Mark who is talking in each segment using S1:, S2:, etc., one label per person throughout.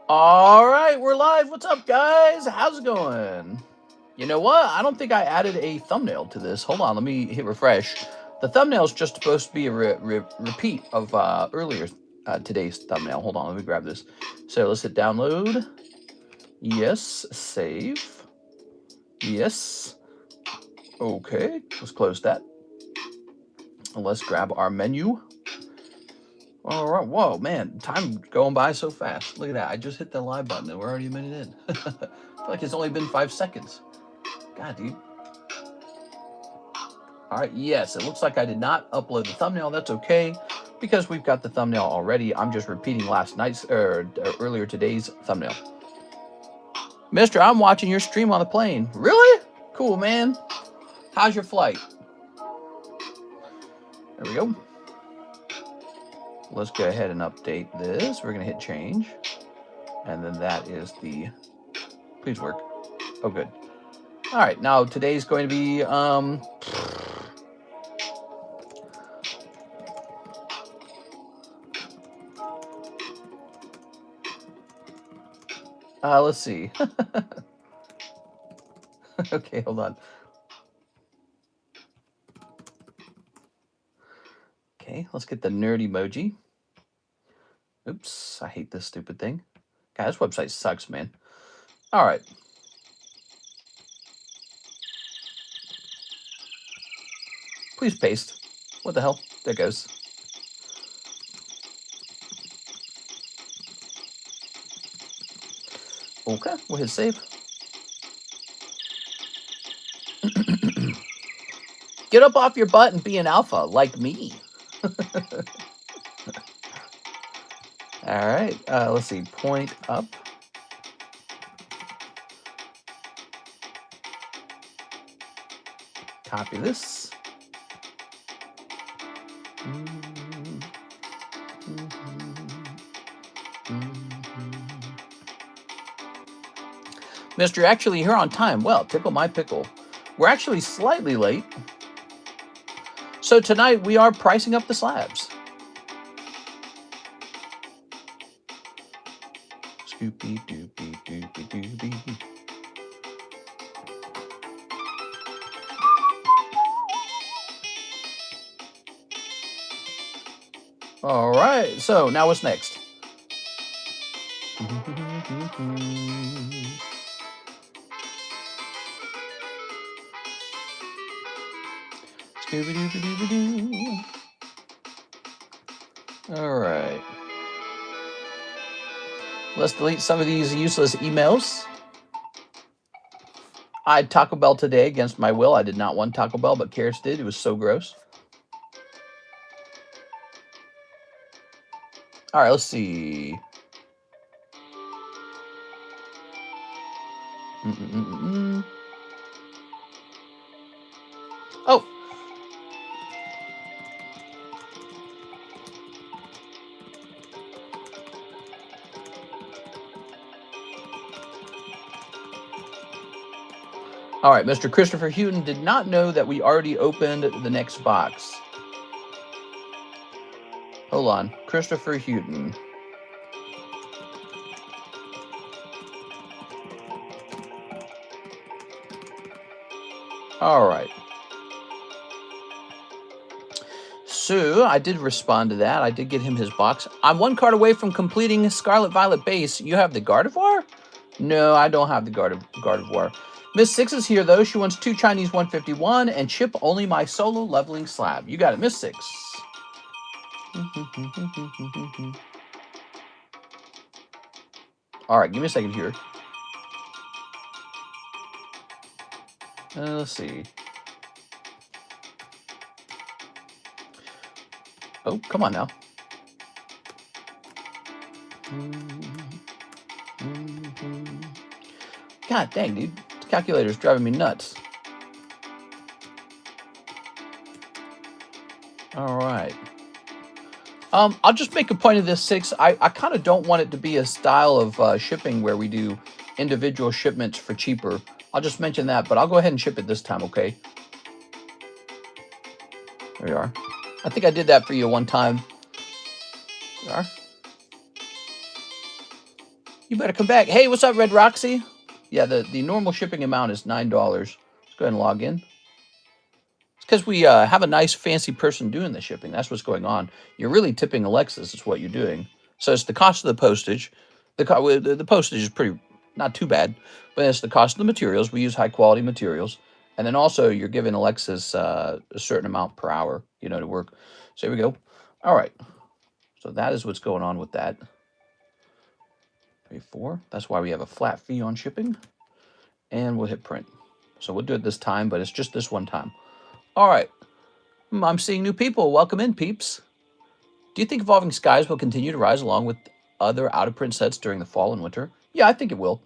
S1: All right, we're live. What's up, guys? How's it going? You know what? I don't think I added a thumbnail to this. Hold on, let me hit refresh. The thumbnail is just supposed to be a repeat of earlier today's thumbnail. Hold on, let me grab this. So let's hit download. Yes, save. Yes. Okay, let's close that. And let's grab our menu. All right, whoa, man, time going by so fast. Look at that, I just hit the live button and we're already a minute in. I feel like it's only been 5 seconds. God, dude. All right, yes, it looks like I did not upload the thumbnail. That's okay, because we've got the thumbnail already. I'm just repeating last night's, or earlier today's thumbnail. Mister, I'm watching your stream on the plane. Really? Cool, man. How's your flight? There we go. Let's go ahead and update this. We're gonna hit change. And then that is the, please work. Oh, good. All right, now today's going to be, let's see. Okay, hold on. Okay, let's get the nerd emoji. Oops, I hate this stupid thing. God, this website sucks, man. All right. Please paste. What the hell? There it goes. Okay, we'll hit save. Get up off your butt and be an alpha, like me. All right, let's see, point up. Copy this. Mister, you're actually here on time. Well, tickle my pickle. We're actually slightly late. So tonight we are pricing up the slabs. Scoopy doopy doopy doopy. All right, so now what's next? Scooby-Dooby-Dooby-Doo. All right. Let's delete some of these useless emails. I had Taco Bell today against my will. I did not want Taco Bell, but Carrots did. It was so gross. All right, let's see. Oh. All right, Mr. Christopher Houghton did not know that we already opened the next box. Hold on, Christopher Houghton. All right. So I did respond to that. I did get him his box. I'm 1 card away from completing Scarlet Violet base. You have the Gardevoir? No, I don't have the Gardevoir. Miss Six is here, though. She wants 2 Chinese 151 and chip only my solo leveling slab. You got it, Miss Six. All right, give me a second here. Let's see. Oh, come on now. God dang, dude. This calculator's driving me nuts. All right. I'll just make a point of this, Six. I kind of don't want it to be a style of shipping where we do individual shipments for cheaper. I'll just mention that, but I'll go ahead and ship it this time, okay? There you are. I think I did that for you one time. There you are. You better come back. Hey, what's up, Red Roxy? Yeah, the normal shipping amount is $9. Let's go ahead and log in. Because we have a nice fancy person doing the shipping. That's what's going on. You're really tipping Alexis is what you're doing. So it's the cost of the postage. The postage is pretty, not too bad, but it's the cost of the materials. We use high quality materials. And then also you're giving Alexis a certain amount per hour, you know, to work. So here we go. All right. So that is what's going on with that. 34. That's why we have a flat fee on shipping. And we'll hit print. So we'll do it this time, but it's just this one time. All right. I'm seeing new people. Welcome in, peeps. Do you think Evolving Skies will continue to rise along with other out-of-print sets during the fall and winter? Yeah, I think it will.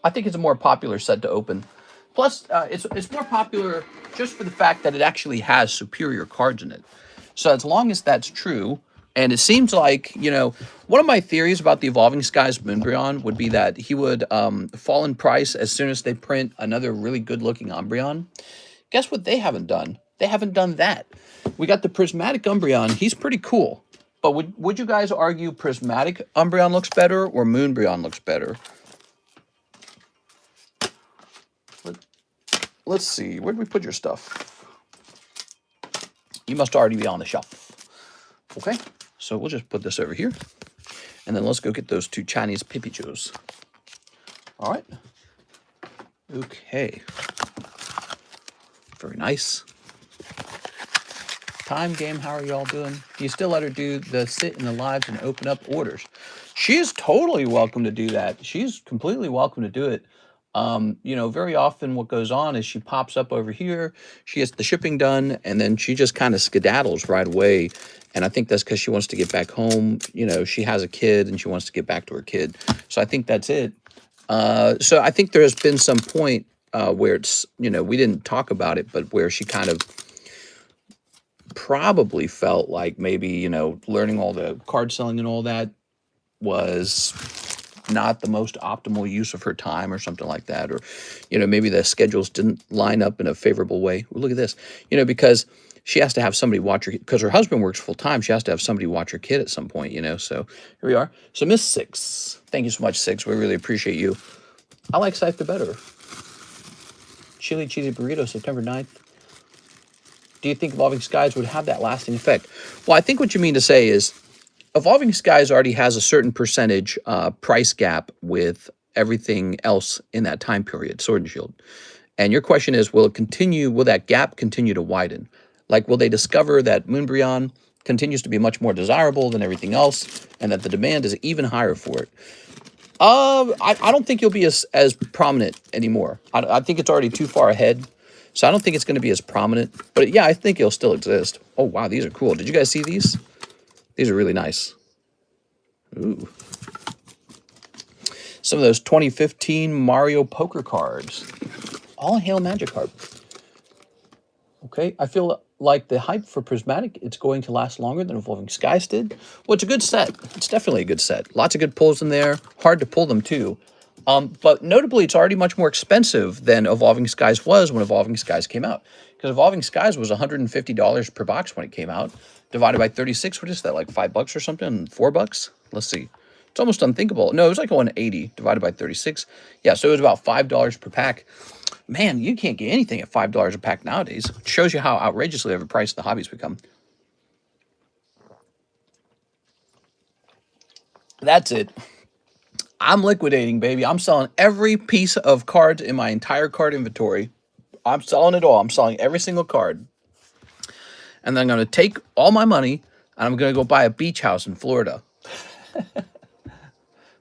S1: I think it's a more popular set to open. Plus, it's more popular just for the fact that it actually has superior cards in it. So as long as that's true, and it seems like, you know, one of my theories about the Evolving Skies Moonbryon would be that he would fall in price as soon as they print another really good-looking Umbreon. Guess what they haven't done? They haven't done that. We got the Prismatic Umbreon. He's pretty cool. But would you guys argue Prismatic Umbreon looks better or Moonbryon looks better? Let's see. Where did we put your stuff? You must already be on the shelf. Okay. So we'll just put this over here. And then let's go get those two Chinese Pippichos. All right. Okay. Very nice. Time game, how are y'all doing? Do you still let her do the sit in the lives and open up orders? She is totally welcome to do that. She's completely welcome to do it. You know, very often what goes on is she pops up over here, she gets the shipping done, and then she just kind of skedaddles right away. And I think that's because she wants to get back home. You know, she has a kid and she wants to get back to her kid. So I think that's it. So I think there has been some point where it's, you know, we didn't talk about it, but where she kind of probably felt like maybe, you know, learning all the card selling and all that was not the most optimal use of her time or something like that. Or, you know, maybe the schedules didn't line up in a favorable way. Look at this, you know, because she has to have somebody watch her, because her husband works full time. She has to have somebody watch her kid at some point, you know. So here we are. So Miss Six, thank you so much, Six. We really appreciate you. I like Cypher better. Chili Cheesy Burrito, September 9th. Do you think Evolving Skies would have that lasting effect? Well, I think what you mean to say is Evolving Skies already has a certain percentage price gap with everything else in that time period, Sword and Shield. And your question is, will that gap continue to widen? Like, will they discover that Moonbryon continues to be much more desirable than everything else and that the demand is even higher for it? I don't think you'll be as prominent anymore. I think it's already too far ahead. So I don't think it's going to be as prominent. But yeah, I think it'll still exist. Oh, wow, these are cool. Did you guys see these? These are really nice. Ooh. Some of those 2015 Mario poker cards. All hail Magikarp. Okay, I feel like the hype for Prismatic, it's going to last longer than Evolving Skies did. Well, it's a good set. It's definitely a good set. Lots of good pulls in there. Hard to pull them, too. But notably, it's already much more expensive than Evolving Skies was when Evolving Skies came out. Because Evolving Skies was $150 per box when it came out. Divided by 36, what is that, like $5 or something? $4? Let's see. It's almost unthinkable. No, it was like 180 divided by 36. Yeah, so it was about $5 per pack. Man, you can't get anything at $5 a pack nowadays. It shows you how outrageously overpriced the hobby's become. That's it. I'm liquidating, baby. I'm selling every piece of cards in my entire card inventory. I'm selling it all. I'm selling every single card. And then I'm going to take all my money and I'm going to go buy a beach house in Florida.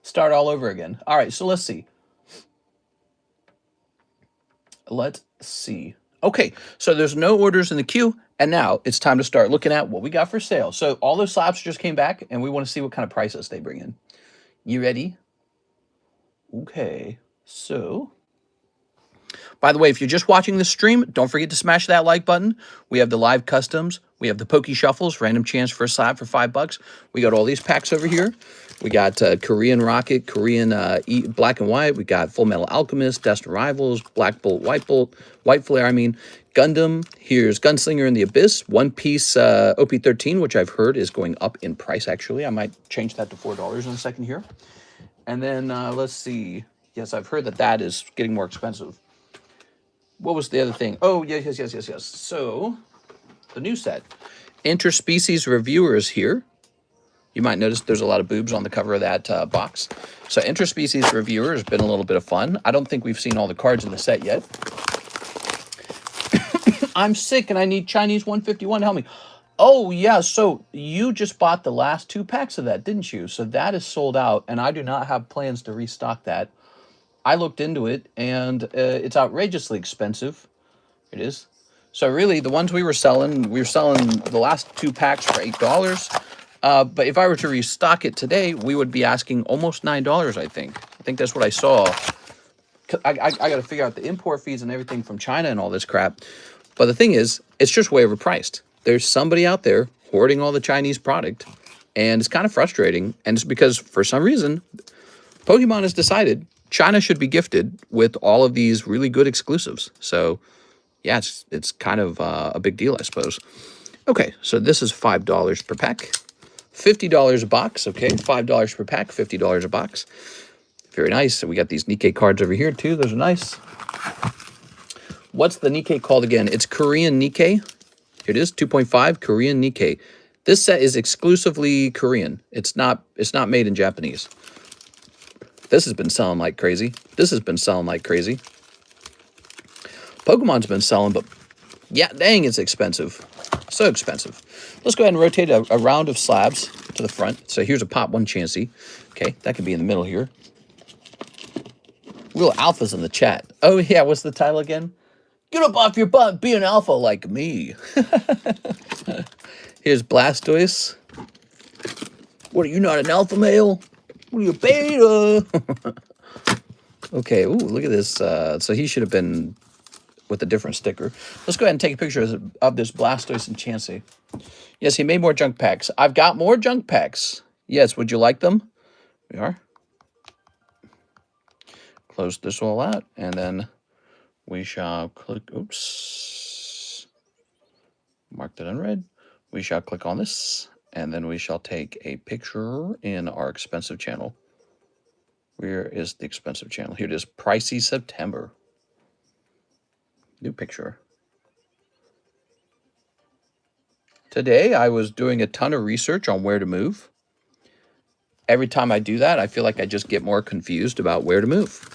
S1: Start all over again. All right, so let's see. Let's see. Okay, so there's no orders in the queue. And now it's time to start looking at what we got for sale. So all those slabs just came back and we want to see what kind of prices they bring in. You ready? Okay, so By the way, if you're just watching this stream, don't forget to smash that like button. We have the live customs. We have the Poke Shuffles, random chance for a slab for $5. We got all these packs over here. We got Korean Rocket, Korean Black and White. We got Full Metal Alchemist, Destined Rivals, Black Bolt, White Flare, Gundam. Here's Gunslinger in the Abyss. One Piece OP13, which I've heard is going up in price, actually. I might change that to $4 in a second here. And then, let's see. Yes, I've heard that that is getting more expensive. What was the other thing? Oh, yes. So, the new set. Interspecies Reviewer is here. You might notice there's a lot of boobs on the cover of that box. So, Interspecies Reviewer has been a little bit of fun. I don't think we've seen all the cards in the set yet. I'm sick and I need Chinese 151 to help me. Oh, yeah. So, you just bought the last 2 packs of that, didn't you? So, that is sold out, and I do not have plans to restock that. I looked into it, and it's outrageously expensive. It is. So really, the ones we were selling the last 2 packs for $8. But if I were to restock it today, we would be asking almost $9, I think. I think that's what I saw. I got to figure out the import fees and everything from China and all this crap. But the thing is, it's just way overpriced. There's somebody out there hoarding all the Chinese product, and it's kind of frustrating. And it's because, for some reason, Pokemon has decided China should be gifted with all of these really good exclusives. So, yeah, it's kind of a big deal, I suppose. Okay, so this is $5 per pack. $50 a box, okay? $5 per pack, $50 a box. Very nice. So we got these Nikke cards over here, too. Those are nice. What's the Nikke called again? It's Korean Nikke. Here it is, 2.5, Korean Nikke. This set is exclusively Korean. It's not made in Japanese. This has been selling like crazy. This has been selling like crazy. Pokemon's been selling, but yeah, dang, it's expensive. So expensive. Let's go ahead and rotate a round of slabs to the front. So here's a Pop 1 Chansey. Okay, that could be in the middle here. Real alphas in the chat. Oh, yeah, what's the title again? Get up off your butt, be an alpha like me. Here's Blastoise. What, are you not an alpha male? What are you, beta? Okay, ooh, look at this. So he should have been with a different sticker. Let's go ahead and take a picture of this Blastoise and Chansey. Yes, he made more junk packs. I've got more junk packs. Yes, would you like them? We are. Close this all out, and then we shall click, oops. Mark that unread. We shall click on this, and then we shall take a picture in our expensive channel. Where is the expensive channel? Here it is, Pricey September. New picture. Today, I was doing a ton of research on where to move. Every time I do that, I feel like I just get more confused about where to move.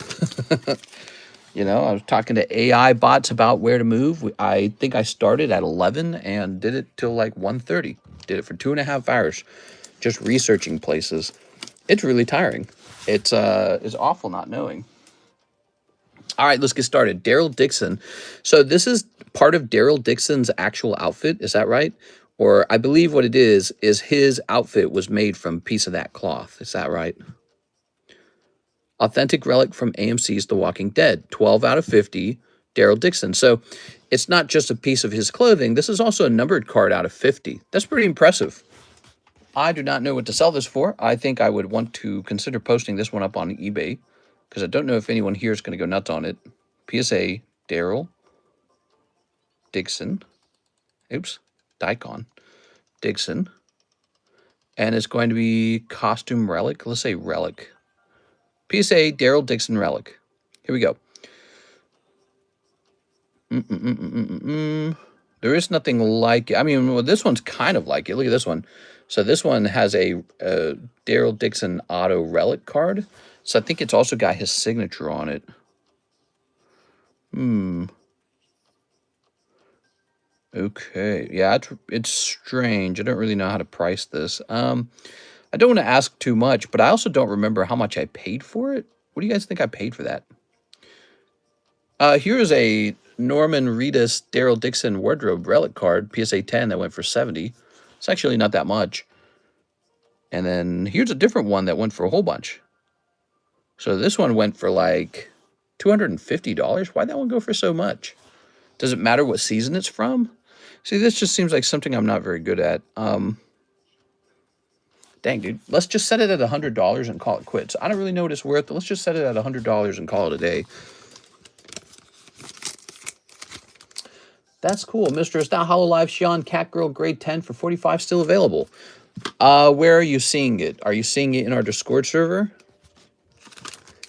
S1: You know, I was talking to AI bots about where to move. I think I started at 11 and did it till like 1:30. Did it for 2.5 hours, just researching places. It's really tiring. It's awful not knowing. All right, let's get started. Daryl Dixon. So this is part of Daryl Dixon's actual outfit. Is that right? Or I believe what it is his outfit was made from a piece of that cloth. Is that right? Authentic relic from AMC's The Walking Dead. 12 out of 50, Daryl Dixon. So it's not just a piece of his clothing. This is also a numbered card out of 50. That's pretty impressive. I do not know what to sell this for. I think I would want to consider posting this one up on eBay, because I don't know if anyone here is going to go nuts on it. PSA, Daryl Dixon. Oops, Daikon Dixon. And it's going to be costume relic. Let's say relic. PSA, Daryl Dixon relic. Here we go. There is nothing like it. I mean, well, this one's kind of like it. Look at this one. So this one has a Daryl Dixon auto relic card. So I think it's also got his signature on it. Okay. Yeah, it's strange. I don't really know how to price this. I don't want to ask too much, but I also don't remember how much I paid for it. What do you guys think I paid for that? Here's a Norman Reedus Daryl Dixon wardrobe relic card, PSA 10, that went for 70. It's actually not that much. And then here's a different one that went for a whole bunch. So this one went for like $250? Why'd that one go for so much? Does it matter what season it's from? See, this just seems like something I'm not very good at. Dang, dude. Let's just set it at $100 and call it quits. I don't really know what it's worth, but let's just set it at $100 and call it a day. That's cool. Mr. It's Not Hololive, Sean, Catgirl, grade 10 for 45, still available. Where are you seeing it? Are you seeing it in our Discord server?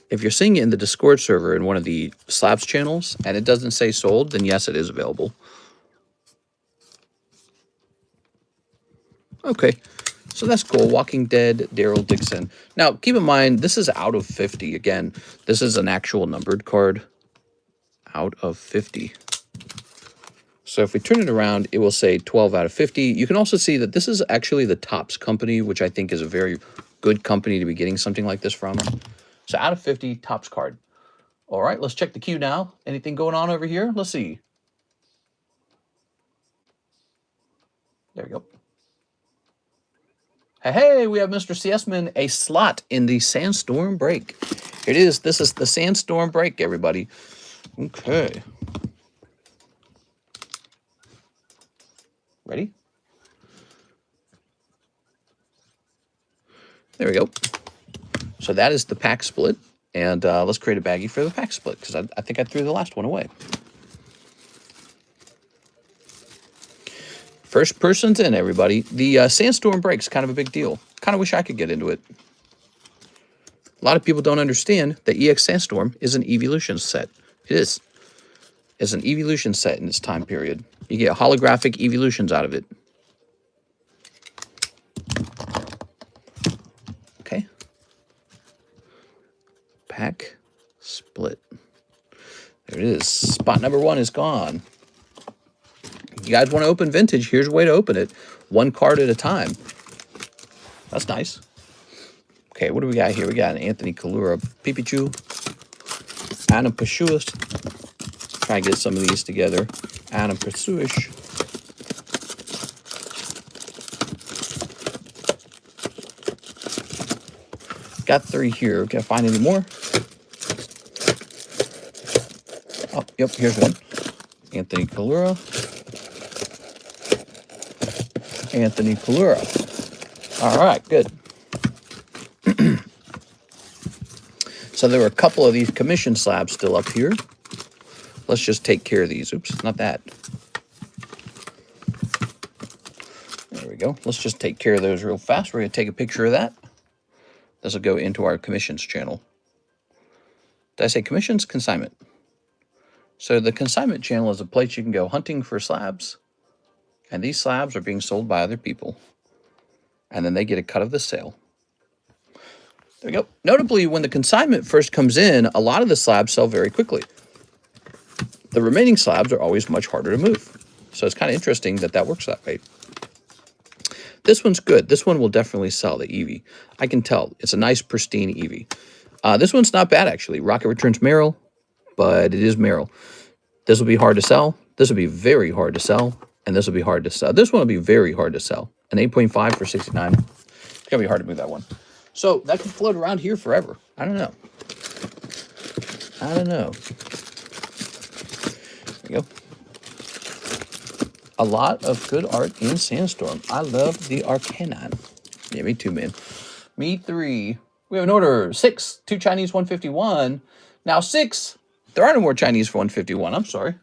S1: If you're seeing it in the Discord server in one of the Slabs channels and it doesn't say sold, then yes, it is available. Okay, so that's cool. Walking Dead, Daryl Dixon. Now, keep in mind, this is out of 50. Again, this is an actual numbered card. Out of 50. So if we turn it around, it will say 12 out of 50. You can also see that this is actually the Topps company, which I think is a very good company to be getting something like this from. So out of 50, Topps card. All right, let's check the queue now. Anything going on over here? Let's see. There we go. Hey, we have Mr. CSman, a slot in the Sandstorm Break. Here it is. This is the Sandstorm Break, everybody. Okay. Ready? There we go. So that is the pack split. And let's create a baggie for the pack split, because I think I threw the last one away. First person's in, everybody. The Sandstorm Break's kind of a big deal. Kind of wish I could get into it. A lot of people don't understand that EX Sandstorm is an evolution set. It is. It's an evolution set in this time period. You get holographic evolutions out of it. Okay. Pack split. There it is. Spot number 1 is gone. You guys want to open vintage? Here's a way to open it. 1 card at a time. That's nice. Okay, what do we got here? We got an Anthony Kalura Pipichu. Adam Pashuis. Try and get some of these together. Adam Pashuis. Got 3 here. Can I find any more? Oh, yep, here's one. Anthony Kalura. Anthony Kalura. All right, good. So there were a couple of these commission slabs still up here. Let's just take care of these. Oops, not that. There we go. Let's just take care of those real fast. We're going to take a picture of that. This will go into our commissions channel. Did I say commissions? Consignment. So the consignment channel is a place you can go hunting for slabs. And these slabs are being sold by other people. And then they get a cut of the sale. There we go. Notably, when the consignment first comes in, a lot of the slabs sell very quickly. The remaining slabs are always much harder to move. So it's kind of interesting that that works that way. This one's good. This one will definitely sell, the Eevee. I can tell. It's a nice, pristine Eevee. This one's not bad, actually. Rocket Returns Meryl, but it is Meryl. This will be hard to sell. This will be very hard to sell. And this will be hard to sell. This one will be very hard to sell. An 8.5 for 69. It's going to be hard to move that one. So that could float around here forever. I don't know. I don't know. There you go. A lot of good art in Sandstorm. I love the Arcanine. Yeah, me too, man. Me 3. We have an order. 6. 2 Chinese, 151. Now 6. There are no more Chinese for 151. I'm sorry.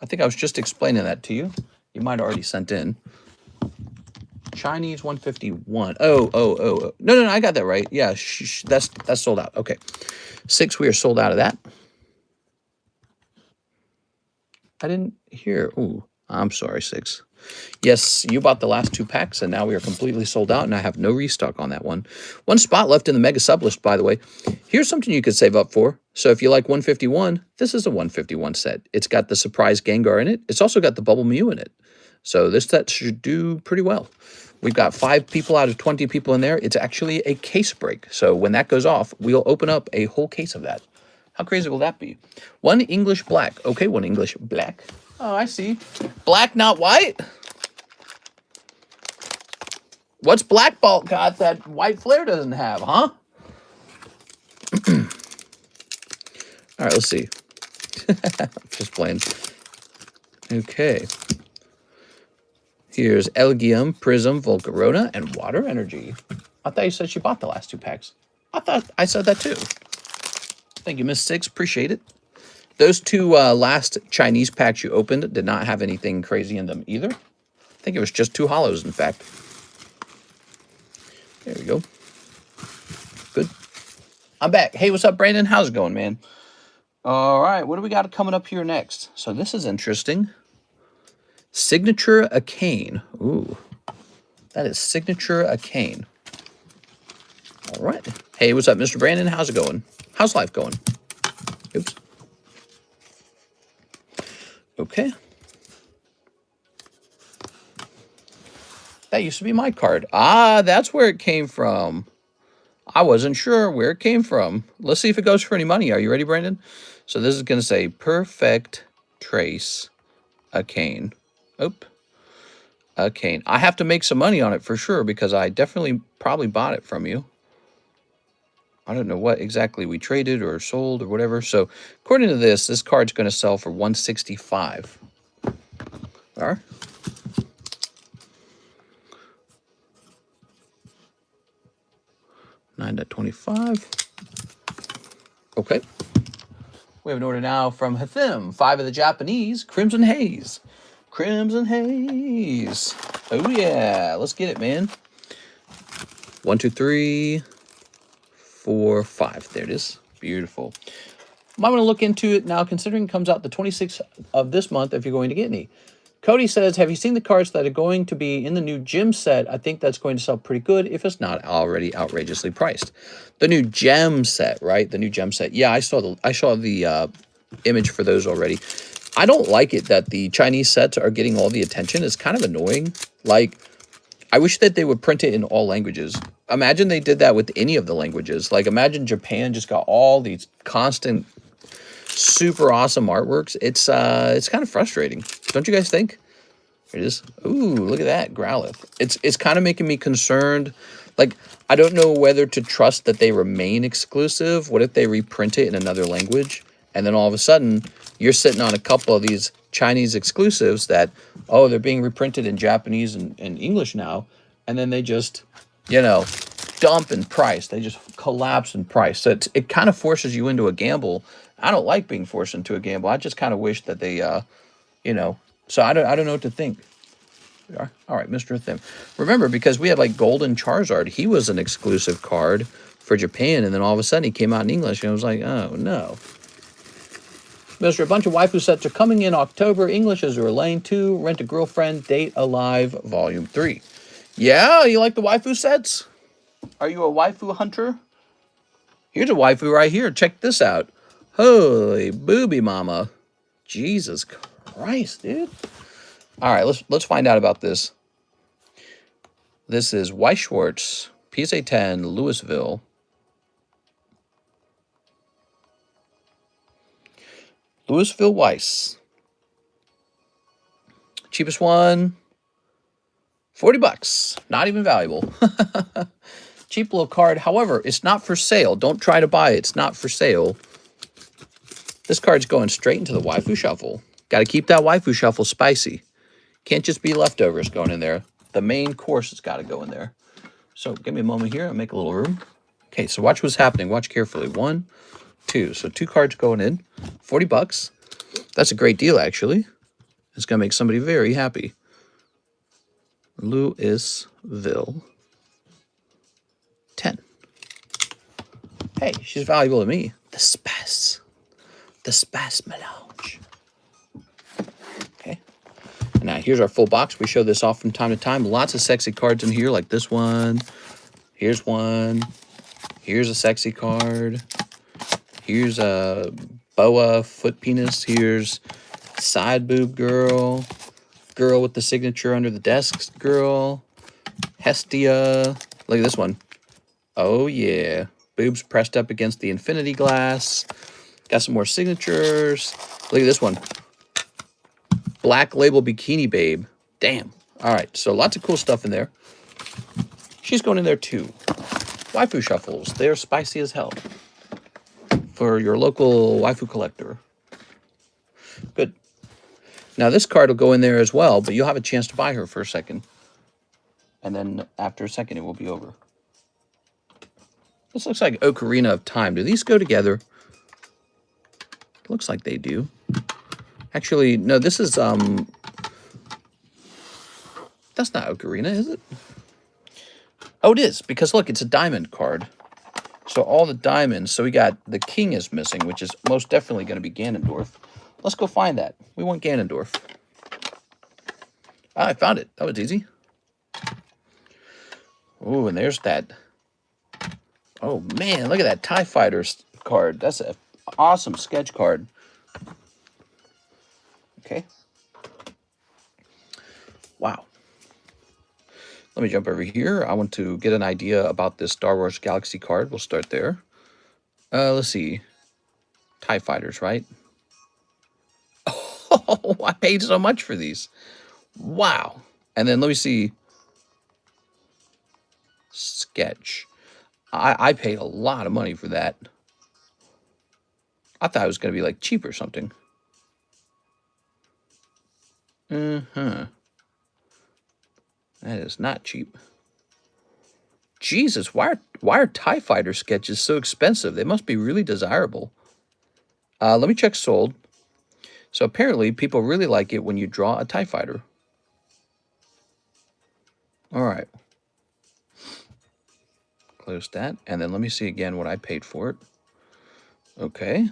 S1: I think I was just explaining that to you. You might have already sent in. Chinese 151. Oh. No, I got that right. Yeah, that's sold out. Okay. 6, we are sold out of that. I didn't hear. Ooh, I'm sorry, 6. Yes, you bought the last 2 packs, and now we are completely sold out, and I have no restock on that one. 1 spot left in the Mega Sub list, by the way. Here's something you could save up for. So if you like 151, this is a 151 set. It's got the Surprise Gengar in it. It's also got the Bubble Mew in it. So this set should do pretty well. We've got 5 people out of 20 people in there. It's actually a case break. So when that goes off, we'll open up a whole case of that. How crazy will that be? 1 English black. Okay, 1 English black. Oh, I see. Black, not white? What's Black Bolt got that White Flare doesn't have, huh? All right, let's see. Just playing. Okay. Here's Elgium, Prism, Volcarona, and Water Energy. I thought you said she bought the last 2 packs. I thought I said that too. Thank you, Miss Six. Appreciate it. Those 2 last Chinese packs you opened did not have anything crazy in them either. I think it was just 2 hollows, in fact. There we go. Good. I'm back. Hey, what's up, Brandon? How's it going, man? All right, what do we got coming up here next? So this is interesting. Signature Arcane. Ooh, that is Signature Arcane. All right. Hey, what's up, Mr. Brandon? How's it going? How's life going? Oops. Okay. That used to be my card. Ah, that's where it came from. I wasn't sure where it came from. Let's see if it goes for any money. Are you ready, Brandon? So this is going to say Perfect Trace Arcane. Oop. Arcane. I have to make some money on it for sure because I definitely probably bought it from you. I don't know what exactly we traded or sold or whatever. So according to this card's going to sell for $165. All right. $9.25. Okay. We have an order now from Hathim. 5 of the Japanese. Crimson Haze. Crimson Haze. Oh, yeah. Let's get it, man. 1, 2, 3, 4, 5. There it is. Beautiful. Might want to look into it now, considering it comes out the 26th of this month if you're going to get any. Cody says, have you seen the cards that are going to be in the new gem set? I think that's going to sell pretty good if it's not already outrageously priced. The new gem set, right? The new gem set. Yeah, I saw the image for those already. I don't like it that the Chinese sets are getting all the attention. It's kind of annoying. Like, I wish that they would print it in all languages. Imagine they did that with any of the languages. Like, imagine Japan just got all these constant, super awesome artworks. It's kind of frustrating. Don't you guys think? Here it is. Ooh, look at that, Growlithe. It's kind of making me concerned. Like, I don't know whether to trust that they remain exclusive. What if they reprint it in another language? And then all of a sudden, you're sitting on a couple of these Chinese exclusives that, oh, they're being reprinted in Japanese and English now. And then they just, you know, dump in price. They just collapse in price. So it kind of forces you into a gamble. I don't like being forced into a gamble. I just kind of wish that they, you know, so I don't know what to think. All right, Mr. Thim. Remember, because we had like Golden Charizard, he was an exclusive card for Japan, and then all of a sudden he came out in English, and I was like, oh no. Mr. A bunch of waifu sets are coming in October. Englishes are Lane 2, Rent a Girlfriend, Date Alive, Volume 3. Yeah, you like the waifu sets? Are you a waifu hunter? Here's a waifu right here. Check this out. Holy booby mama. Jesus Christ, dude. All right, let's find out about this. This is Weiss Schwartz, PSA 10, Louisville. Louisville Weiss. Cheapest one, $40. Not even valuable. Cheap little card. However, it's not for sale. Don't try to buy it. It's not for sale. This card's going straight into the waifu shuffle. Got to keep that waifu shuffle spicy. Can't just be leftovers going in there. The main course has got to go in there. So give me a moment here. I'll make a little room. Okay, so watch what's happening. Watch carefully. 1, 2. So 2 cards going in. $40. That's a great deal, actually. It's going to make somebody very happy. Louisville. 10. Hey, she's valuable to me. The Space. The Space Melange. Okay. Now, here's our full box. We show this off from time to time. Lots of sexy cards in here, like this one. Here's one. Here's a sexy card. Here's a boa foot penis. Here's side boob girl. Girl with the signature under the desk girl. Hestia. Look at this one. Oh, yeah. Boobs pressed up against the infinity glass. Got some more signatures. Look at this one. Black label bikini babe. Damn. All right, so lots of cool stuff in there. She's going in there too. Waifu shuffles. They're spicy as hell. for your local waifu collector. Good. Now this card will go in there as well, but you'll have a chance to buy her for a second. And then after a second, it will be over. This looks like Ocarina of Time. Do these go together? Looks like they do. Actually, no, this is, that's not Ocarina, is it? Oh, it is, because look, it's a diamond card. So all the diamonds, so we got the king is missing, which is most definitely going to be Ganondorf. Let's go find that. We want Ganondorf. Ah, I found it. That was easy. Oh, and there's that. Oh, man, look at that TIE Fighters card. That's an awesome sketch card. Okay. Wow. Let me jump over here. I want to get an idea about this Star Wars Galaxy card. We'll start there. Let's see. TIE Fighters, right? Oh, I paid so much for these. Wow. And then let me see. Sketch. I paid a lot of money for that. I thought it was going to be like cheap or something. That is not cheap. Jesus, why are TIE Fighter sketches so expensive? They must be really desirable. Let me check sold. So apparently people really like it when you draw a TIE Fighter. All right. Close that. And then let me see again what I paid for it. Okay.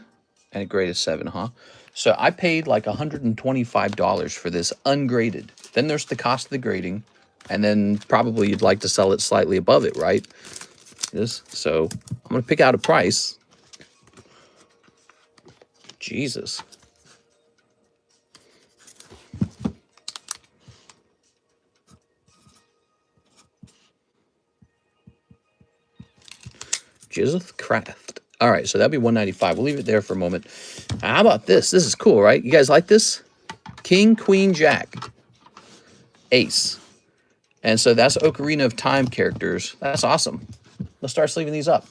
S1: And it graded 7, huh? So I paid like $125 for this ungraded. Then there's the cost of the grading. And then probably you'd like to sell it slightly above it, right? So I'm going to pick out a price. Jesus. Jizeth Craft. All right, so that'd be $195. We'll leave it there for a moment. How about this? This is cool, right? You guys like this? King, Queen, Jack. Ace. And so that's Ocarina of Time characters. That's awesome. Let's start sleeving these up.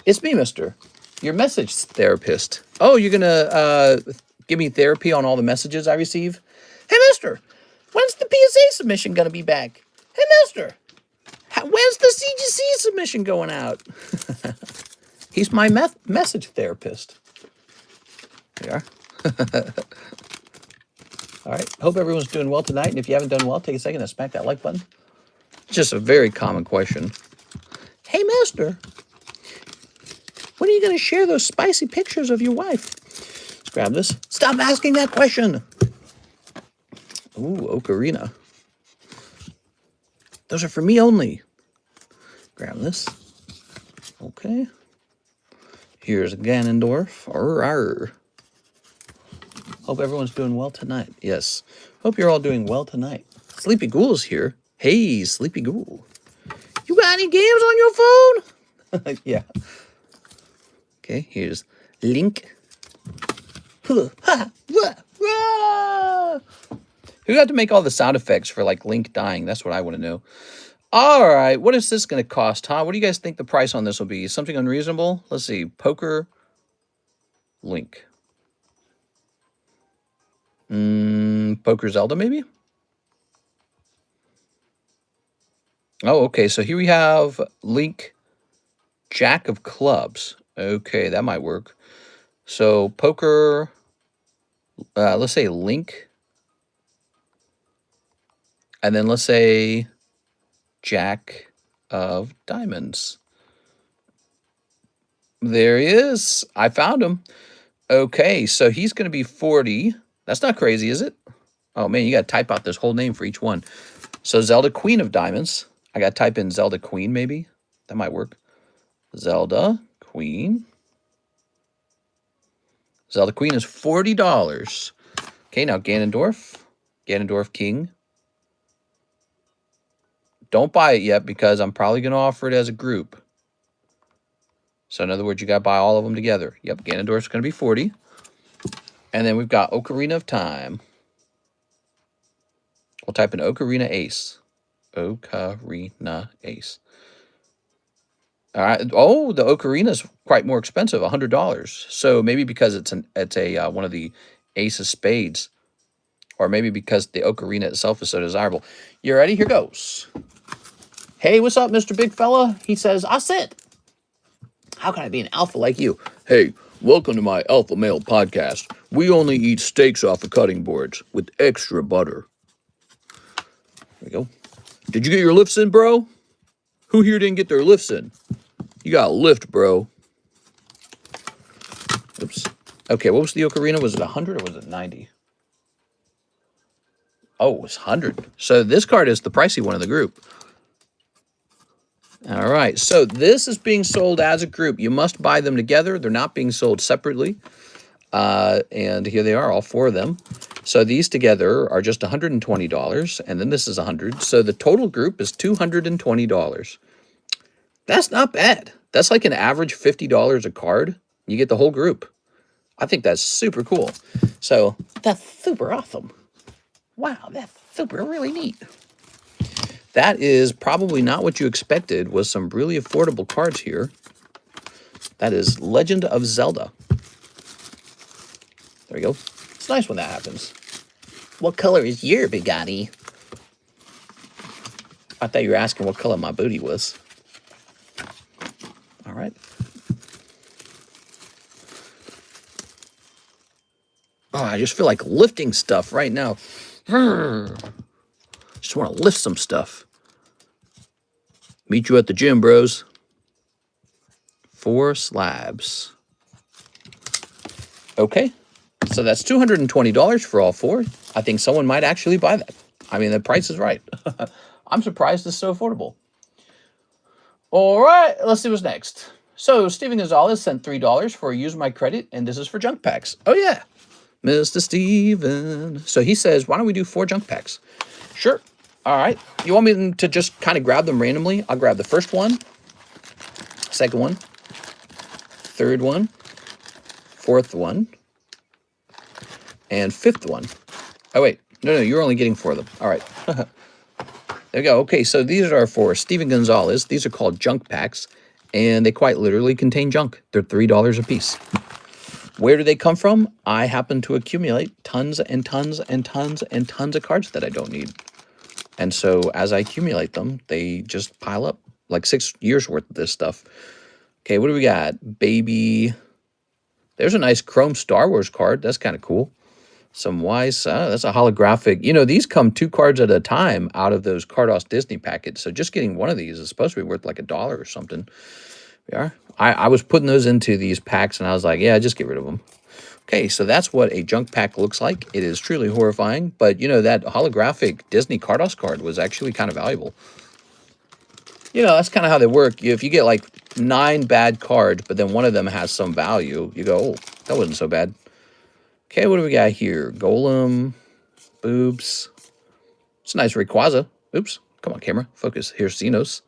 S1: It's me, mister. Your message therapist. Oh, you're going to give me therapy on all the messages I receive? Hey, mister, when's the PSA submission going to be back? Hey, mister, when's the CGC submission going out? He's my message therapist. There you are. All right. Hope everyone's doing well tonight. And if you haven't done well, take a second to smack that like button. It's just a very common question. Hey, mister, when are you going to share those spicy pictures of your wife? Let's grab this. Stop asking that question. Ooh, Ocarina. Those are for me only. Grab this. Okay. Here's Ganondorf. Arr. Hope everyone's doing well tonight. Yes. Hope you're all doing well tonight. Sleepy Ghoul's here. Hey, Sleepy Ghoul. You got any games on your phone? Yeah. Okay, here's Link. Who got to make all the sound effects for, like, Link dying? That's what I want to know. All right, what is this going to cost, huh? What do you guys think the price on this will be? Something unreasonable? Let's see. Poker Link. Poker Zelda, maybe? Oh, okay. So here we have Link, Jack of Clubs. Okay, that might work. So poker, let's say Link. And then let's say Jack of Diamonds. There he is. I found him. Okay, so he's going to be 40. That's not crazy, is it? Oh, man, you got to type out this whole name for each one. So Zelda Queen of Diamonds. I got to type in Zelda Queen, maybe. That might work. Zelda Queen. Zelda Queen is $40. Okay, now Ganondorf. Ganondorf King. Don't buy it yet because I'm probably going to offer it as a group. So in other words, you got to buy all of them together. Yep, Ganondorf's going to be 40. And then we've got Ocarina of Time. We'll type in Ocarina Ace. Ocarina Ace. All right. Oh, the ocarina is quite more expensive, $100. So maybe because it's a one of the ace of spades, or maybe because the ocarina itself is so desirable. You ready? Here goes. Hey, what's up, Mr. Big Fella? He says, I said, how can I be an alpha like you? Hey, welcome to my Alpha Male podcast. We only eat steaks off of cutting boards with extra butter. There we go. Did you get your lifts in, bro? Who here didn't get their lifts in? You got a lift, bro. Oops. Okay, what was the ocarina? Was it 100 or was it 90? Oh, it was 100. So this card is the pricey one of the group. All right, so this is being sold as a group. You must buy them together. They're not being sold separately. And here they are, all four of them. So these together are just $120, and then this is $100. So the total group is $220. That's not bad. That's like an average $50 a card. You get the whole group. I think that's super cool. So that's super awesome. Wow, that's super really neat. That is probably not what you expected, was some really affordable cards here. That is Legend of Zelda. There we go. It's nice when that happens. What color is your Bugatti? I thought you were asking what color my booty was. All right. Oh, I just feel like lifting stuff right now. Just want to lift some stuff. Meet you at the gym, bros. 4 slabs. Okay. So that's $220 for all 4. I think someone might actually buy that. I mean, the price is right. I'm surprised it's so affordable. All right, let's see what's next. So Steven Gonzalez sent $3 for Use My Credit, and this is for junk packs. Oh, yeah. Mr. Steven. So he says, why don't we do 4 junk packs? Sure. All right. You want me to just kind of grab them randomly? I'll grab the first one, second one, third one, fourth one, and fifth one. Oh, wait. No, you're only getting 4 of them. All right. There we go. Okay, so these are for Steven Gonzalez. These are called junk packs, and they quite literally contain junk. They're $3 a piece. Where do they come from? I happen to accumulate tons and tons and tons and tons of cards that I don't need. And so as I accumulate them, they just pile up. Like 6 years worth of this stuff. Okay, what do we got? Baby. There's a nice chrome Star Wars card. That's kind of cool. Some Weiss. That's a holographic. You know, these come 2 cards at a time out of those Carddass Disney packets. So just getting one of these is supposed to be worth like $1 or something. We are. I was putting those into these packs, and I was like, yeah, just get rid of them. Okay, so that's what a junk pack looks like. It is truly horrifying, but, you know, that holographic Disney Carddass card was actually kind of valuable. You know, that's kind of how they work. If you get, like, 9 bad cards, but then one of them has some value, you go, oh, that wasn't so bad. Okay, what do we got here? Golem, boobs. It's a nice Rayquaza. Oops, come on, camera, focus. Here's Xenos.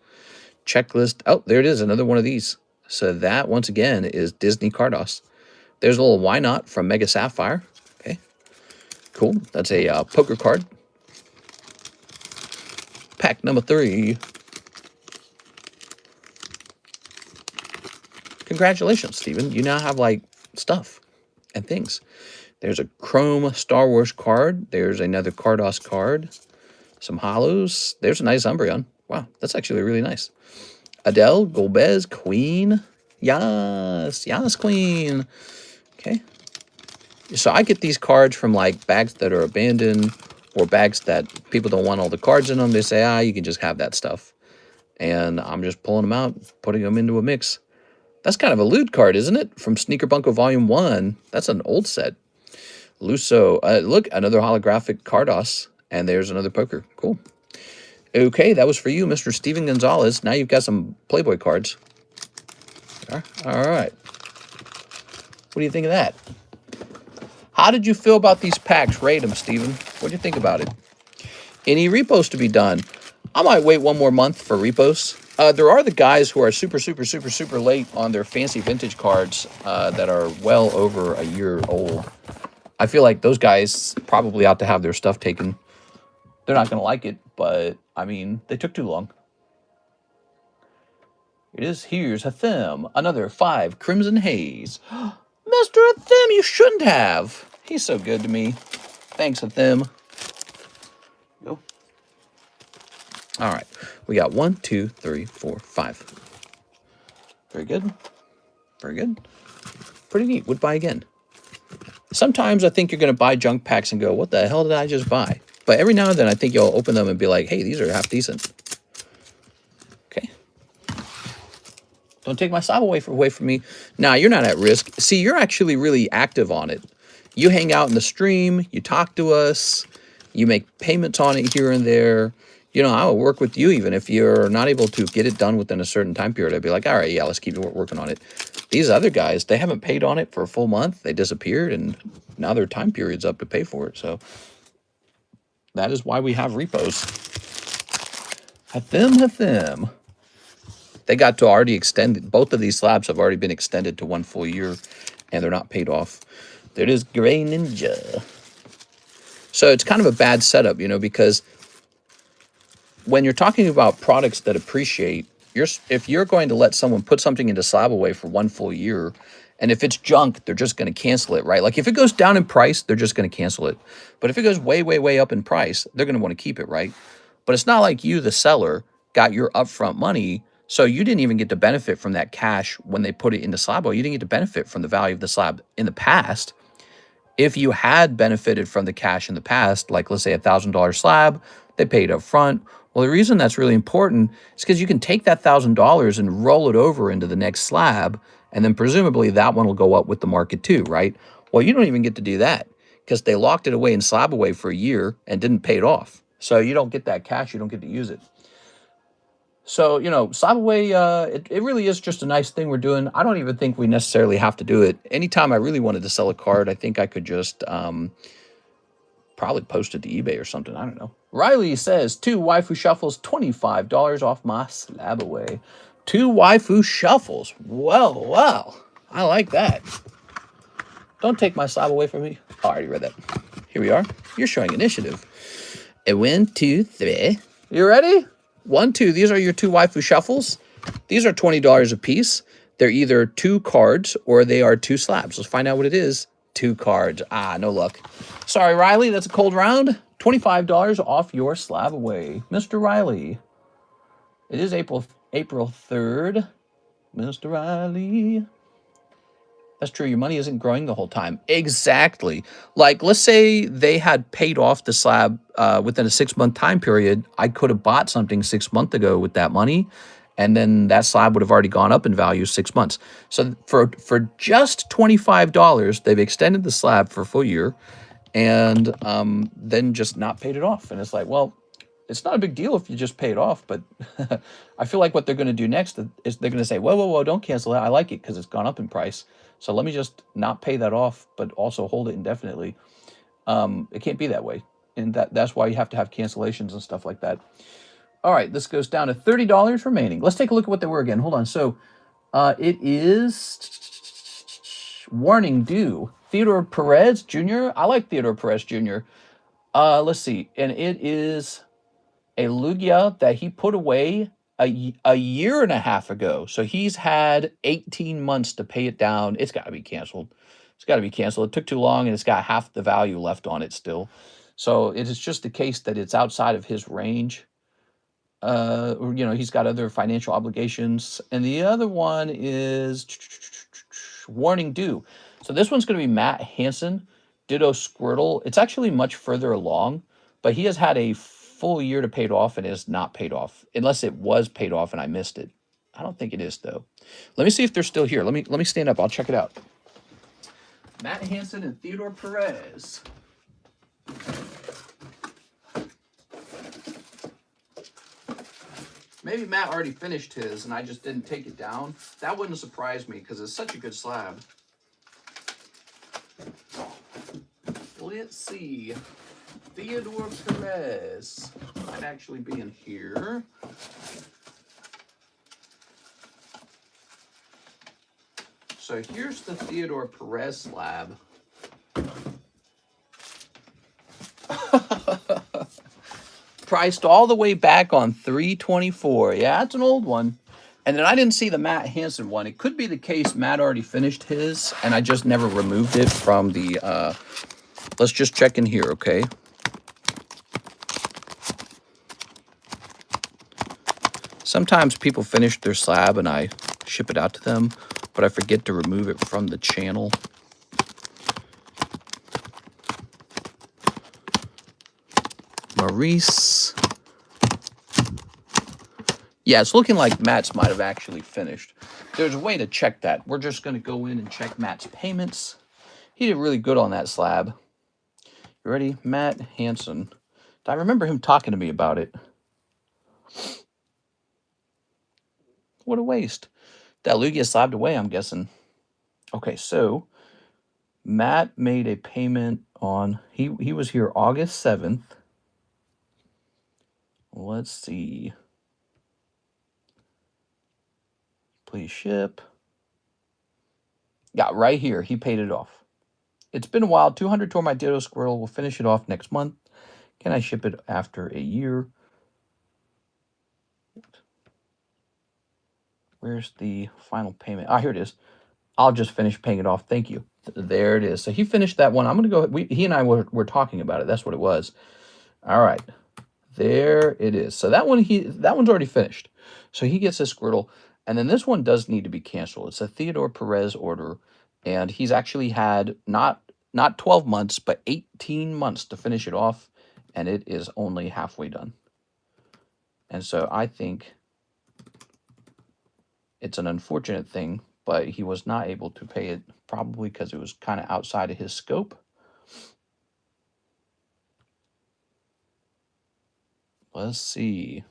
S1: Checklist. Oh, there it is, another one of these. So that, once again, is Disney Carddass. There's a little Why Not from Mega Sapphire. Okay, cool. That's a poker card. Pack number 3. Congratulations, Steven. You now have, like, stuff and things. There's a Chrome Star Wars card. There's another Carddass card. Some hollows. There's a nice Umbreon. Wow, that's actually really nice. Adele, Golbez, Queen. Yes, yes, Queen. Okay. So I get these cards from, like, bags that are abandoned or bags that people don't want all the cards in them. They say, you can just have that stuff. And I'm just pulling them out, putting them into a mix. That's kind of a lewd card, isn't it? From Sneaker Bunko Volume 1. That's an old set. Luso. Look, another holographic Carddass. And there's another poker. Cool. Okay, that was for you, Mr. Steven Gonzalez. Now you've got some Playboy cards. All right. What do you think of that? How did you feel about these packs? Rate them, Steven. What do you think about it? Any repos to be done? I might wait one more month for repos. There are the guys who are super, super, super, super late on their fancy vintage cards that are well over a year old. I feel like those guys probably ought to have their stuff taken. They're not going to like it, but, I mean, they took too long. It is. Here's Hathim. Another 5 Crimson Haze. Mr. Hathim, you shouldn't have. He's so good to me. Thanks, Hathim. Go. All right. We got 1, 2, 3, 4, 5. Very good. Very good. Pretty neat. Would buy again. Sometimes I think you're going to buy junk packs and go, what the hell did I just buy? But every now and then I think you'll open them and be like, hey, these are half decent. Okay. Don't take my slab away from me. Nah, you're not at risk. See, you're actually really active on it. You hang out in the stream. You talk to us. You make payments on it here and there. You know, I will work with you even if you're not able to get it done within a certain time period. I'd be like, all right, yeah, let's keep working on it. These other guys, they haven't paid on it for a full month. They disappeared, and now their time period's up to pay for it. So that is why we have repos. Hathim. They got to already extend. Both of these slabs have already been extended to 1 full year, and they're not paid off. There is Gray Ninja. So it's kind of a bad setup, you know, because when you're talking about products that appreciate, if you're going to let someone put something into slab away for 1 full year, and if it's junk, they're just going to cancel it, right? Like if it goes down in price, they're just going to cancel it. But if it goes way, way, way up in price, they're going to want to keep it, right? But it's not like you, the seller, got your upfront money, so you didn't even get to benefit from that cash when they put it into slab away. You didn't get to benefit from the value of the slab in the past. If you had benefited from the cash in the past, like let's say $1,000 slab, they paid up front. Well, the reason that's really important is because you can take that $1,000 and roll it over into the next slab, and then presumably that one will go up with the market too, right? Well, you don't even get to do that because they locked it away in slab away for a year and didn't pay it off. So you don't get that cash, you don't get to use it. So, you know, slab away, it really is just a nice thing we're doing. I don't even think we necessarily have to do it. Anytime I really wanted to sell a card, I think I could just probably post it to eBay or something. I don't know. Riley says, 2 waifu shuffles, $25 off my slab away. 2 waifu shuffles. Well, I like that. Don't take my slab away from me. Oh, I already read that. Here we are. You're showing initiative. 1, 2, 3. You ready? 1, 2. These are your 2 waifu shuffles. These are $20 a piece. They're either 2 cards or they are 2 slabs. Let's find out what it is. 2 cards. Ah, no luck. Sorry, Riley. That's a cold round. $25 off your slab away. Mr. Riley. It is April 3rd. Mr. Riley. That's true. Your money isn't growing the whole time. Exactly. Like, let's say they had paid off the slab within a 6-month time period. I could have bought something 6 months ago with that money, and then that slab would have already gone up in value 6 months. So for just $25, they've extended the slab for a full year and then just not paid it off. And it's like, well, it's not a big deal if you just pay it off, but I feel like what they're going to do next is they're going to say, whoa, don't cancel it. I like it because it's gone up in price. So let me just not pay that off, but also hold it indefinitely. It can't be that way. And that's why you have to have cancellations and stuff like that. All right, this goes down to $30 remaining. Let's take a look at what they were again. Hold on. So it is Warning Due. Theodore Perez Jr. I like Theodore Perez Jr. Let's see. And it is a Lugia that he put away a year and a half ago. So he's had 18 months to pay it down. It's got to be canceled. It's got to be canceled. It took too long, and it's got half the value left on it still. So it is just the case that it's outside of his range. You know, he's got other financial obligations. And the other one is Warning Due. So this one's going to be Matt Hansen, Ditto Squirtle. It's actually much further along, but he has had a full year to pay it off and is not paid off, unless it was paid off and I missed it. I don't think it is, though. Let me see if they're still here. Let me stand up. I'll check it out. Matt Hansen and Theodore Perez. Maybe Matt already finished his and I just didn't take it down. That wouldn't surprise me because it's such a good slab. Let's see. Theodore Perez might actually be in here. So here's the Theodore Perez slab. Priced all the way back on $324. Yeah, it's an old one. And then I didn't see the Matt Hansen one. It could be the case Matt already finished his, and I just never removed it from the, let's just check in here, okay? Sometimes people finish their slab and I ship it out to them, but I forget to remove it from the channel. Maurice. Yeah, it's looking like Matt's might have actually finished. There's a way to check that. We're just going to go in and check Matt's payments. He did really good on that slab. You ready? Matt Hansen. I remember him talking to me about it. What a waste. That Lugia slabbed away, I'm guessing. Okay, so Matt made a payment on, he was here August 7th. Let's see. Please ship. Yeah, right here. He paid it off. It's been a while. 200 toward my Ditto Squirrel. We'll finish it off next month. Can I ship it after a year? Where's the final payment? Ah, here it is. I'll just finish paying it off. Thank you. There it is. So he finished that one. I'm going to go. He and I were talking about it. That's what it was. All right. There it is. So that one's already finished. So he gets his Squirtle. And then this one does need to be canceled. It's a Theodore Perez order. And he's actually had not 12 months, but 18 months to finish it off. And it is only halfway done. And so I think it's an unfortunate thing, but he was not able to pay it, probably because it was kind of outside of his scope. Let's see.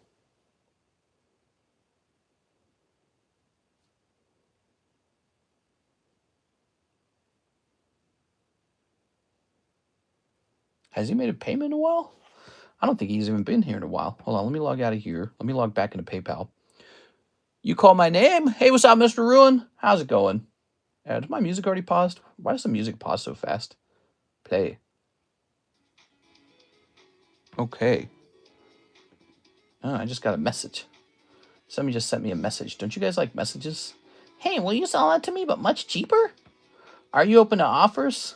S1: Has he made a payment in a while? I don't think he's even been here in a while. Hold on, let me log out of here. Let me log back into PayPal. You call my name? Hey, what's up, Mr. Ruin? How's it going? Does my music already paused? Why does the music pause so fast? Play. Okay. Oh, I just got a message. Somebody just sent me a message. Don't you guys like messages? Hey, will you sell that to me, but much cheaper? Are you open to offers?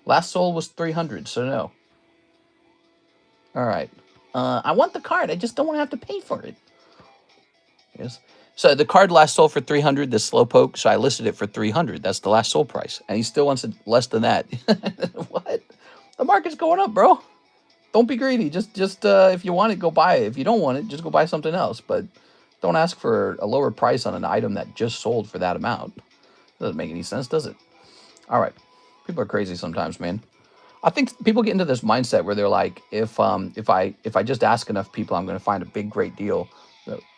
S1: Last sold was 300, so no. All right. I want the card. I just don't want to have to pay for it. Yes. So the card last sold for 300, the Slowpoke, so I listed it for 300. That's the last sold price. And he still wants it less than that. What? The market's going up, bro. Don't be greedy. Just if you want it, go buy it. If you don't want it, just go buy something else. But don't ask for a lower price on an item that just sold for that amount. Doesn't make any sense, does it? All right. People are crazy sometimes, man. I think people get into this mindset where they're like, if I just ask enough people, I'm going to find a big, great deal.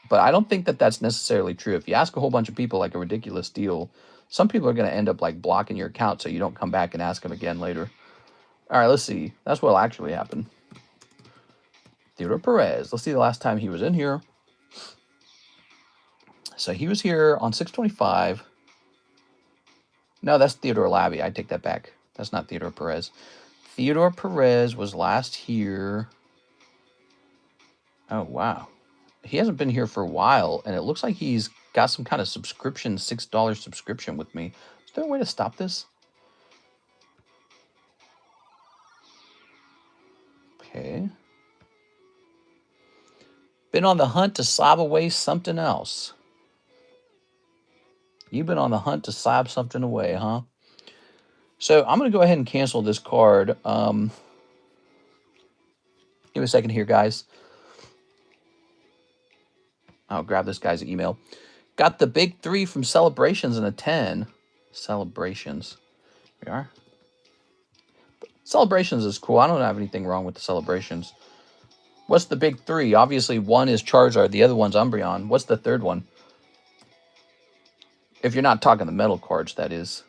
S1: But I don't think that that's necessarily true. If you ask a whole bunch of people like a ridiculous deal, some people are going to end up like blocking your account so you don't come back and ask them again later. All right, let's see. That's what'll actually happen. Theodore Perez. Let's see the last time he was in here. So he was here on 6/25. No, that's Theodore Labby. I take that back. That's not Theodore Perez. Theodore Perez was last here. Oh, wow. He hasn't been here for a while, and it looks like he's got some kind of subscription, $6 subscription with me. Is there a way to stop this? Okay. Been on the hunt to slab away something else. You've been on the hunt to slab something away, huh? So I'm going to go ahead and cancel this card. Give me a second here, guys. I'll grab this guy's email. Got the big 3 from Celebrations and a 10. Celebrations. Here we are. Celebrations is cool. I don't have anything wrong with the Celebrations. What's the big 3? Obviously, one is Charizard. The other one's Umbreon. What's the third one? If you're not talking the metal cards, that is.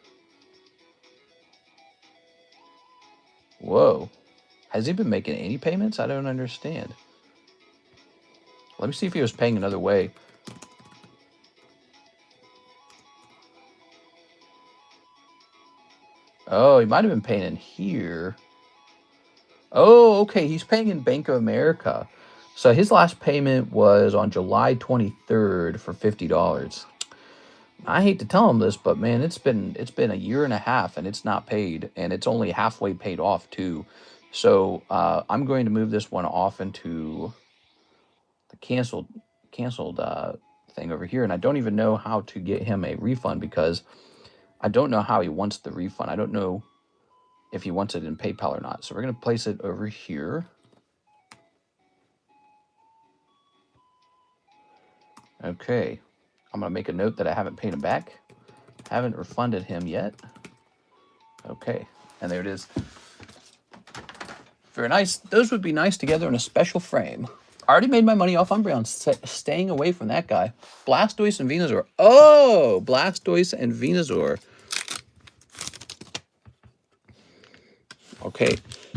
S1: Whoa. Has he been making any payments? I don't understand. Let me see if he was paying another way. Oh, he might have been paying in here. Oh, okay. He's paying in Bank of America. So his last payment was on July 23rd for $50. I hate to tell him this, but man, it's been a year and a half and it's not paid, and it's only halfway paid off too. So I'm going to move this one off into the canceled thing over here, and I don't even know how to get him a refund because I don't know how he wants the refund. I don't know if he wants it in PayPal or not. So we're going to place it over here. Okay. I'm going to make a note that I haven't paid him back. Haven't refunded him yet. Okay. And there it is. Very nice. Those would be nice together in a special frame. I already made my money off Umbreon, staying away from that guy. Blastoise and Venusaur. Oh, Blastoise and Venusaur. Okay,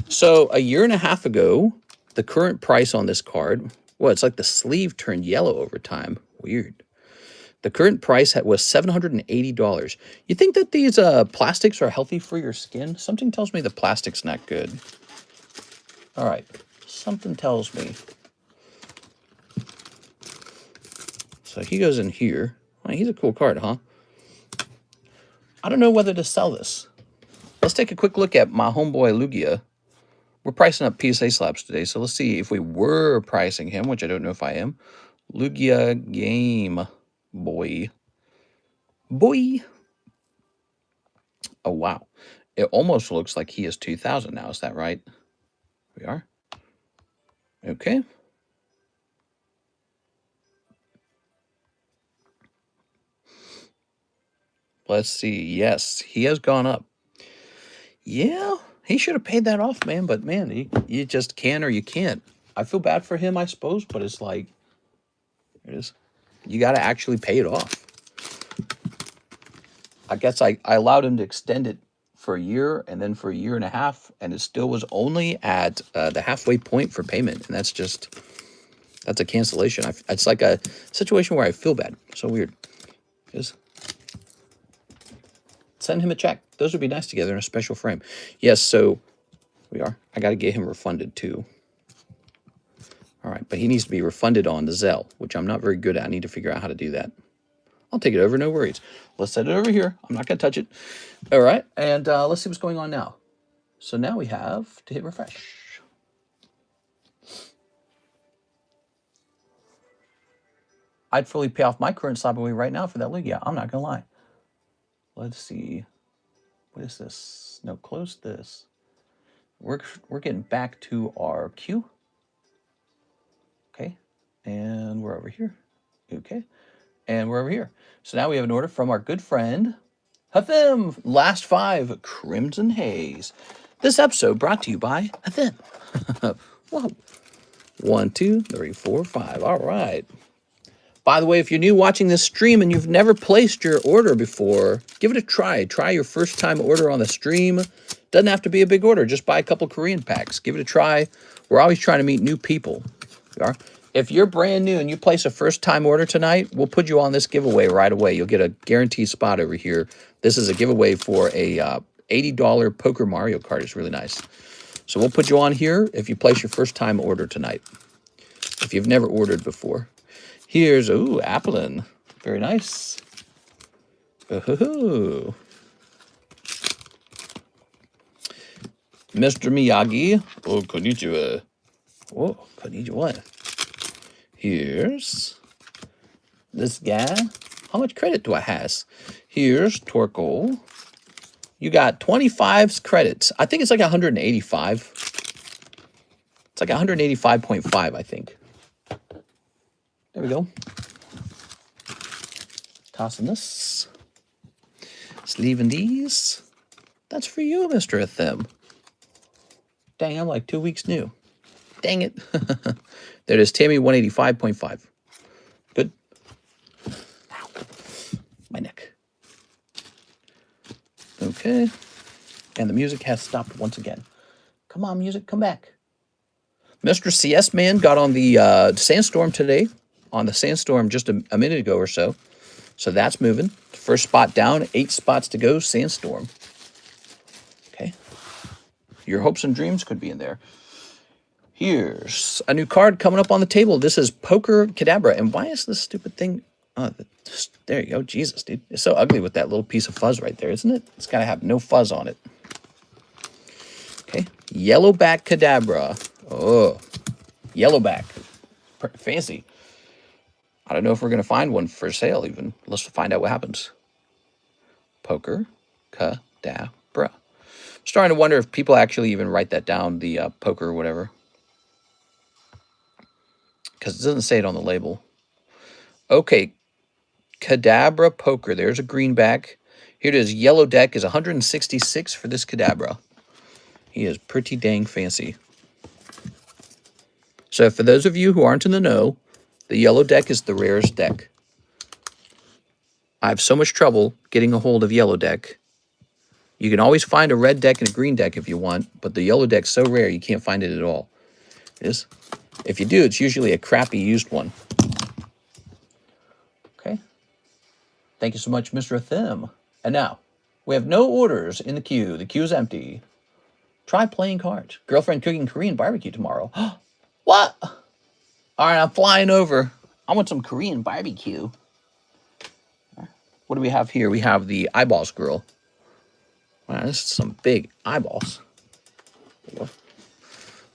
S1: so a year and a half ago, the current price on this card, well, it's like the sleeve turned yellow over time. Weird. The current price was $780. You think that these plastics are healthy for your skin? Something tells me the plastic's not good. All right, something tells me. So he goes in here. Well, he's a cool card, huh? I don't know whether to sell this. Let's take a quick look at my homeboy Lugia. We're pricing up PSA slabs today, so let's see if we were pricing him, which I don't know if I am. Lugia Game Boy. Oh, wow. It almost looks like he is 2,000 now. Is that right? We are? Okay. Let's see. Yes, he has gone up. Yeah, he should have paid that off, man. But, man, you just can or you can't. I feel bad for him, I suppose, but it's like, it is. You got to actually pay it off. I guess I allowed him to extend it for a year and then for a year and a half, and it still was only at the halfway point for payment. And that's a cancellation. It's like a situation where I feel bad. So weird. Send him a check. Those would be nice together in a special frame. Yes, so we are. I got to get him refunded too. All right, but he needs to be refunded on the ZELLE, which I'm not very good at. I need to figure out how to do that. I'll take it over, no worries. Let's set it over here. I'm not going to touch it. All right, and let's see what's going on now. So now we have to hit refresh. I'd fully pay off my current slab away right now for that Lugia. I'm not going to lie. Let's see. What is this? No, close this. We're getting back to our queue. Okay, and we're over here. Okay, and we're over here. So now we have an order from our good friend, Hathim. Last 5, Crimson Haze. This episode brought to you by Hathim. Whoa. 1, 2, 3, 4, 5. All right. By the way, if you're new watching this stream and you've never placed your order before, give it a try. Try your first time order on the stream. Doesn't have to be a big order. Just buy a couple Korean packs. Give it a try. We're always trying to meet new people. If you're brand new and you place a first time order tonight, we'll put you on this giveaway right away. You'll get a guaranteed spot over here. This is a giveaway for a $80 Poker Mario card. It's really nice. So we'll put you on here if you place your first time order tonight. If you've never ordered before. Here's, ooh, Applin. Very nice. Oh, Mr. Miyagi. Oh, konnichiwa. Oh, konnichiwa. Here's this guy. How much credit do I have? Here's Torkoal. You got 25 credits. I think it's like 185. It's like 185.5, I think. There we go. Tossing this. Sleeving these. That's for you, Mr. Athim. Dang, I'm like 2 weeks new. Dang it. There it is, Tammy 185.5. Good. Ow. My neck. Okay. And the music has stopped once again. Come on, music, come back. Mr. CS Man got on the Sandstorm today. On the Sandstorm just a minute ago or so. So that's moving. First spot down, 8 spots to go, Sandstorm. Okay. Your hopes and dreams could be in there. Here's a new card coming up on the table. This is Poker Cadabra. And why is this stupid thing? Oh, there you go. Jesus, dude. It's so ugly with that little piece of fuzz right there, isn't it? It's got to have no fuzz on it. Okay. Yellowback Cadabra. Oh, yellowback. Fancy. I don't know if we're going to find one for sale even. Let's find out what happens. Poker Cadabra. Starting to wonder if people actually even write that down, the poker or whatever. Because it doesn't say it on the label. Okay. Cadabra Poker. There's a greenback. Here it is. Yellow deck is 166 for this Cadabra. He is pretty dang fancy. So for those of you who aren't in the know, the yellow deck is the rarest deck. I have so much trouble getting a hold of yellow deck. You can always find a red deck and a green deck if you want, but the yellow deck's so rare you can't find it at all. It is. If you do, it's usually a crappy used one. Okay. Thank you so much, Mr. Thim. And now, we have no orders in the queue. The queue is empty. Try playing cards. Girlfriend cooking Korean barbecue tomorrow. What? All right, I'm flying over. I want some Korean barbecue. What do we have here? We have the eyeballs girl. Wow, this is some big eyeballs.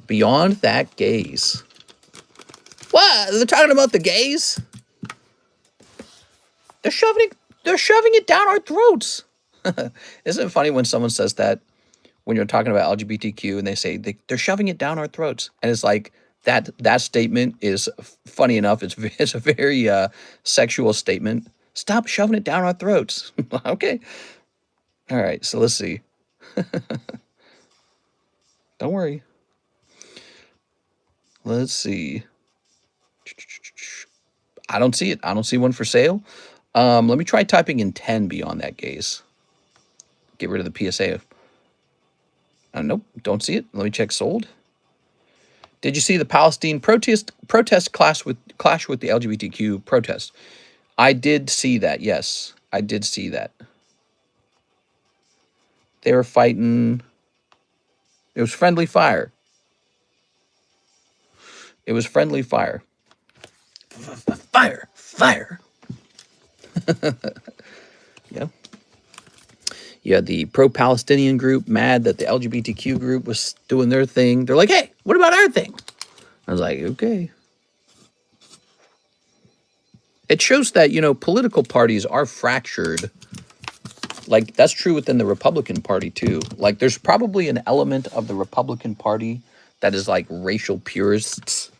S1: Beyond that gaze. What? They're talking about the gaze? They're shoving it down our throats. Isn't it funny when someone says that when you're talking about LGBTQ and they say they're shoving it down our throats? And it's like that statement is funny enough. It's a very sexual statement. Stop shoving it down our throats. Okay. All right, so let's see. Don't worry. Let's see. I don't see it. I don't see one for sale. Let me try typing in 10 beyond that gaze. Get rid of the PSA. Nope, don't see it. Let me check sold. Did you see the Palestine protest clash with the LGBTQ protest? I did see that, yes. I did see that. They were fighting. It was friendly fire. It was friendly fire. Fire. Fire. Yeah. You had the pro-Palestinian group mad that the LGBTQ group was doing their thing. They're like, hey, what about our thing? I was like, okay. It shows that, you know, political parties are fractured. Like, that's true within the Republican Party, too. Like, there's probably an element of the Republican Party that is, like, racial purists.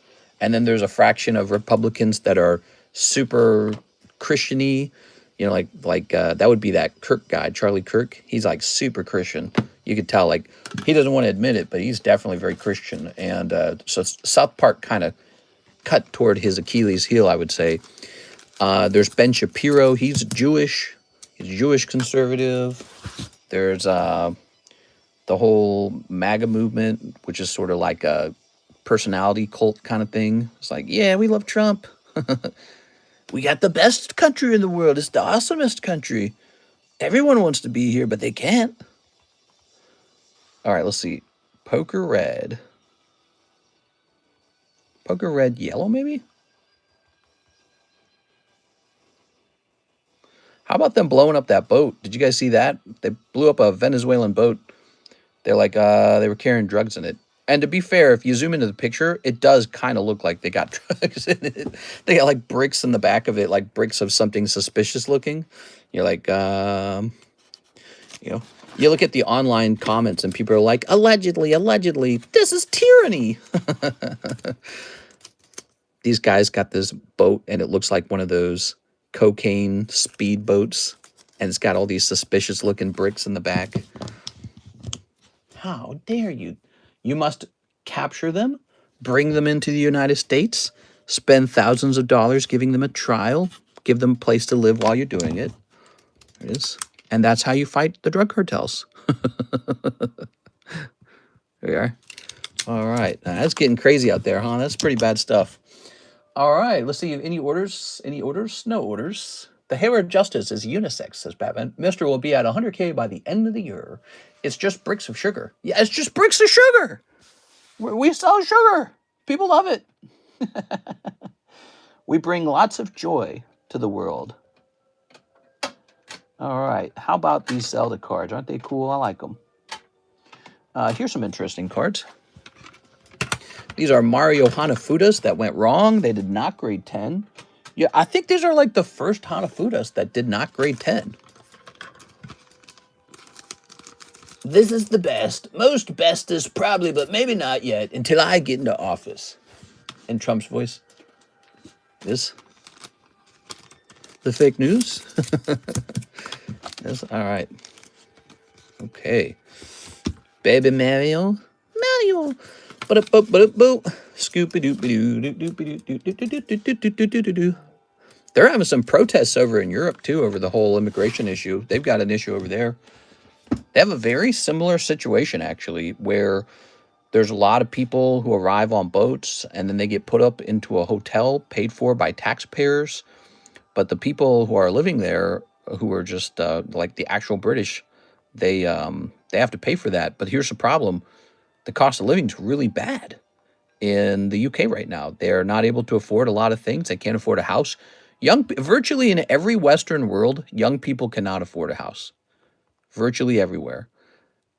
S1: And then there's a fraction of Republicans that are super Christian-y. You know, like that would be that Kirk guy, Charlie Kirk. He's, like, super Christian. You could tell, like, he doesn't want to admit it, but he's definitely very Christian. And so South Park kind of cut toward his Achilles heel, I would say. There's Ben Shapiro. He's Jewish. He's a Jewish conservative. There's the whole MAGA movement, which is sort of like a personality cult kind of thing. It's like, yeah, we love Trump. We got the best country in the world. It's the awesomest country. Everyone wants to be here, but they can't. All right, let's see. Poker red. Poker red yellow, maybe? How about them blowing up that boat? Did you guys see that? They blew up a Venezuelan boat. They're like, they were carrying drugs in it. And to be fair, if you zoom into the picture, it does kind of look like they got drugs in it. They got like bricks in the back of it, like bricks of something suspicious looking. You're like, you know, you look at the online comments and people are like, allegedly, this is tyranny. These guys got this boat and it looks like one of those cocaine speed boats, and it's got all these suspicious looking bricks in the back. How dare you? You must capture them, bring them into the United States, spend thousands of dollars giving them a trial, give them a place to live while you're doing it. There it is. And that's how you fight the drug cartels. There we are. All right. Now, that's getting crazy out there, huh? That's pretty bad stuff. All right, let's see. Any orders? Any orders? No orders. The hair of justice is unisex, says Batman. Mister will be at 100K by the end of the year. It's just bricks of sugar. Yeah, it's just bricks of sugar. We sell sugar. People love it. We bring lots of joy to the world. All right. How about these Zelda cards? Aren't they cool? I like them. Here's some interesting cards. These are Mario Hanafudas that went wrong. They did not grade 10. Yeah, I think these are like the first Hanafudas that did not grade 10. This is the best. Most bestest probably, but maybe not yet until I get into office. In Trump's voice. This. The fake news. Yes, all right. Okay. Baby Mario. Mario. Scoopy-doopy-doo. They're having some protests over in Europe, too, over the whole immigration issue. They've got an issue over there. They have a very similar situation, actually, where there's a lot of people who arrive on boats, and then they get put up into a hotel paid for by taxpayers. But the people who are living there, who are just like the actual British, they have to pay for that. But here's the problem. The cost of living is really bad in the UK right now. They're not able to afford a lot of things. They can't afford a house. Virtually in every Western world, young people cannot afford a house. Virtually everywhere.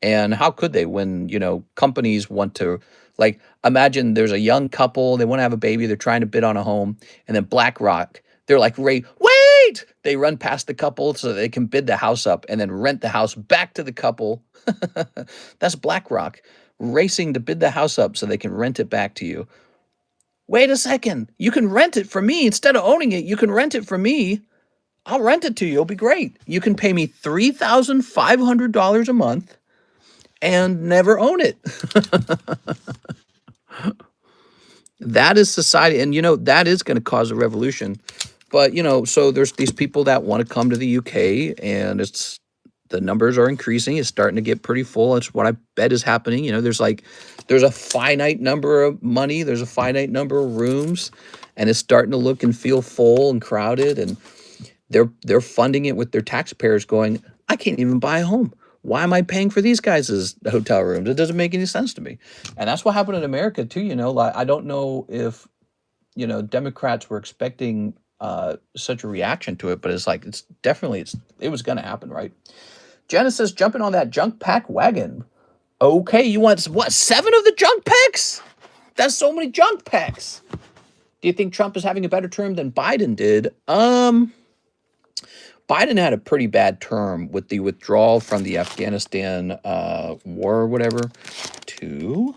S1: And how could they when, you know, companies want to, like, imagine there's a young couple, they want to have a baby, they're trying to bid on a home, and then BlackRock, they're like, wait! They run past the couple so they can bid the house up and then rent the house back to the couple. That's BlackRock racing to bid the house up so they can rent it back to you. Wait a second. You can rent it from me. Instead of owning it, you can rent it from me. I'll rent it to you. It'll be great. You can pay me $3,500 a month and never own it. That is society. And, you know, that is going to cause a revolution. But, you know, so there's these people that want to come to the UK, and the numbers are increasing. It's starting to get pretty full. That's what I bet is happening. You know, there's a finite number of money. There's a finite number of rooms, and it's starting to look and feel full and crowded. And they're funding it with their taxpayers going, I can't even buy a home. Why am I paying for these guys' hotel rooms? It doesn't make any sense to me. And that's what happened in America too. You know, like, I don't know if, you know, Democrats were expecting such a reaction to it, but it's like, it was going to happen, right? Genesis jumping on that junk pack wagon. Okay, you want, what, 7 of the junk packs? That's so many junk packs. Do you think Trump is having a better term than Biden did? Biden had a pretty bad term with the withdrawal from the Afghanistan war or whatever. 2,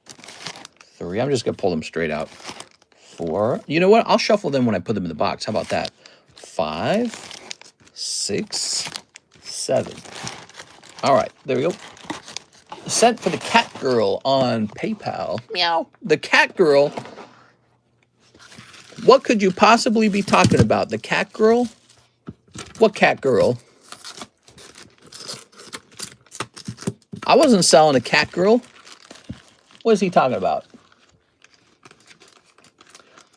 S1: 3. I'm just going to pull them straight out. 4. You know what? I'll shuffle them when I put them in the box. How about that? 5, 6, 7. All right, there we go. Sent for the cat girl on PayPal. Meow. The cat girl. What could you possibly be talking about? The cat girl? What cat girl? I wasn't selling a cat girl. What is he talking about?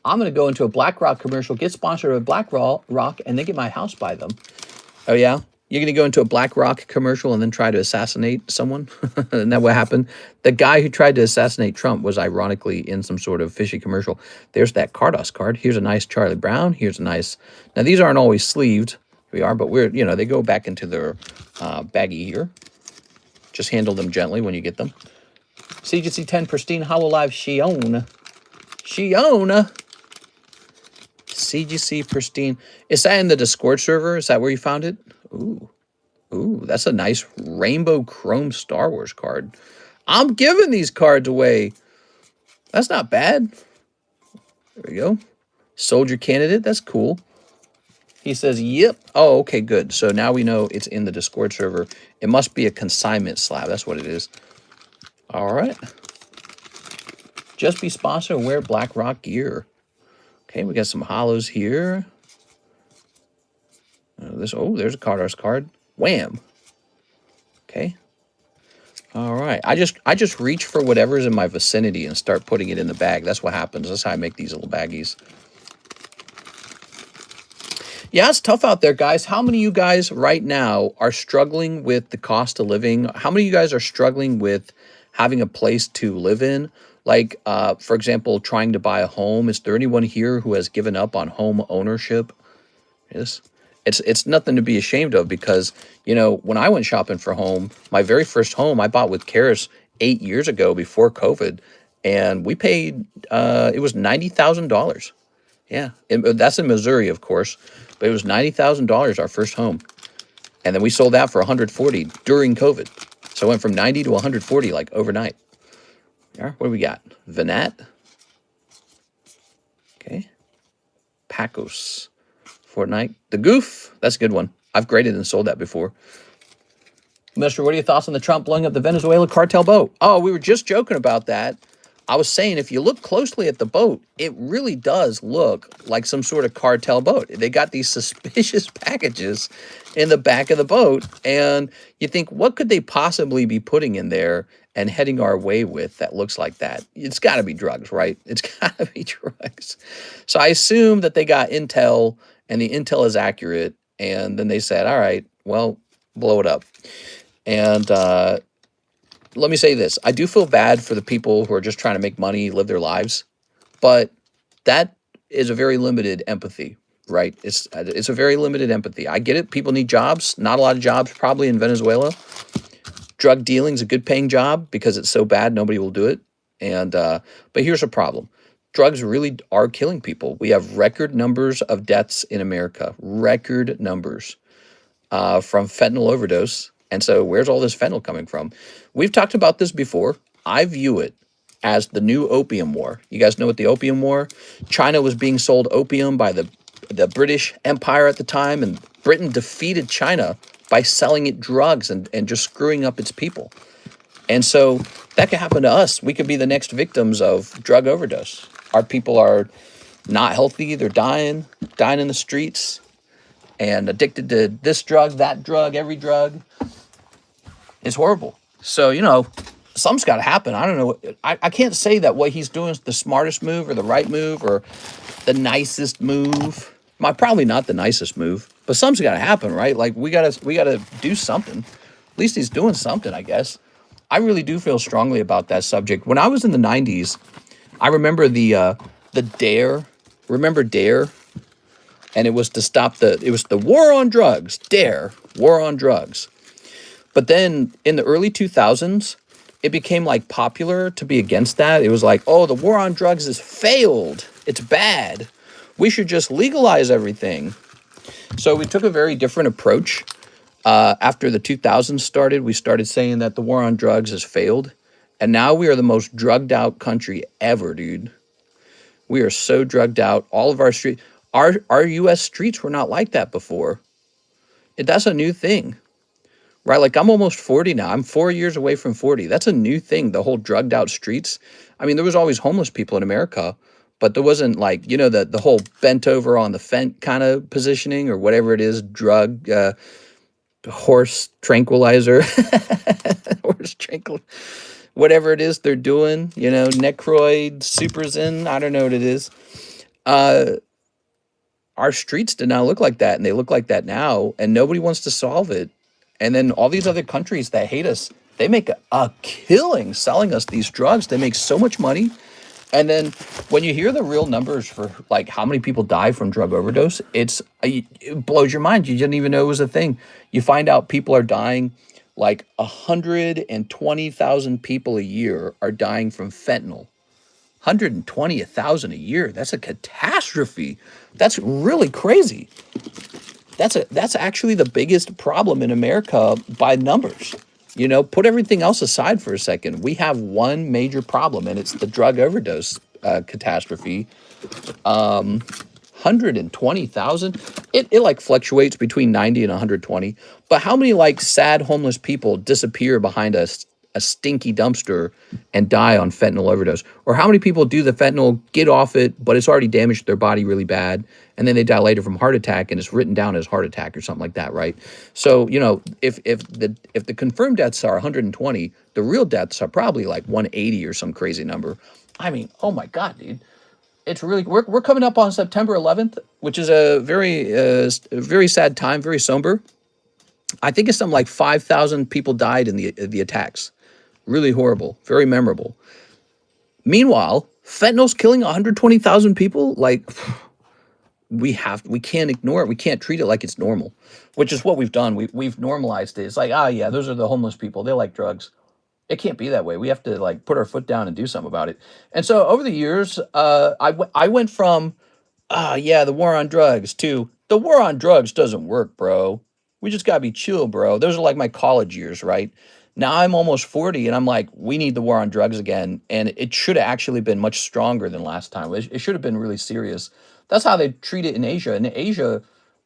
S1: I'm going to go into a BlackRock commercial, get sponsored by BlackRock, and then get my house by them. Oh, yeah? You're going to go into a BlackRock commercial and then try to assassinate someone? Isn't that what happened? The guy who tried to assassinate Trump was ironically in some sort of fishy commercial. There's that Carddass card. Here's a nice Charlie Brown. Here's a nice... Now, these aren't always sleeved. We are, but we're, you know, they go back into their baggie here. Just handle them gently when you get them. CGC 10 Pristine Hololive Shion. CGC Pristine. Is that in the Discord server? Is that where you found it? Ooh, that's a nice rainbow chrome Star Wars card. I'm giving these cards away. That's not bad. There we go. Soldier Candidate. That's cool. He says, yep. Oh, okay, good. So now we know it's in the Discord server. It must be a consignment slab. That's what it is. All right. Just be sponsored and wear BlackRock gear. Okay, we got some hollows here. There's a Carddass card. Wham. Okay. All right. I just reach for whatever's in my vicinity and start putting it in the bag. That's what happens. That's how I make these little baggies. Yeah, it's tough out there, guys. How many of you guys right now are struggling with the cost of living? How many of you guys are struggling with having a place to live in? Like, for example, trying to buy a home. Is there anyone here who has given up on home ownership? Yes. It's nothing to be ashamed of because, you know, when I went shopping for a home, my very first home I bought with Karis 8 years ago before COVID, and we paid, it was $90,000. Yeah, that's in Missouri, of course, but it was $90,000 our first home, and then we sold that for 140 during COVID. So it went from 90 to 140 like overnight. Yeah, what do we got? Venat. Okay. Pacos. Fortnite. The Goof. That's a good one. I've graded and sold that before. Mister, what are your thoughts on the Trump blowing up the Venezuela cartel boat? Oh, we were just joking about that. I was saying if you look closely at the boat, it really does look like some sort of cartel boat. They got these suspicious packages in the back of the boat, and you think, what could they possibly be putting in there and heading our way with that looks like that? It's got to be drugs, right? It's got to be drugs. So I assume that they got intel, and the intel is accurate, and then they said, all right, well, blow it up. And let me say this. I do feel bad for the people who are just trying to make money, live their lives, but that is a very limited empathy, right? It's a very limited empathy. I get it. People need jobs. Not a lot of jobs probably in Venezuela. Drug dealing is a good paying job because it's so bad nobody will do it. And but here's a problem. Drugs really are killing people. We have record numbers of deaths in America, record numbers from fentanyl overdose. And so where's all this fentanyl coming from? We've talked about this before. I view it as the new opium war. You guys know what the opium war? China was being sold opium by the British Empire at the time, and Britain defeated China by selling it drugs and just screwing up its people. And so that could happen to us. We could be the next victims of drug overdose. Our people are not healthy. They're dying in the streets, and addicted to this drug, that drug, every drug. It's horrible. So, you know, something's got to happen. I don't know. I can't say that what he's doing is the smartest move or the right move or the nicest move. Probably not the nicest move, but something's got to happen, right? Like we gotta do something. At least he's doing something, I guess. I really do feel strongly about that subject. When I was in the 90s, I remember the DARE. Remember DARE? And it was to stop it was the war on drugs. DARE, war on drugs. But then in the early 2000s, it became like popular to be against that. It was like, oh, the war on drugs has failed. It's bad. We should just legalize everything. So we took a very different approach. After the 2000s started, we started saying that the war on drugs has failed. And now we are the most drugged out country ever, dude. We are so drugged out. All of our streets, our U.S. streets were not like that before. That's a new thing. Right, like I'm almost 40 now. I'm 4 years away from 40. That's a new thing, the whole drugged out streets. I mean, there was always homeless people in America, but there wasn't like, you know, the whole bent over on the fence kind of positioning or whatever it is, drug, horse tranquilizer, whatever it is they're doing, you know, Necroid, Superzen, I don't know what it is. Our streets did not look like that, and they look like that now, and nobody wants to solve it. And then all these other countries that hate us, they make a killing selling us these drugs. They make so much money. And then when you hear the real numbers for like how many people die from drug overdose, it blows your mind. You didn't even know it was a thing. You find out people are dying, like 120,000 people a year are dying from fentanyl. 120,000 a year. That's a catastrophe. That's really crazy. That's actually the biggest problem in America by numbers. You know, put everything else aside for a second. We have one major problem, and it's the drug overdose catastrophe. 120,000. It like fluctuates between 90 and 120. But how many like sad homeless people disappear behind a stinky dumpster and die on fentanyl overdose? Or how many people do the fentanyl, get off it, but it's already damaged their body really bad, and then they die later from heart attack, and it's written down as heart attack or something like that, right? So, you know, if the confirmed deaths are 120, the real deaths are probably like 180 or some crazy number. I mean, oh my God, dude. It's really, we're coming up on September 11th, which is a very sad time, very somber. I think it's something like 5,000 people died in the attacks. Really horrible, very memorable. Meanwhile, fentanyl's killing 120,000 people. Like, we can't ignore it. We can't treat it like it's normal, which is what we've done. We've normalized it. It's like, yeah, those are the homeless people. They like drugs. It can't be that way. We have to like put our foot down and do something about it. And so over the years, I went from, yeah, the war on drugs to the war on drugs doesn't work, bro. We just gotta be chill, bro. Those are like my college years, right? Now I'm almost 40 and I'm like, we need the war on drugs again. And it should have actually been much stronger than last time. It should have been really serious. That's how they treat it in Asia. In Asia,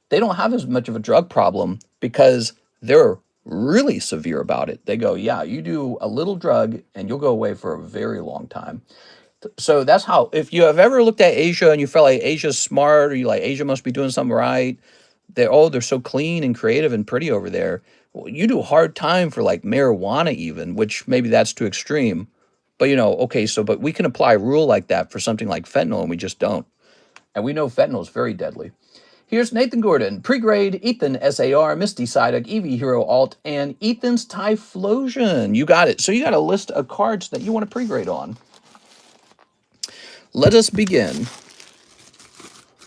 S1: they don't have as much of a drug problem because they're really severe about it. They go, yeah, you do a little drug and you'll go away for a very long time. So that's how, if you have ever looked at Asia and you felt like Asia's smart, or you like Asia must be doing something right, they're so clean and creative and pretty over there. Well, you do a hard time for like marijuana even, which maybe that's too extreme. But okay, but we can apply a rule like that for something like fentanyl and we just don't. And we know fentanyl is very deadly. Here's Nathan Gordon, Pregrade, Ethan, SAR, Misty, Psyduck, Eevee, Hero, Alt, and Ethan's Typhlosion. You got it. So you got a list of cards that you want to pregrade on. Let us begin.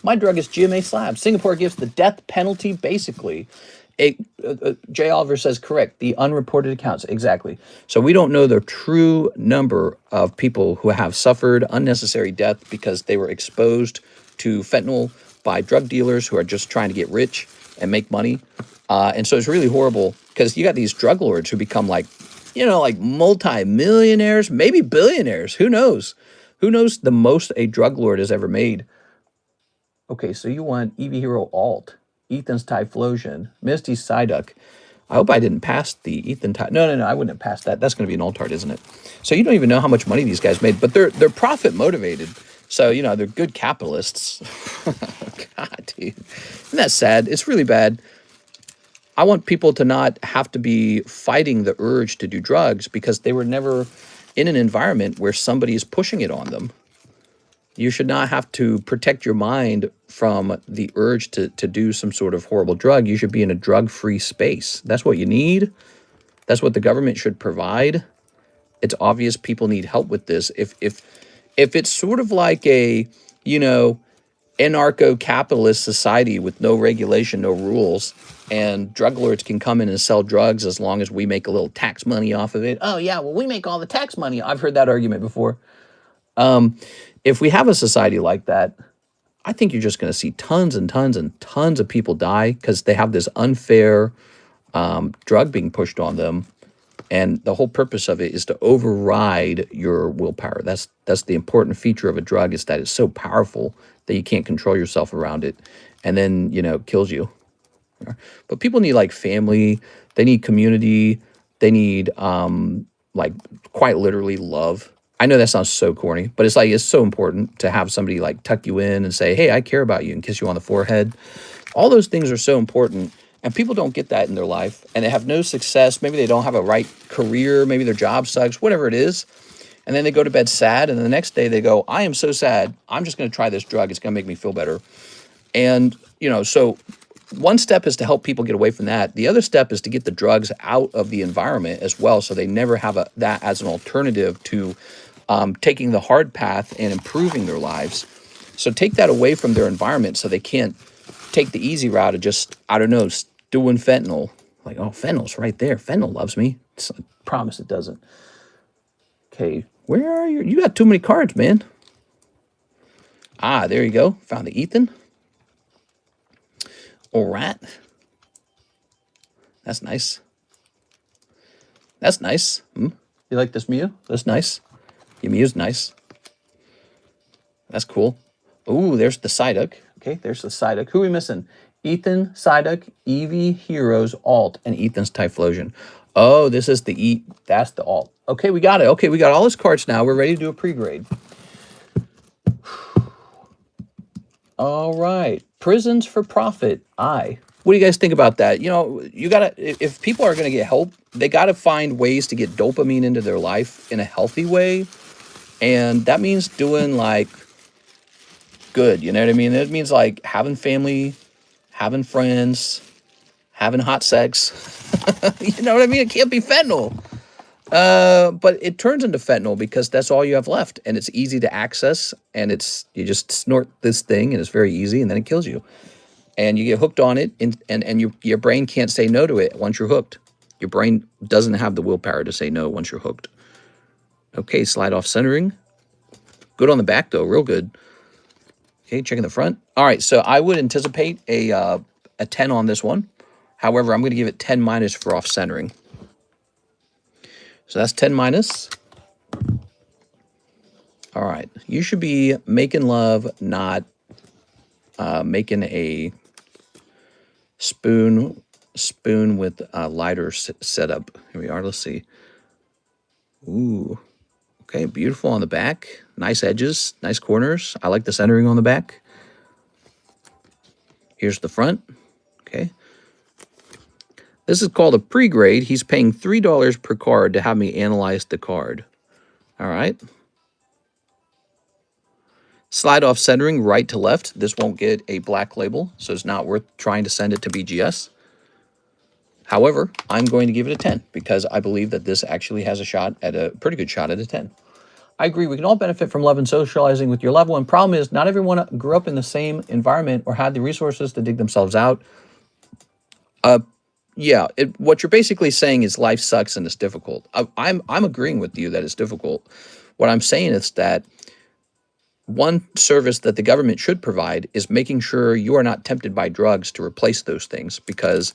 S1: My drug is GMA Slab. Singapore gives the death penalty, basically. Jay Oliver says, correct, the unreported accounts. Exactly. So we don't know the true number of people who have suffered unnecessary death because they were exposed to fentanyl by drug dealers who are just trying to get rich and make money. And so it's really horrible because you got these drug lords who become like multi-millionaires, maybe billionaires. Who knows? Who knows the most a drug lord has ever made? Okay, so you want Eevee Hero Alt, Ethan's Typhlosion, Misty's Psyduck. I hope I didn't pass the Ethan Ty. No, I wouldn't have passed that. That's going to be an Altart, isn't it? So you don't even know how much money these guys made, but they're profit motivated. So, they're good capitalists. God, dude. Isn't that sad? It's really bad. I want people to not have to be fighting the urge to do drugs because they were never in an environment where somebody is pushing it on them. You should not have to protect your mind from the urge to do some sort of horrible drug. You should be in a drug-free space. That's what you need. That's what the government should provide. It's obvious people need help with this. If it's sort of like a, anarcho-capitalist society with no regulation, no rules, and drug lords can come in and sell drugs as long as we make a little tax money off of it. Oh, yeah, well, we make all the tax money. I've heard that argument before. If we have a society like that, I think you're just going to see tons and tons and tons of people die because they have this unfair drug being pushed on them. And the whole purpose of it is to override your willpower. That's the important feature of a drug, is that it's so powerful that you can't control yourself around it. And then, it kills you. But people need like family. They need community. They need quite literally love. I know that sounds so corny, but it's so important to have somebody like tuck you in and say, hey, I care about you, and kiss you on the forehead. All those things are so important. And people don't get that in their life, and they have no success. Maybe they don't have a right career. Maybe their job sucks, whatever it is. And then they go to bed sad, and the next day they go, I am so sad. I'm just going to try this drug. It's going to make me feel better. And, so one step is to help people get away from that. The other step is to get the drugs out of the environment as well, so they never have that as an alternative to taking the hard path and improving their lives. So take that away from their environment so they can't take the easy route of just, doing fentanyl. Like, oh, fentanyl's right there. Fentanyl loves me. I promise it doesn't. Okay, where are you? You got too many cards, man. Ah, there you go. Found the Ethan. All right. That's nice. That's nice. You like this Mew? That's nice. Your Mew's nice. That's cool. Ooh, there's the Psyduck. Okay, there's the Psyduck. Who are we missing? Ethan, Psyduck, Eevee, Heroes, Alt, and Ethan's Typhlosion. Oh, this is that's the Alt. Okay, we got it. Okay, we got all his cards now. We're ready to do a pre-grade. All right. Prisons for Profit. What do you guys think about that? You gotta, if people are gonna get help, they gotta find ways to get dopamine into their life in a healthy way. And that means doing like good, you know what I mean? It means like having family, having friends, having hot sex. You know what I mean? It can't be fentanyl. But it turns into fentanyl because that's all you have left, and it's easy to access, and you just snort this thing, and it's very easy, and then it kills you. And you get hooked on it, and your brain can't say no to it once you're hooked. Your brain doesn't have the willpower to say no once you're hooked. Okay, slide off centering. Good on the back, though, real good. Okay, checking the front. All right, so I would anticipate a 10 on this one. However, I'm going to give it 10 minus for off centering. So that's 10 minus. All right, you should be making love, not making a spoon with a lighter setup. Here we are. Let's see. Ooh. Okay, beautiful on the back. Nice edges, nice corners. I like the centering on the back. Here's the front. Okay. This is called a pre-grade. He's paying $3 per card to have me analyze the card. All right. Slide off centering right to left. This won't get a black label, so it's not worth trying to send it to BGS. However, I'm going to give it a 10 because I believe that this actually has a pretty good shot at a 10. I agree. We can all benefit from love and socializing with your loved one. Problem is, not everyone grew up in the same environment or had the resources to dig themselves out. Yeah, what you're basically saying is life sucks and it's difficult. I'm agreeing with you that it's difficult. What I'm saying is that one service that the government should provide is making sure you are not tempted by drugs to replace those things, because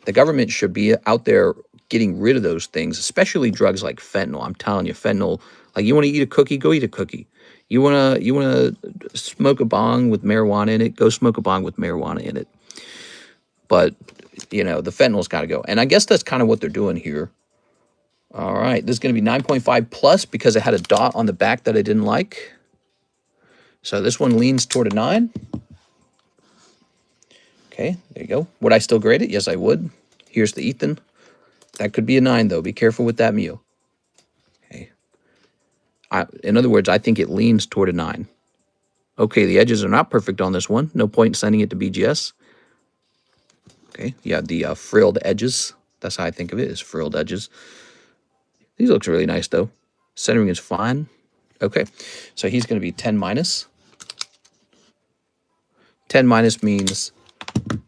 S1: the government should be out there getting rid of those things, especially drugs like fentanyl. I'm telling you, fentanyl, like you want to eat a cookie, go eat a cookie. You want to smoke a bong with marijuana in it, go smoke a bong with marijuana in it. But, you know, the fentanyl's got to go. And I guess that's kind of what they're doing here. All right, this is going to be 9.5 plus because it had a dot on the back that I didn't like. So this one leans toward a 9. Okay, there you go. Would I still grade it? Yes, I would. Here's the Ethan. That could be a 9, though. Be careful with that Mew. Okay. In other words, I think it leans toward a 9. Okay, the edges are not perfect on this one. No point in sending it to BGS. Okay, you have the frilled edges. That's how I think of it, is frilled edges. These looks really nice, though. Centering is fine. Okay, so he's going to be 10 minus. 10 minus means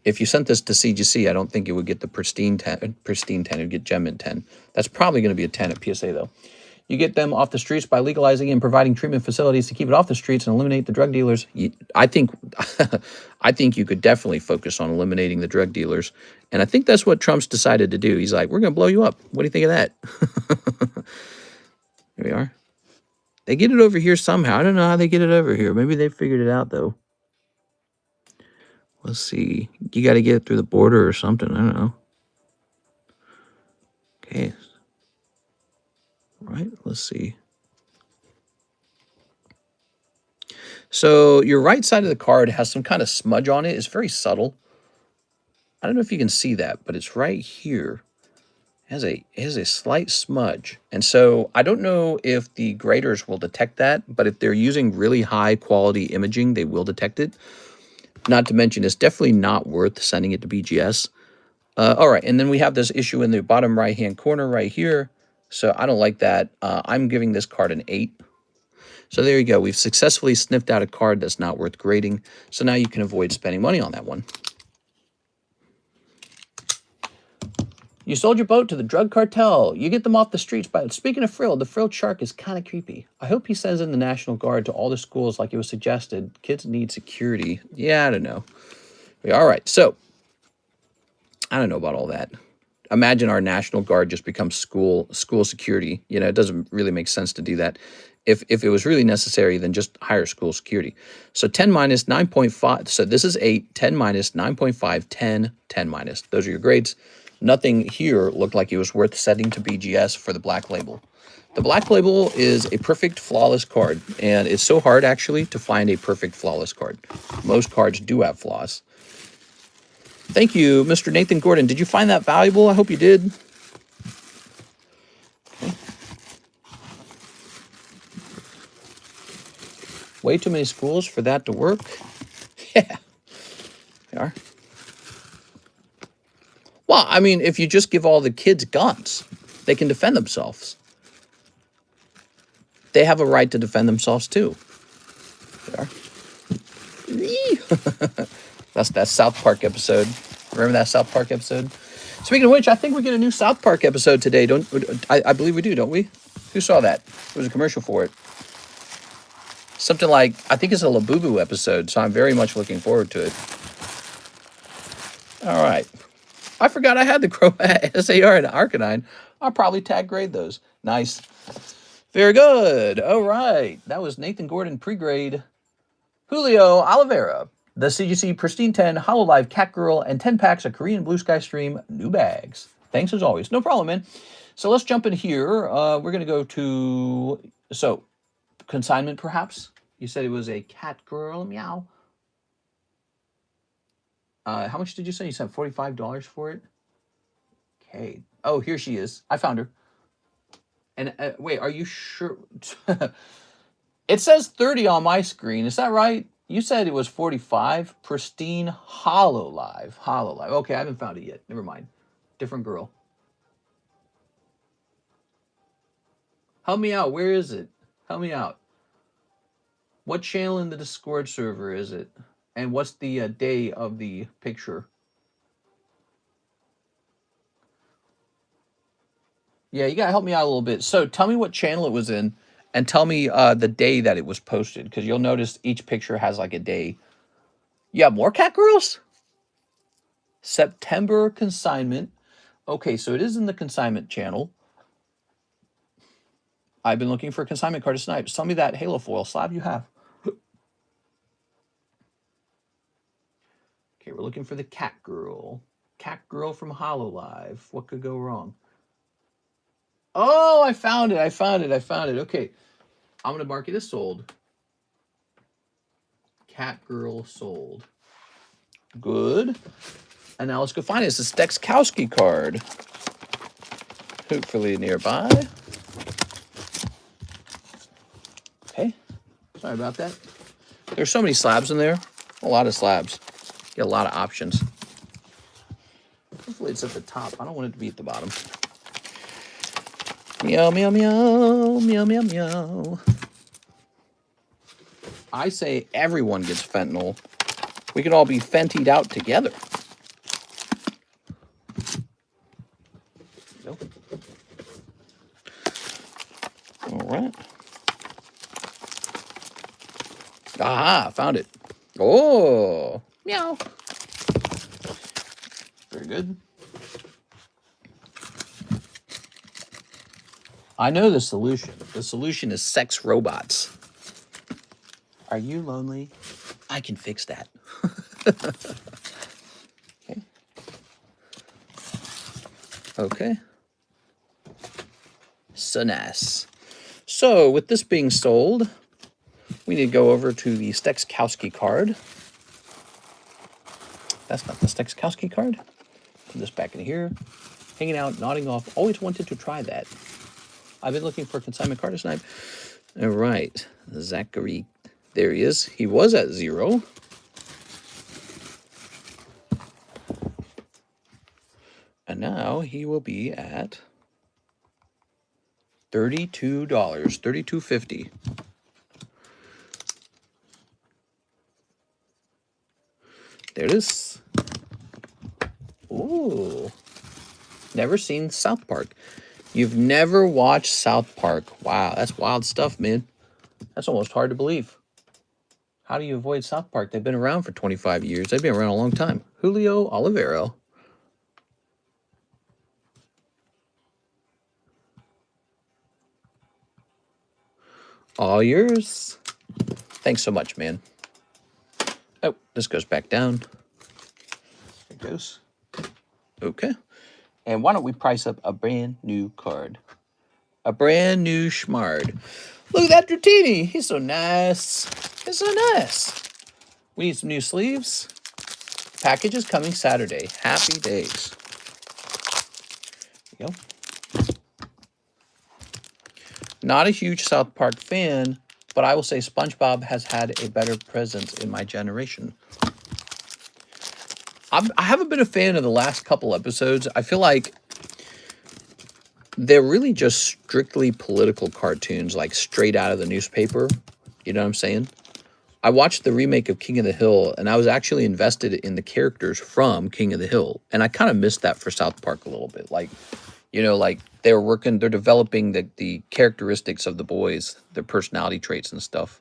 S1: if you sent this to CGC, I don't think it would get the pristine 10. It would get gem in 10. That's probably going to be a 10 at PSA, though. You get them off the streets by legalizing and providing treatment facilities to keep it off the streets and eliminate the drug dealers. I think you could definitely focus on eliminating the drug dealers. And I think that's what Trump's decided to do. He's like, we're going to blow you up. What do you think of that? Here we are. They get it over here somehow. I don't know how they get it over here. Maybe they figured it out, though. Let's see. You got to get it through the border or something. I don't know. Okay. Right, let's see. So your right side of the card has some kind of smudge on it. It's very subtle. I don't know if you can see that, but it's right here. It has a slight smudge. And so I don't know if the graders will detect that, but if they're using really high quality imaging, they will detect it. Not to mention, it's definitely not worth sending it to BGS. All right, and then we have this issue in the bottom right-hand corner right here. So I don't like that. I'm giving this card an 8. So there you go. We've successfully sniffed out a card that's not worth grading. So now you can avoid spending money on that one. You sold your boat to the drug cartel. You get them off the streets. But speaking of frilled, the frilled shark is kind of creepy. I hope he sends in the National Guard to all the schools like it was suggested. Kids need security. Yeah, I don't know. All right, so I don't know about all that. Imagine our National Guard just becomes school security. You know, it doesn't really make sense to do that. If it was really necessary, then just hire school security. So 10 minus 9.5. So this is 8, 10 minus 9.5, 10, 10 minus. Those are your grades. Nothing here looked like it was worth setting to BGS for the black label. The black label is a perfect flawless card, and it's so hard actually to find a perfect flawless card. Most cards do have flaws. Thank you, Mr. Nathan Gordon. Did you find that valuable? I hope you did. Okay. Way too many schools for that to work. Yeah, they are. Well, I mean, if you just give all the kids guns, they can defend themselves. They have a right to defend themselves too. They are. That's that South Park episode. Remember that South Park episode? Speaking of which, I think we get a new South Park episode today. I believe we do, don't we? Who saw that? There was a commercial for it. Something like, I think it's a Labubu episode, so I'm very much looking forward to it. All right. I forgot I had the SAR and Arcanine. I'll probably tag grade those. Nice. Very good. All right. That was Nathan Gordon pre-grade. Julio Oliveira. The CGC Pristine 10 Hololive Cat Girl and 10 packs of Korean Blue Sky Stream new bags. Thanks as always. No problem, man. So let's jump in here. We're going to go to, so consignment perhaps. You said it was a cat girl. Meow. How much did you say? You said $45 for it? Okay. Oh, here she is. I found her. And wait, are you sure? It says 30 on my screen. Is that right? You said it was 45. Pristine Hololive. Hololive. Okay, I haven't found it yet. Never mind. Different girl. Help me out. Where is it? Help me out. What channel in the Discord server is it? And what's the day of the picture? Yeah, you gotta help me out a little bit. So tell me what channel it was in, and tell me the day that it was posted, because you'll notice each picture has like a day. Yeah, more cat girls? September consignment. Okay, so it is in the consignment channel. I've been looking for a consignment card of Snipes. Tell me that Halo foil slab you have. Okay, we're looking for the cat girl. Cat girl from Hololive. What could go wrong? Oh, I found it. I found it. I found it. Okay. I'm going to mark it as sold. Cat girl sold. Good. And now let's go find it. It's a Stexkowski card. Hopefully nearby. Okay. Sorry about that. There's so many slabs in there. A lot of slabs. Get a lot of options. Hopefully it's at the top. I don't want it to be at the bottom. Meow, meow, meow, meow, meow, meow. I say everyone gets fentanyl. We could all be fentied out together. Nope. All right. Aha, found it. Oh, meow. Very good. I know the solution. The solution is sex robots. Are you lonely? I can fix that. Okay. Okay. So nice. So with this being sold, we need to go over to the Stexkowski card. That's not the Stexkowski card. Put this back in here. Hanging out, nodding off. Always wanted to try that. I've been looking for a consignment card tonight. All right. Zachary. There he is. He was at 0. And now he will be at $32. $32.50. There it is. Ooh. Never seen South Park. You've never watched South Park. Wow, that's wild stuff, man. That's almost hard to believe. How do you avoid South Park? They've been around for 25 years. They've been around a long time. Julio Oliveira. All yours. Thanks so much, man. Oh, this goes back down. There it goes. Okay. And why don't we price up a brand new card? A brand new schmard. Look at that Dratini. He's so nice. He's so nice. We need some new sleeves. Package is coming Saturday. Happy days. There you go. Not a huge South Park fan, but I will say SpongeBob has had a better presence in my generation. I haven't been a fan of the last couple episodes. I feel like they're really just strictly political cartoons, like straight out of the newspaper. You know what I'm saying? I watched the remake of King of the Hill, and I was actually invested in the characters from King of the Hill. And I kind of missed that for South Park a little bit. Like, you know, like they're developing the characteristics of the boys, their personality traits and stuff.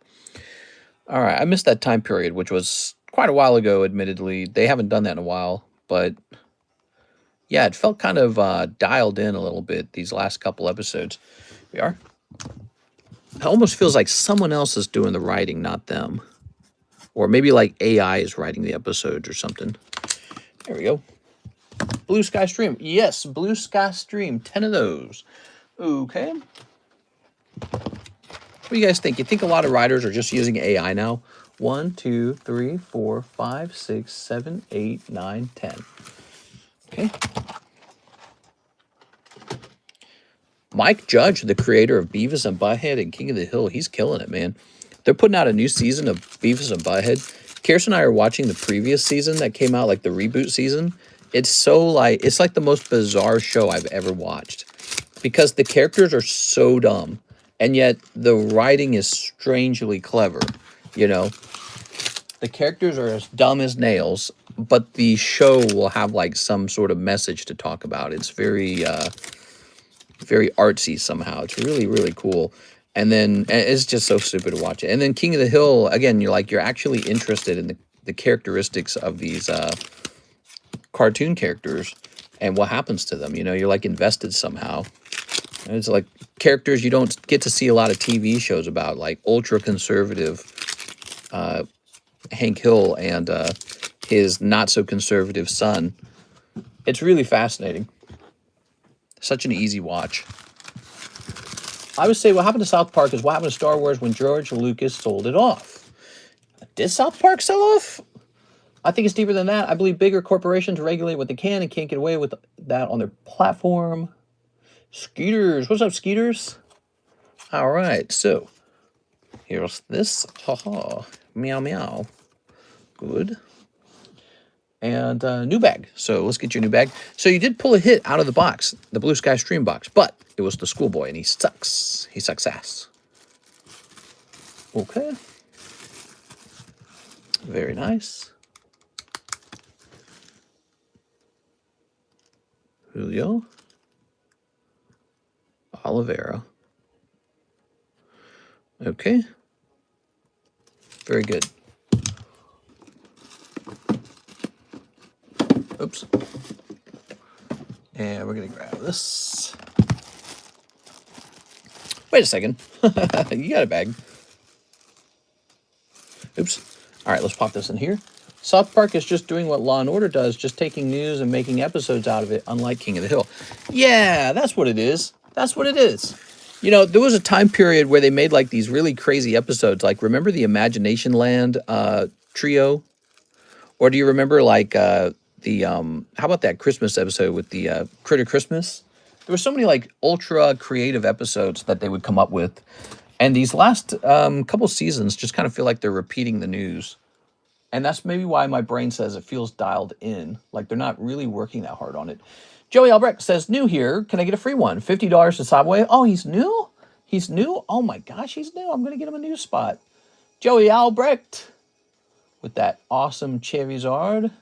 S1: All right, I missed that time period, which was quite a while ago, admittedly. They haven't done that in a while, but yeah, it felt kind of dialed in a little bit these last couple episodes. We are. It almost feels like someone else is doing the writing, not them. Or maybe like AI is writing the episodes or something. There we go. Blue Sky Stream. Yes, Blue Sky Stream. 10 of those. Okay. What do you guys think? You think a lot of writers are just using AI now? 1, 2, 3, 4, 5, 6, 7, 8, 9, 10. Okay. Mike Judge, the creator of Beavis and Butthead and King of the Hill, he's killing it, man. They're putting out a new season of Beavis and Butthead. Kirsten and I are watching the previous season that came out, like the reboot season. It's like the most bizarre show I've ever watched because the characters are so dumb and yet the writing is strangely clever. You know, the characters are as dumb as nails, but the show will have like some sort of message to talk about. It's very artsy somehow. It's really, really cool. And then it's just so stupid to watch it. And then King of the Hill, again, you're actually interested in the characteristics of these cartoon characters and what happens to them. You know, you're like invested somehow. And it's like characters you don't get to see a lot of TV shows about, like ultra conservative Hank Hill and his not so conservative son. It's really fascinating. Such an easy watch. I would say what happened to South Park is what happened to Star Wars when George Lucas sold it off. Did South Park sell off? I think it's deeper than that. I believe bigger corporations regulate what they can and can't get away with that on their platform. Skeeters. What's up, Skeeters? All right, so here's this. Haha. Meow, meow. Good. And new bag. So let's get your new bag. So you did pull a hit out of the box, the Blue Sky Stream box, but it was the Schoolboy, and he sucks. He sucks ass. Okay. Very nice. Julio. Oliveira. Okay. Very good. Oops. And we're going to grab this. Wait a second. You got a bag. Oops. All right, let's pop this in here. South Park is just doing what Law & Order does, just taking news and making episodes out of it, unlike King of the Hill. Yeah, that's what it is. That's what it is. You know, there was a time period where they made like these really crazy episodes. Like, remember the Imagination Land trio? Or do you remember like how about that Christmas episode with the Critter Christmas? There were so many like ultra creative episodes that they would come up with. And these last couple seasons just kind of feel like they're repeating the news. And that's maybe why my brain says it feels dialed in. Like they're not really working that hard on it. Joey Albrecht says, new here. Can I get a free one? $50 to Subway. Oh, he's new? He's new? Oh my gosh, he's new. I'm going to get him a new spot. Joey Albrecht with that awesome Charizard.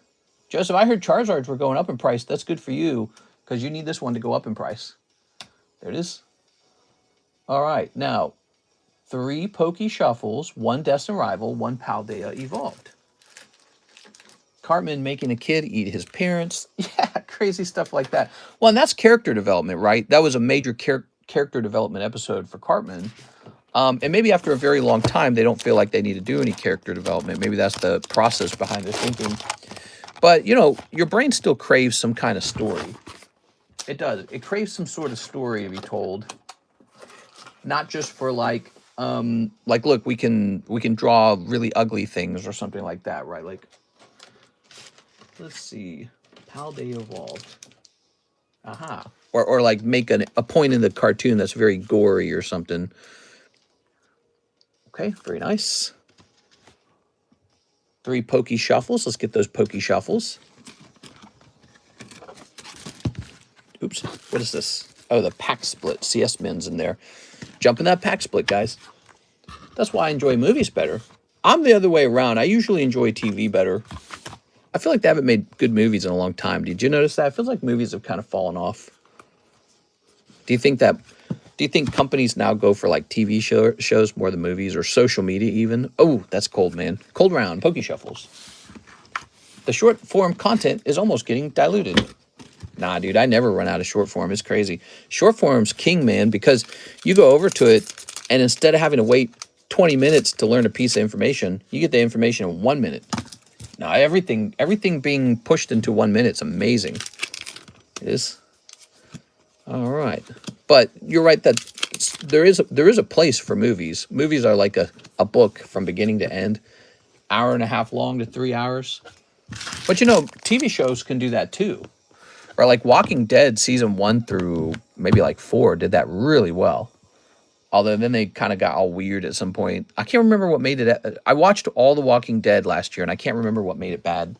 S1: Joseph, I heard Charizards were going up in price. That's good for you because you need this one to go up in price. There it is. All right. Now, 3 Pokey Shuffles, 1 Destined Rival, 1 Paldea Evolved. Cartman making a kid eat his parents. Yeah, crazy stuff like that. Well, and that's character development, right? That was a major character development episode for Cartman. And maybe after a very long time, they don't feel like they need to do any character development. Maybe that's the process behind their thinking. But, you know, your brain still craves some kind of story. It does. It craves some sort of story to be told. Not just for like look, we can draw really ugly things or something like that, right? Like, let's see, Paldea Evolved. Aha. Or like make a point in the cartoon that's very gory or something. Okay, very nice. 3 Pokey Shuffles. Let's get those Pokey Shuffles. Oops, what is this? Oh, the pack split. CS Men's in there. Jump in that pack split, guys. That's why I enjoy movies better. I'm the other way around. I usually enjoy TV better. I feel like they haven't made good movies in a long time. Did you notice that? It feels like movies have kind of fallen off. Do you think companies now go for like TV shows more than movies, or social media even? Oh, that's cold, man. Cold round, Poke Shuffles. The short form content is almost getting diluted. Nah, dude, I never run out of short form. It's crazy. Short form's king, man, because you go over to it, and instead of having to wait 20 minutes to learn a piece of information, you get the information in 1 minute. Now, everything being pushed into 1 minute is amazing. It is. All right. But you're right that there is a place for movies. Movies are like a book from beginning to end, hour and a half long to 3 hours. But you know, TV shows can do that too. Or like Walking Dead season 1 through maybe like 4 did that really well. Although then they kind of got all weird at some point. I can't remember what made it. I watched all the Walking Dead last year, and I can't remember what made it bad.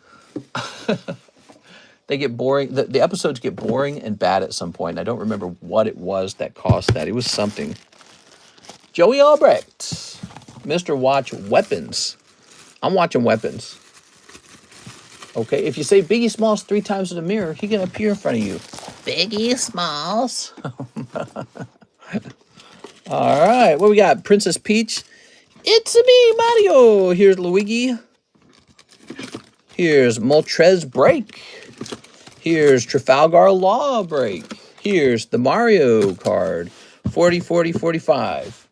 S1: They get boring. The episodes get boring and bad at some point. I don't remember what it was that caused that. It was something. Joey Albrecht, Mr. Watch Weapons. I'm watching Weapons. Okay, if you say Biggie Smalls 3 times in the mirror, he can appear in front of you. Biggie Smalls. All right, what we got? Princess Peach. It's me, Mario. Here's Luigi. Here's Moltres Break. Here's Trafalgar Law Break. Here's the Mario card. 40, 40, 45.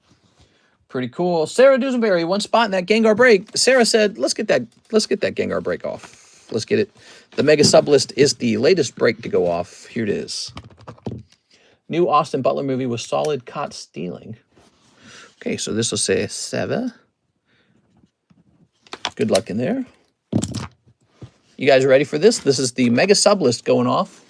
S1: Pretty cool. Sarah Dusenberry, 1 spot in that Gengar Break. Sarah said, let's get that Gengar Break off. Let's get it. The Mega Sub List is the latest break to go off. Here it is. New Austin Butler movie with solid caught stealing. Okay, so this will say 7. Good luck in there. You guys ready for this? This is the Mega Sub List going off.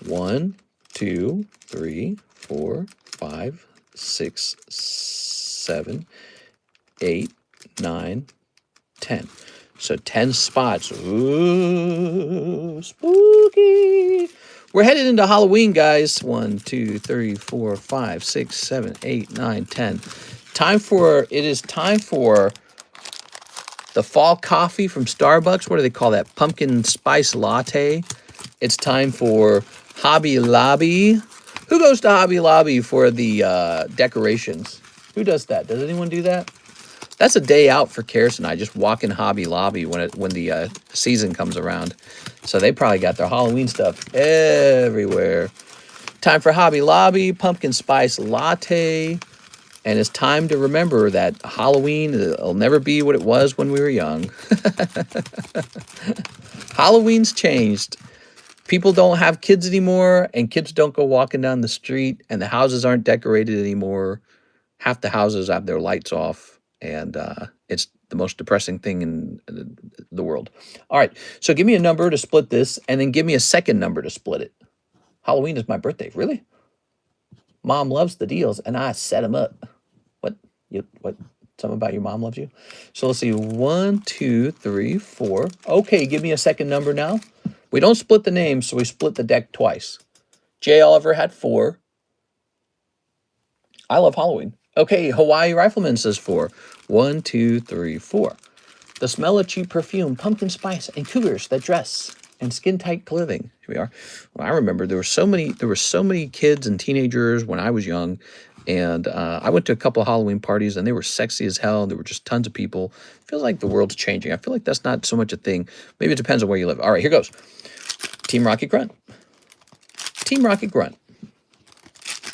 S1: 1, 2, 3, 4, 5, 6, 7, 8, 9, 10. So 10 spots. Ooh, spooky. We're headed into Halloween, guys. 1, 2, 3, 4, 5, 6, 7, 8, 9, 10. It is time for the fall coffee from Starbucks. What do they call that? Pumpkin spice latte. It's time for Hobby Lobby. Who goes to Hobby Lobby for the decorations? Who does that? Does anyone do that? That's a day out for Karis and I, just walking Hobby Lobby when the season comes around. So they probably got their Halloween stuff everywhere. Time for Hobby Lobby, pumpkin spice latte. And it's time to remember that Halloween will never be what it was when we were young. Halloween's changed. People don't have kids anymore, and kids don't go walking down the street, and the houses aren't decorated anymore. Half the houses have their lights off. And it's the most depressing thing in the world. All right, so give me a number to split this, and then give me a second number to split it. Halloween is my birthday. Really? Mom loves the deals, and I set them up. What? Something about your mom loves you? So let's see. 1, 2, 3, 4. Okay, give me a second number now. We don't split the names, so we split the deck twice. J. Oliver had 4. I love Halloween. Okay, Hawaii Rifleman says 4. 1, 2, 3, 4. The smell of cheap perfume, pumpkin spice, and cougars that dress, and skin-tight clothing. Here we are. Well, I remember there were so many kids and teenagers when I was young, and I went to a couple of Halloween parties, and they were sexy as hell, and there were just tons of people. Feels like the world's changing. I feel like that's not so much a thing. Maybe it depends on where you live. All right, here goes. Team Rocket Grunt. Team Rocket Grunt.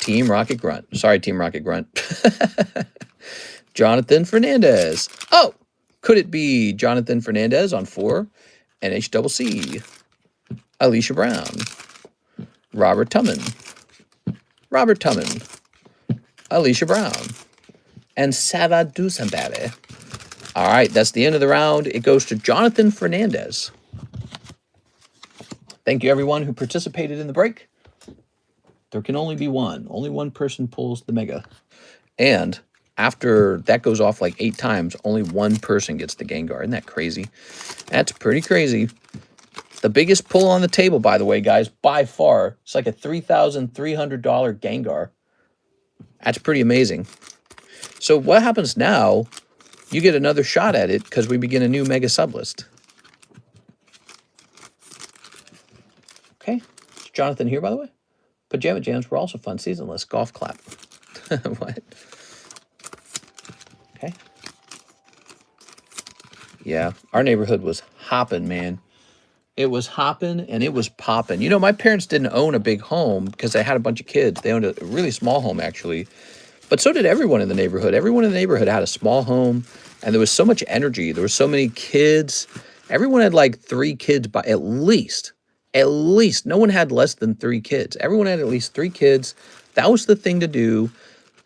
S1: Team Rocket Grunt. Sorry, Team Rocket Grunt. Jonathan Fernandez. Oh, could it be Jonathan Fernandez on 4? And HCC. Alicia Brown. Robert Tumman. Robert Tumman. Alicia Brown. And Sava Dusenberry. All right, that's the end of the round. It goes to Jonathan Fernandez. Thank you, everyone who participated in the break. There can only be one. Only one person pulls the mega. And after that goes off like 8 times, only one person gets the Gengar. Isn't that crazy? That's pretty crazy. The biggest pull on the table, by the way, guys, by far. It's like a $3,300 Gengar. That's pretty amazing. So what happens now, you get another shot at it because we begin a new mega sublist. Okay. Is Jonathan here, by the way? Pajama Jams were also fun. Seasonless. Golf clap. What? Okay. Yeah, our neighborhood was hopping, man. It was hopping and it was popping. You know, my parents didn't own a big home because they had a bunch of kids. They owned a really small home, actually. But so did everyone in the neighborhood. Everyone in the neighborhood had a small home, and there was so much energy. There were so many kids. Everyone had like 3 kids by at least. At least. No one had less than 3 kids. Everyone had at least 3 kids. That was the thing to do.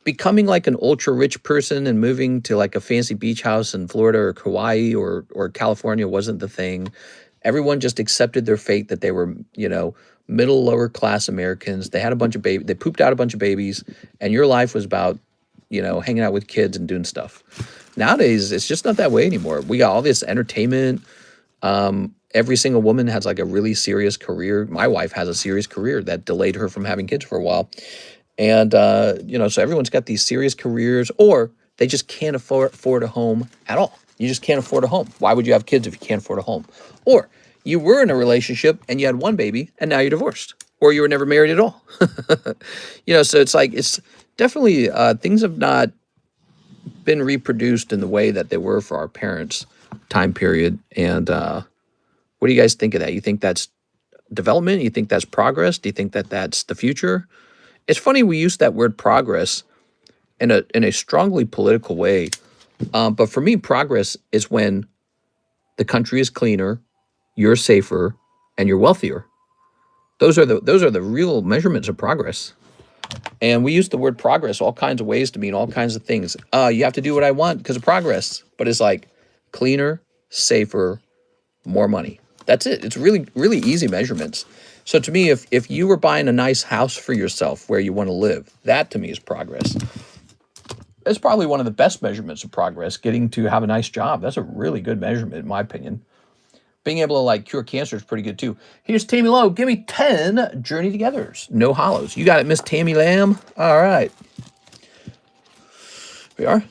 S1: Becoming like an ultra rich person and moving to like a fancy beach house in Florida or Hawaii or California wasn't the thing. Everyone just accepted their fate that they were, you know, middle, lower class Americans. They had a bunch of babies. They pooped out a bunch of babies, and your life was about, you know, hanging out with kids and doing stuff. Nowadays, it's just not that way anymore. We got all this entertainment. Every single woman has like a really serious career. My wife has a serious career that delayed her from having kids for a while. And, you know, so everyone's got these serious careers, or they just can't afford a home at all. You just can't afford a home. Why would you have kids if you can't afford a home? Or you were in a relationship and you had 1 baby and now you're divorced, or you were never married at all. You know, so it's like, it's definitely, things have not been reproduced in the way that they were for our parents' time period. And what do you guys think of that? You think that's development? You think that's progress? Do you think that that's the future? It's funny we use that word progress in a strongly political way. But for me, progress is when the country is cleaner, you're safer, and you're wealthier. Those are the real measurements of progress. And we use the word progress all kinds of ways to mean all kinds of things. You have to do what I want because of progress. But it's like cleaner, safer, more money. That's it. It's really, really easy measurements. So to me, if you were buying a nice house for yourself where you want to live, that to me is progress. It's probably one of the best measurements of progress, getting to have a nice job. That's a really good measurement, in my opinion. Being able to, like, cure cancer is pretty good, too. Here's Tammy Lowe. Give me 10 Journey Togethers. No hollows. You got it, Miss Tammy Lamb. All right. Here we are.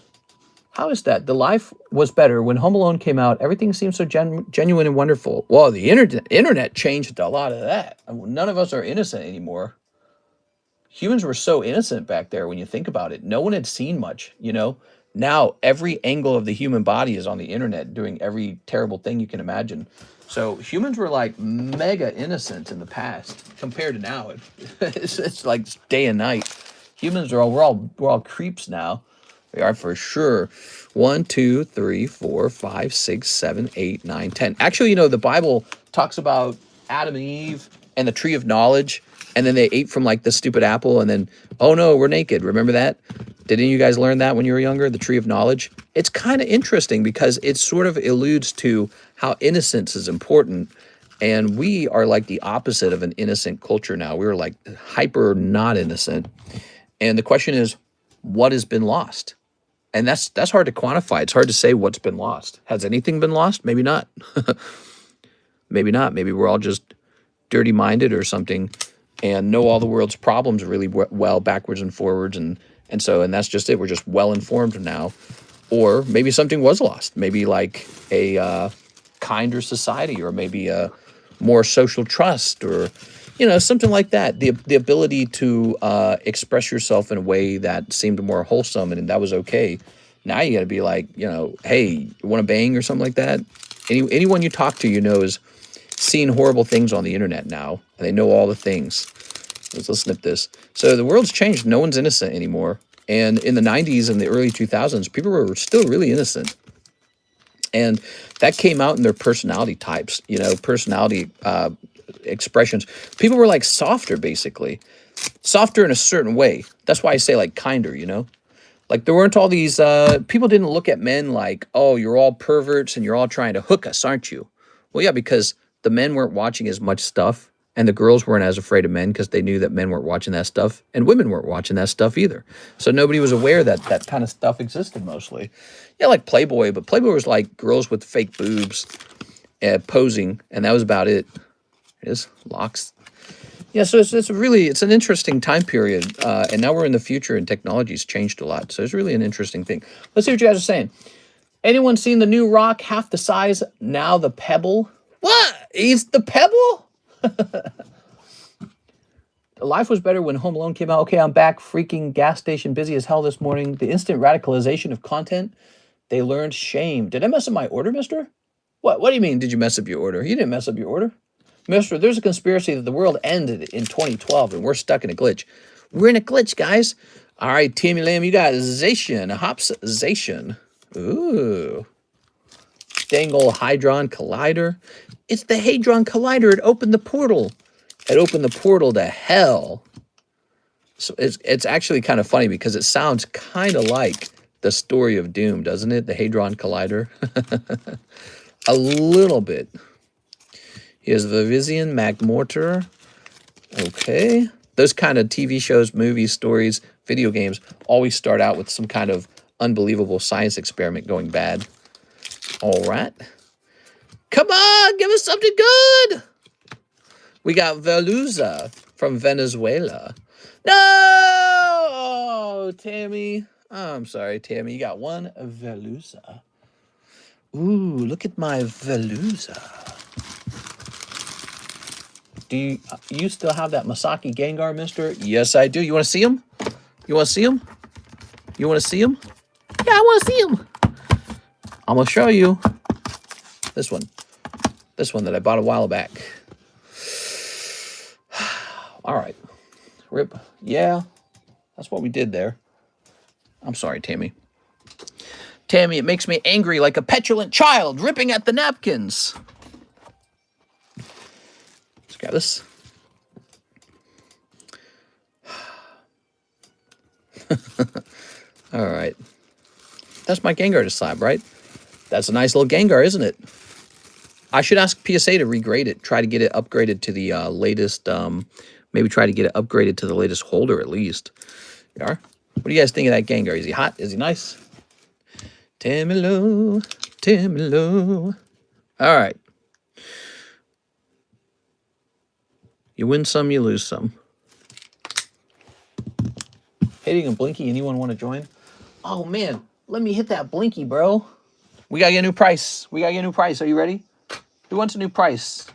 S1: How is that? The life was better. When Home Alone came out, everything seemed so genuine and wonderful. Well, the internet changed a lot of that. None of us are innocent anymore. Humans were so innocent back there when you think about it. No one had seen much, you know? Now, every angle of the human body is on the internet doing every terrible thing you can imagine. So humans were like mega innocent in the past compared to now. It's like day and night. Humans are we're all creeps now. We are for sure. 1, 2, 3, 4, 5, 6, 7, 8, 9, 10. Actually, you know, the Bible talks about Adam and Eve and the tree of knowledge. And then they ate from like the stupid apple, and then, oh no, we're naked. Remember that? Did any of you guys learn that when you were younger? The tree of knowledge? It's kind of interesting because it sort of alludes to how innocence is important. And we are like the opposite of an innocent culture now. We're like hyper not innocent. And the question is, what has been lost? And that's hard to quantify. It's hard to say what's been lost. Has anything been lost? Maybe not. Maybe not. Maybe we're all just dirty-minded or something, and know all the world's problems really well backwards and forwards, and that's just it. We're just well informed now. Or maybe something was lost. Maybe like a kinder society, or maybe a more social trust, or you know, something like that. The ability to express yourself in a way that seemed more wholesome, and that was okay. Now you got to be like, you know, hey, you want to bang or something like that? Anyone you talk to, you know, is seeing horrible things on the internet now, and they know all the things. Let's snip this. So the world's changed. No one's innocent anymore. And in the 90s and the early 2000s, people were still really innocent. And that came out in their personality types, you know, personality expressions. People were like softer, basically. Softer in a certain way. That's why I say like kinder, you know? Like there weren't all these, people didn't look at men like, oh, you're all perverts and you're all trying to hook us, aren't you? Well, yeah, because the men weren't watching as much stuff, and the girls weren't as afraid of men because they knew that men weren't watching that stuff, and women weren't watching that stuff either. So nobody was aware that that kind of stuff existed mostly. Yeah, like Playboy, but Playboy was like girls with fake boobs posing, and that was about it. it is. Locks. Yeah, so it's an interesting time period. And now we're in the future and technology's changed a lot. So it's really an interesting thing. Let's see what you guys are saying. Anyone seen the new rock, half the size, now the pebble? What? He's the pebble? Life was better when Home Alone came out. Okay, I'm back. Freaking gas station busy as hell this morning. The instant radicalization of content. They learned shame. Did I mess up my order, mister? What do you mean, did you mess up your order? You didn't mess up your order. Mister, there's a conspiracy that the world ended in 2012 and we're stuck in a glitch. We're in a glitch, guys. All right, Timmy Lamb, you got Zation, a Hopsation. Ooh. Dangle Hadron Collider. It's the Hadron Collider. It opened the portal. It opened the portal to hell. So it's actually kind of funny because it sounds kind of like the story of Doom, doesn't it? The Hadron Collider. A little bit. Here's the Vivian McMortar. Okay. Those kind of TV shows, movies, stories, video games always start out with some kind of unbelievable science experiment going bad. All right. Come on, give us something good. We got Veluza from Venezuela. No! Oh, Tammy. Oh, I'm sorry, Tammy. You got one Veluza. Ooh, look at my Veluza. Do you still have that Masaki Gengar, mister? Yes, I do. You want to see him? You want to see him? You want to see him? Yeah, I want to see him. I'm going to show you. This one. This one that I bought a while back. All right. Rip. Yeah, that's what we did there. I'm sorry, Tammy. Tammy, it makes me angry like a petulant child ripping at the napkins. Let's grab this. All right. That's my Gengar to slab, right? That's a nice little Gengar, isn't it? I should ask PSA to regrade it. Try to get it upgraded to the latest, maybe try to get it upgraded to the latest holder at least. You are? What do you guys think of that Gengar? Is he hot? Is he nice? Tamilo, Tamilo. All right. You win some, you lose some. Hitting a Blinky, anyone want to join? Oh, man. Let me hit that Blinky, bro. We got to get a new price. We got to get a new price. Are you ready? Who wants a new price?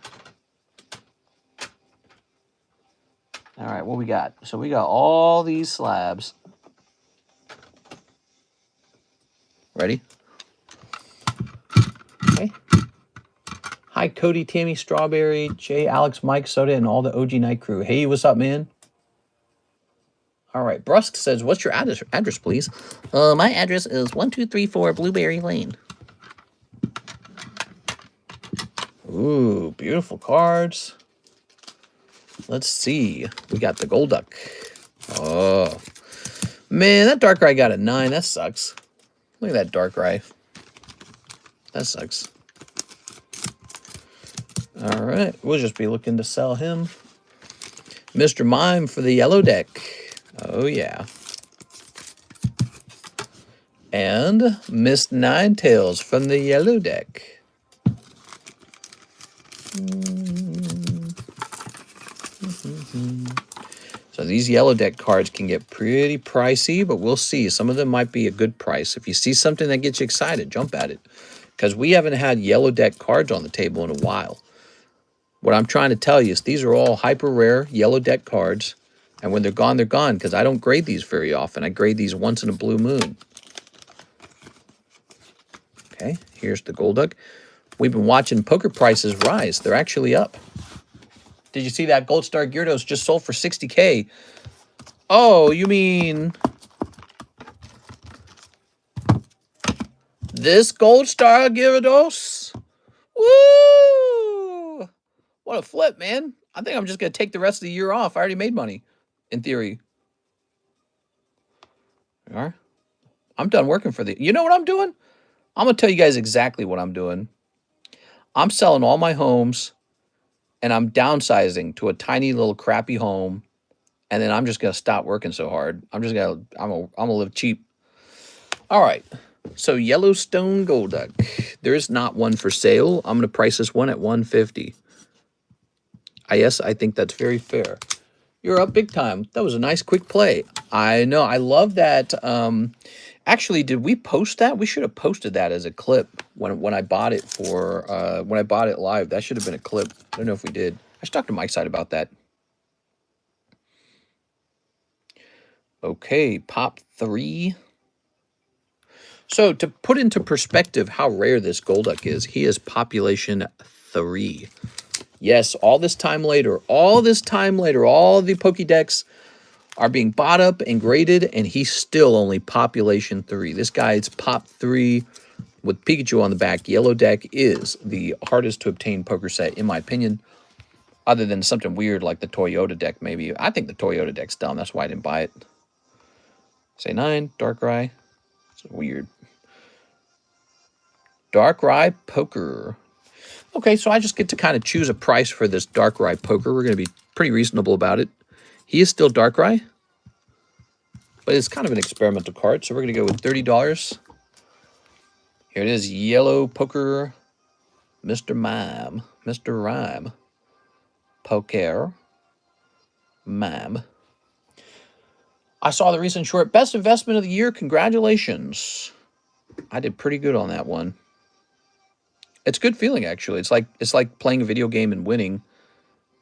S1: All right, what we got? So we got all these slabs. Ready? Okay. Hi, Cody, Tammy, Strawberry, Jay, Alex, Mike, Soda, and all the OG Night crew. Hey, what's up, man? All right, Brusque says, what's your address, please? My address is 1234 Blueberry Lane. Ooh, beautiful cards. Let's see. We got the Golduck. Oh, man, that Darkrai got a 9. That sucks. Look at that Darkrai. That sucks. All right, we'll just be looking to sell him. Mr. Mime for the yellow deck. Oh, yeah. And Miss Ninetales from the yellow deck. So these yellow deck cards can get pretty pricey, but we'll see. Some of them might be a good price. If you see something that gets you excited, jump at it. Because we haven't had yellow deck cards on the table in a while. What I'm trying to tell you is these are all hyper rare yellow deck cards. And when they're gone, because I don't grade these very often. I grade these once in a blue moon. Okay, here's the Golduck. We've been watching poker prices rise. They're actually up. Did you see that Gold Star Gyarados just sold for 60K? Oh, you mean this Gold Star Gyarados? Woo! What a flip, man. I think I'm just going to take the rest of the year off. I already made money, in theory. All right. I'm done working for the... You know what I'm doing? I'm going to tell you guys exactly what I'm doing. I'm selling all my homes, and I'm downsizing to a tiny little crappy home, and then I'm just going to stop working so hard. I'm going to live cheap. All right. So Yellowstone Golduck. There is not one for sale. I'm going to price this one at $150. Yes, I think that's very fair. You're up big time. That was a nice quick play. I know. I love that. Actually, did we post that? We should have posted that as a clip when I bought it for when I bought it live. That should have been a clip. I don't know if we did. I should talk to Mike's side about that. Okay, pop 3. So to put into perspective how rare this Golduck is, he is population 3. Yes, all this time later, all the Pokédex are being bought up and graded, and he's still only population 3. This guy's pop 3 with Pikachu on the back. Yellow deck is the hardest to obtain poker set, in my opinion, other than something weird like the Toyota deck, maybe. I think the Toyota deck's dumb. That's why I didn't buy it. Say 9, Darkrai. It's weird. Darkrai Poker. Okay, so I just get to kind of choose a price for this Darkrai Poker. We're going to be pretty reasonable about it. He is still Darkrai, but it's kind of an experimental card, so we're going to go with $30. Here it is, Yellow Poker, Mr. Mime, Mr. Rhyme, Poker, Mime. I saw the recent short, best investment of the year. Congratulations. I did pretty good on that one. It's a good feeling, actually. It's like playing a video game and winning,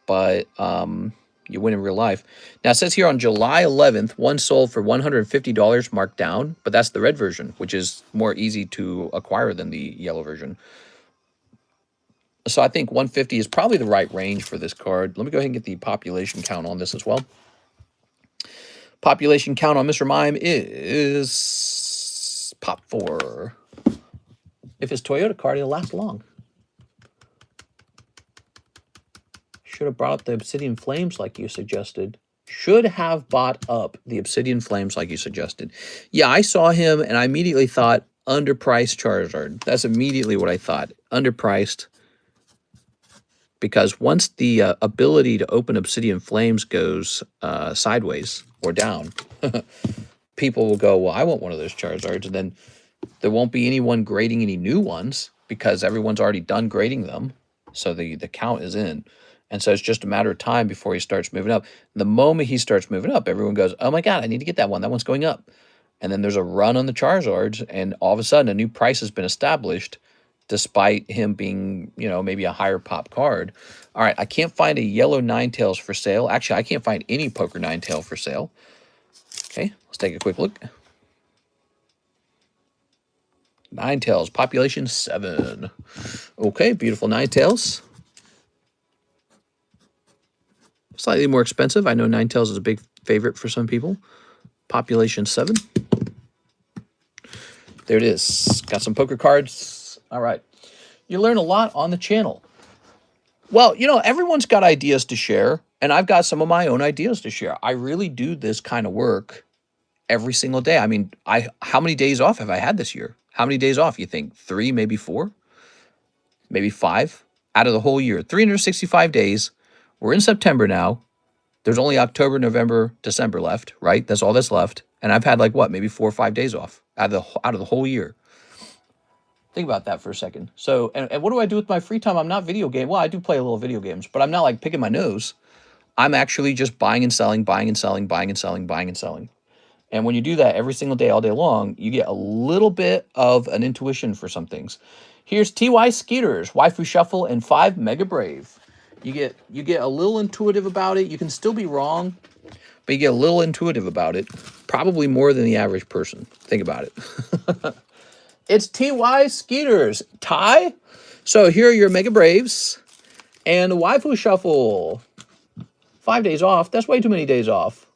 S1: but you win in real life. Now, it says here on July 11th, one sold for $150 marked down, but that's the red version, which is more easy to acquire than the yellow version. So I think 150 is probably the right range for this card. Let me go ahead and get the population count on this as well. Population count on Mr. Mime is pop 4. If it's Toyota card, it'll last long. Should have brought up the Obsidian Flames like you suggested. Should have bought up the Obsidian Flames like you suggested. Yeah, I saw him and I immediately thought underpriced Charizard. That's immediately what I thought. Underpriced. Because once the ability to open Obsidian Flames goes sideways or down, people will go, well, I want one of those Charizards. And then there won't be anyone grading any new ones because everyone's already done grading them. So the count is in. And so it's just a matter of time before he starts moving up. The moment he starts moving up, everyone goes, oh my God, I need to get that one. That one's going up. And then there's a run on the Charizards, and all of a sudden a new price has been established despite him being, you know, maybe a higher pop card. All right, I can't find a yellow Ninetales for sale. Actually, I can't find any Poker Ninetale for sale. Okay, let's take a quick look. Ninetales, population 7. Okay, beautiful Ninetales. Slightly more expensive. I know Ninetales is a big favorite for some people. Population 7. There it is. Got some poker cards. All right. You learn a lot on the channel. Well, you know, everyone's got ideas to share, and I've got some of my own ideas to share. I really do this kind of work every single day. I mean, how many days off have I had this year? How many days off, you think? 3, maybe 4? Maybe 5 out of the whole year. 365 days. We're in September now. There's only October, November, December left, right? That's all that's left. And I've had like what, maybe 4 or 5 days off out of the whole year. Think about that for a second. So, and what do I do with my free time? I'm not video game. Well, I do play a little video games, but I'm not like picking my nose. I'm actually just buying and selling, buying and selling, buying and selling, buying and selling. And when you do that every single day, all day long, you get a little bit of an intuition for some things. Here's TY Skeeters, Waifu Shuffle, and 5 Mega Brave. You get a little intuitive about it. You can still be wrong, but you get a little intuitive about it. Probably more than the average person. Think about it. It's TY Skeeters. Ty? So here are your Mega Braves and the Waifu Shuffle. 5 days off. That's way too many days off.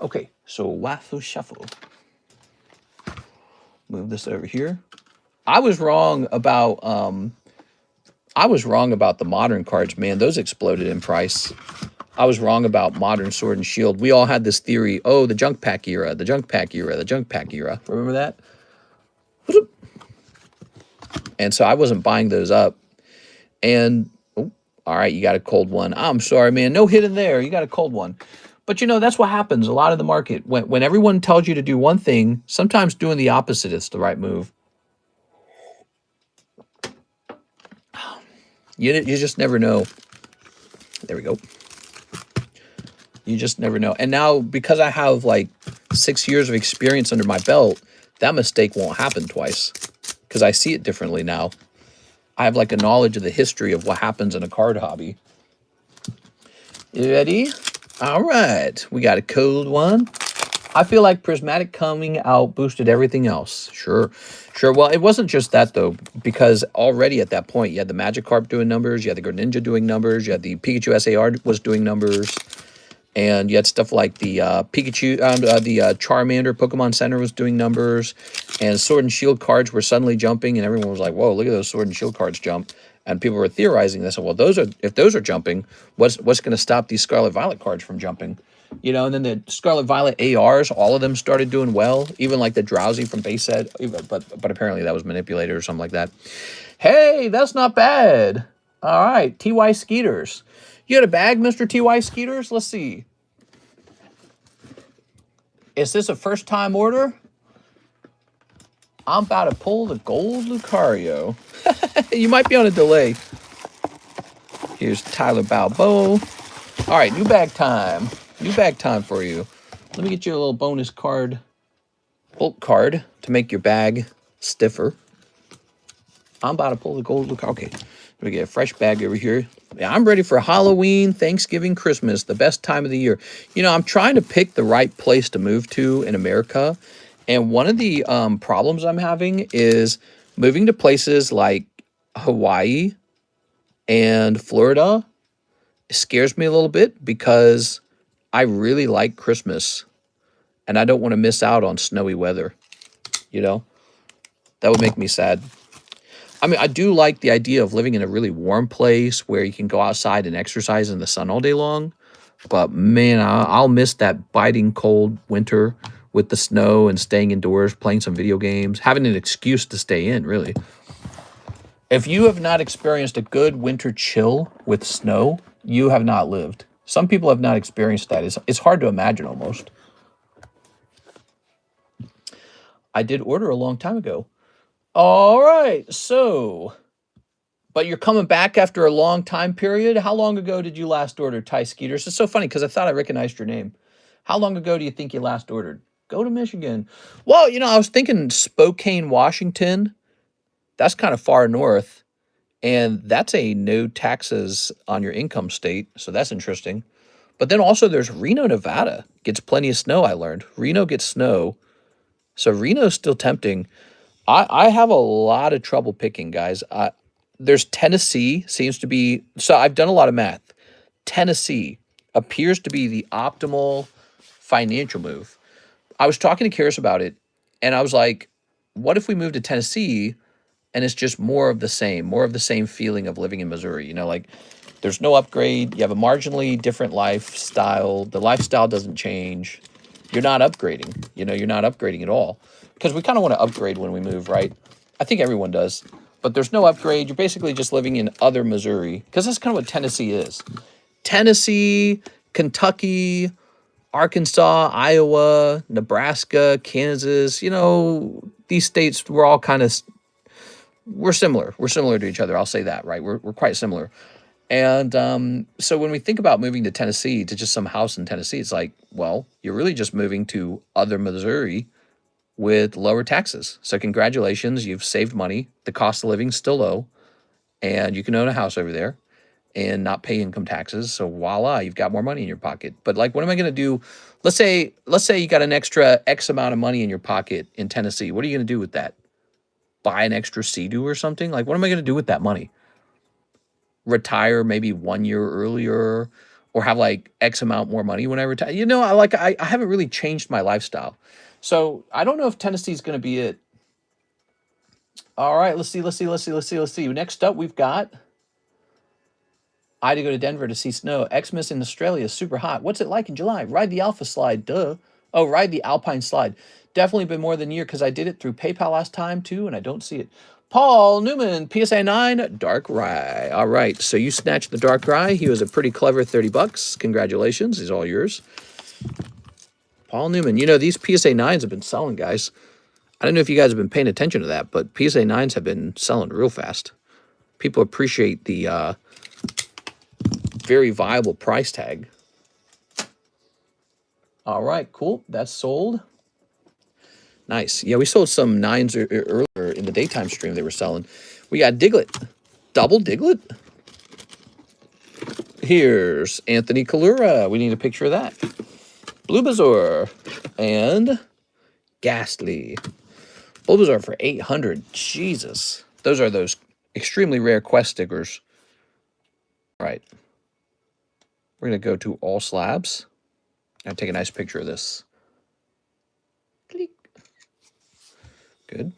S1: Okay, so Waifu Shuffle. Move this over here. I was wrong about the modern cards, man. Those exploded in price. I was wrong about Modern Sword and Shield. We all had this theory, oh, the junk pack era, the junk pack era, the junk pack era. Remember that? And so I wasn't buying those up. And, oh, all right, you got a cold one. I'm sorry, man. No hit in there. You got a cold one. But, you know, that's what happens a lot of the market. When everyone tells you to do one thing, sometimes doing the opposite is the right move. You just never know There we go. You just never know. And now, because I have like 6 years of experience under my belt, that mistake won't happen twice because I see it differently now. I have like a knowledge of the history of what happens in a card hobby. You ready? All right. We got a cold one. I feel like Prismatic coming out boosted everything else. Sure. Well, it wasn't just that, though, because already at that point, you had the Magikarp doing numbers, you had the Greninja doing numbers, you had the Pikachu SAR was doing numbers, and you had stuff like the Pikachu, the Charmander Pokemon Center was doing numbers, and Sword and Shield cards were suddenly jumping, and everyone was like, whoa, look at those Sword and Shield cards jump. And people were theorizing this, well, if those are jumping, what's going to stop these Scarlet Violet cards from jumping? You know, and then the Scarlet Violet ARs, all of them started doing well. Even like the Drowsy from base set, but apparently that was manipulated or something like that. Hey, that's not bad. All right, TY Skeeters. You had a bag, Mr. TY Skeeters? Let's see. Is this a first-time order? I'm about to pull the gold Lucario. You might be on a delay. Here's Tyler Balboa. All right, new bag time. New bag time for you. Let me get you a little bonus card, bulk card, to make your bag stiffer. I'm about to pull the gold Lucario. Okay, let me get a fresh bag over here. Yeah, I'm ready for Halloween, Thanksgiving, Christmas, the best time of the year. You know, I'm trying to pick the right place to move to in America. And one of the problems I'm having is moving to places like Hawaii and Florida. It scares me a little bit because I really like Christmas and I don't want to miss out on snowy weather. You know, that would make me sad. I mean, I do like the idea of living in a really warm place where you can go outside and exercise in the sun all day long. But man, I'll miss that biting cold winter with the snow and staying indoors, playing some video games, having an excuse to stay in, really. If you have not experienced a good winter chill with snow, you have not lived. Some people have not experienced that. It's hard to imagine almost. I did order a long time ago. All right, so, but you're coming back after a long time period. How long ago did you last order, Ty Skeeters? It's so funny because I thought I recognized your name. How long ago do you think you last ordered? Go to Michigan. Well, you know, I was thinking Spokane, Washington. That's kind of far north. And that's a no taxes on your income state. So that's interesting. But then also there's Reno, Nevada. Gets plenty of snow, I learned. Reno gets snow. So Reno's still tempting. I have a lot of trouble picking, guys. There's Tennessee, seems to be... So I've done a lot of math. Tennessee appears to be the optimal financial move. I was talking to Karis about it, and I was like, what if we move to Tennessee and it's just more of the same feeling of living in Missouri? You know, like there's no upgrade. You have a marginally different lifestyle. The lifestyle doesn't change. You're not upgrading. You know, you're not upgrading at all. Because we kind of want to upgrade when we move, right? I think everyone does. But there's no upgrade. You're basically just living in other Missouri. Because that's kind of what Tennessee is. Tennessee, Kentucky, Arkansas, Iowa, Nebraska, Kansas. You know, these states, we're all kind of... We're similar. We're similar to each other. I'll say that, right? We're quite similar. And so when we think about moving to Tennessee, to just some house in Tennessee, it's like, well, you're really just moving to other Missouri with lower taxes. So congratulations, you've saved money. The cost of living is still low, and you can own a house over there and not pay income taxes. So voila, you've got more money in your pocket. But like, what am I going to do? Let's say you got an extra X amount of money in your pocket in Tennessee. What are you going to do with that? Buy an extra Sea-Doo or something? Like, what am I going to do with that money? Retire maybe 1 year earlier, or have like X amount more money when I retire? You know, I haven't really changed my lifestyle. So I don't know if Tennessee's going to be it. All right, let's see. Next up, we've got I had to go to Denver to see snow. Xmas in Australia is super hot. What's it like in July? Ride the Alpha Slide, duh. Oh, ride the Alpine Slide. Definitely been more than a year because I did it through PayPal last time too, and I don't see it. Paul Newman, PSA 9, Dark Rye. All right, so you snatched the Dark Rye. He was a pretty clever 30 bucks. Congratulations, he's all yours. Paul Newman, you know, these PSA 9s have been selling, guys. I don't know if you guys have been paying attention to that, but PSA 9s have been selling real fast. People appreciate the very viable price tag. All right, cool. That's sold. Nice. Yeah, we sold some 9s earlier in the daytime stream they were selling. We got Diglett. Double Diglett? Here's Anthony Kalura. We need a picture of that. Bulbasaur. And Ghastly. Bulbasaur for 800. Jesus. Those are those extremely rare quest stickers. All right. We're going to go to all slabs. I'll take a nice picture of this. Click. Good.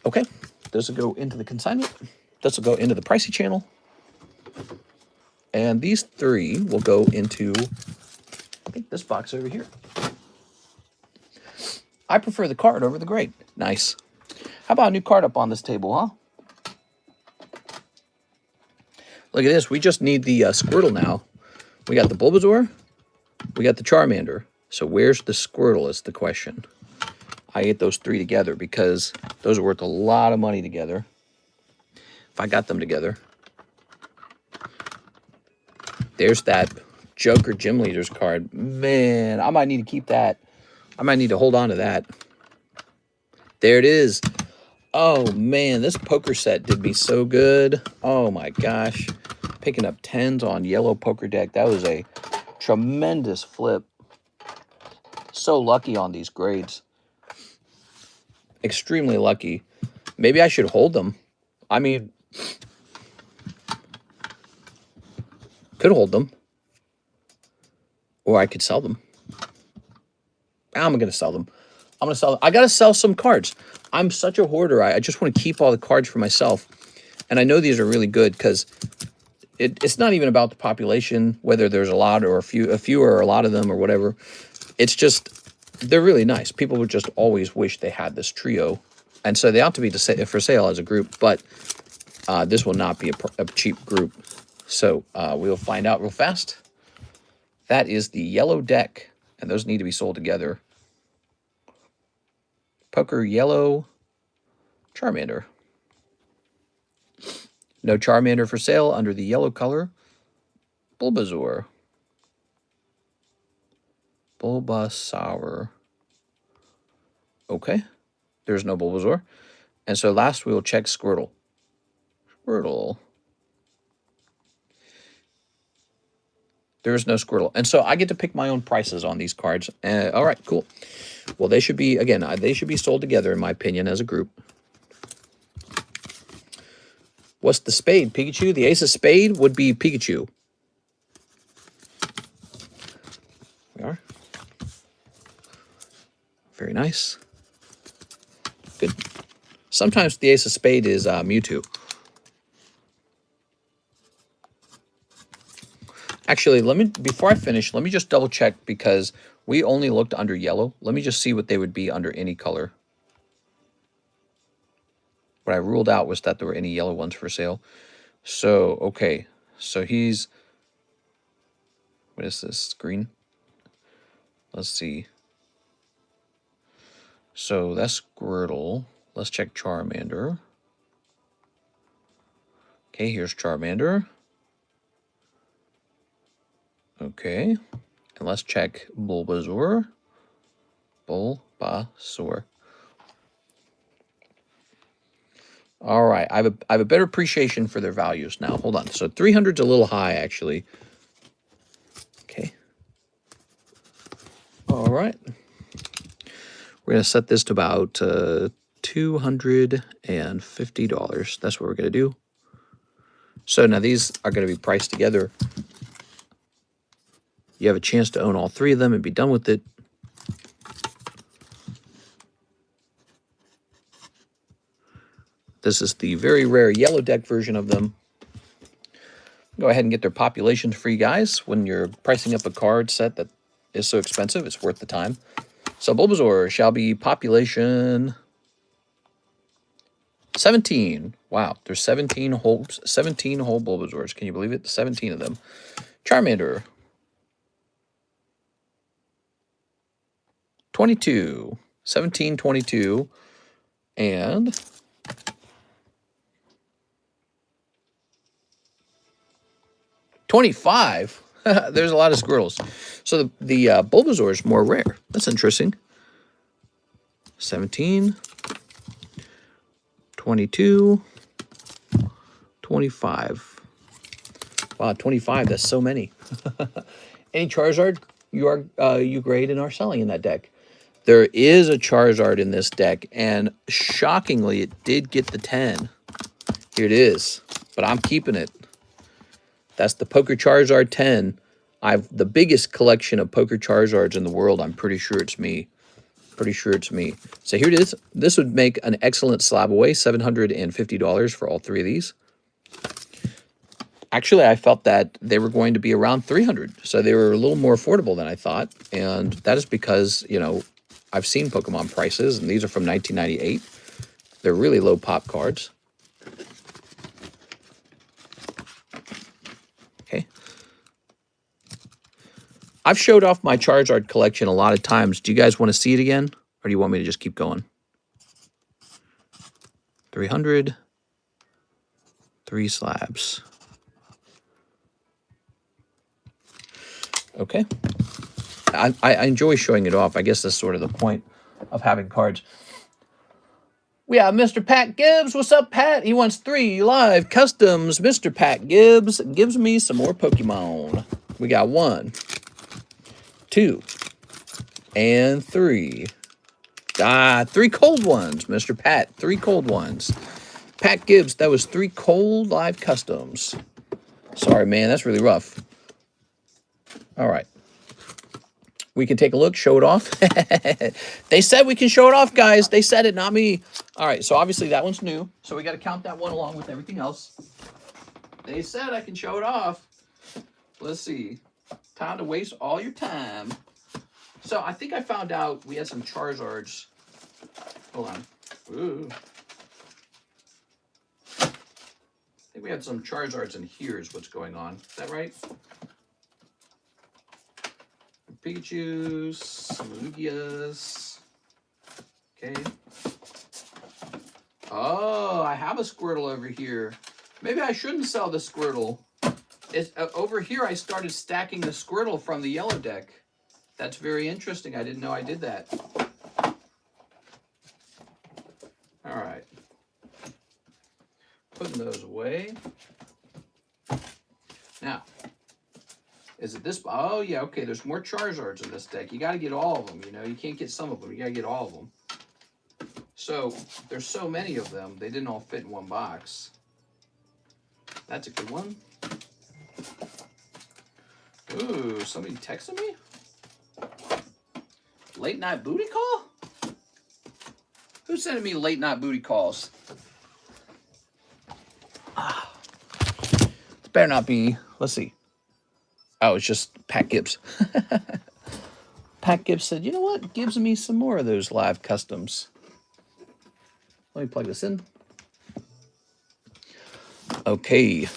S1: Okay. Those will go into the consignment. This will go into the pricey channel. And these 3 will go into, I think, this box over here. I prefer the card over the grade. Nice. How about a new card up on this table, huh? Look at this. We just need the Squirtle now. We got the Bulbasaur. We got the Charmander. So where's the Squirtle is the question. I ate those 3 together because those are worth a lot of money together. If I got them together. There's that Joker Gym Leaders card. Man, I might need to keep that. I might need to hold on to that. There it is. Oh, man, this poker set did me so good. Oh, my gosh. Picking up 10s on yellow poker deck. That was a tremendous flip. So lucky on these grades. Extremely lucky. Maybe I should hold them. I mean, could hold them. Or I could sell them. I'm going to sell them. I'm going to sell them. I got to sell some cards. I'm such a hoarder. I just want to keep all the cards for myself. And I know these are really good because it's not even about the population, whether there's a lot or a few or a lot of them or whatever. It's just, they're really nice. People would just always wish they had this trio. And so they ought to be for sale as a group, but this will not be a cheap group. So we'll find out real fast. That is the yellow deck, and those need to be sold together. Poker yellow Charmander. No Charmander for sale under the yellow color. Bulbasaur. Bulbasaur. Okay. There's no Bulbasaur. And so last we will check Squirtle. Squirtle. There is no Squirtle. And so I get to pick my own prices on these cards. All right, cool. Well, they should be, again, they should be sold together, in my opinion, as a group. What's the spade? Pikachu? The ace of spade would be Pikachu. We are. Very nice. Good. Sometimes the ace of spade is Mewtwo. Actually, before I finish, let me just double check because we only looked under yellow. Let me just see what they would be under any color. What I ruled out was that there were any yellow ones for sale. So, okay. So he's... What is this? Green? Let's see. So that's Squirtle. Let's check Charmander. Okay, here's Charmander. Okay. And let's check Bulbasaur. Bulbasaur. All right. I have a better appreciation for their values now. Hold on. So 300's a little high, actually. Okay. All right. We're going to set this to about $250. That's what we're going to do. So now these are going to be priced together. You have a chance to own all 3 of them and be done with it. This is the very rare yellow deck version of them. Go ahead and get their populations for you guys. When you're pricing up a card set that is so expensive, it's worth the time. So Bulbasaur shall be population 17. Wow, there's 17 whole Bulbasaurs. Can you believe it? 17 of them. Charmander. 22. 17, 22. And 25. There's a lot of Squirtles. So the Bulbasaur is more rare. That's interesting. 17, 22, 25. Wow, 25. That's so many. Any Charizard you grade and are selling in that deck? There is a Charizard in this deck, and shockingly, it did get the 10. Here it is, but I'm keeping it. That's the Poker Charizard 10. I've the biggest collection of Poker Charizards in the world. I'm pretty sure it's me. Pretty sure it's me. So here it is. This would make an excellent slab away, $750 for all three of these. Actually, I felt that they were going to be around $300, so they were a little more affordable than I thought, and that is because, you know, I've seen Pokemon prices, and these are from 1998. They're really low pop cards. Okay. I've showed off my Charizard collection a lot of times. Do you guys want to see it again, or do you want me to just keep going? 300. 3 slabs. Okay. I enjoy showing it off. I guess that's sort of the point of having cards. We have Mr. Pat Gibbs. What's up, Pat? He wants 3 live customs. Mr. Pat Gibbs gives me some more Pokemon. We got 1, 2, and 3. 3 cold ones, Mr. Pat. 3 cold ones. Pat Gibbs, that was 3 cold live customs. Sorry, man. That's really rough. All right. We can take a look, show it off. They said we can show it off, guys. They said it, not me. All right, so obviously that one's new. So we got to count that one along with everything else. They said I can show it off. Let's see. Time to waste all your time. So I think I found out we had some Charizards. Hold on. Ooh. I think we had some Charizards in here is what's going on. Is that right? Pikachu's, some Lugias. Okay. Oh, I have a Squirtle over here. Maybe I shouldn't sell the Squirtle. It's, over here, I started stacking the Squirtle from the yellow deck. That's very interesting. I didn't know I did that. All right. Putting those away. Now. Is it this? Oh, yeah, okay. There's more Charizards in this deck. You got to get all of them, you know. You can't get some of them. You got to get all of them. So, there's so many of them, they didn't all fit in one box. That's a good one. Ooh, somebody texted me? Late night booty call? Who's sending me late night booty calls? It better not be. Let's see. Oh, it's just Pat Gibbs. Pat Gibbs said, you know what? Gives me some more of those live customs. Let me plug this in. Okay.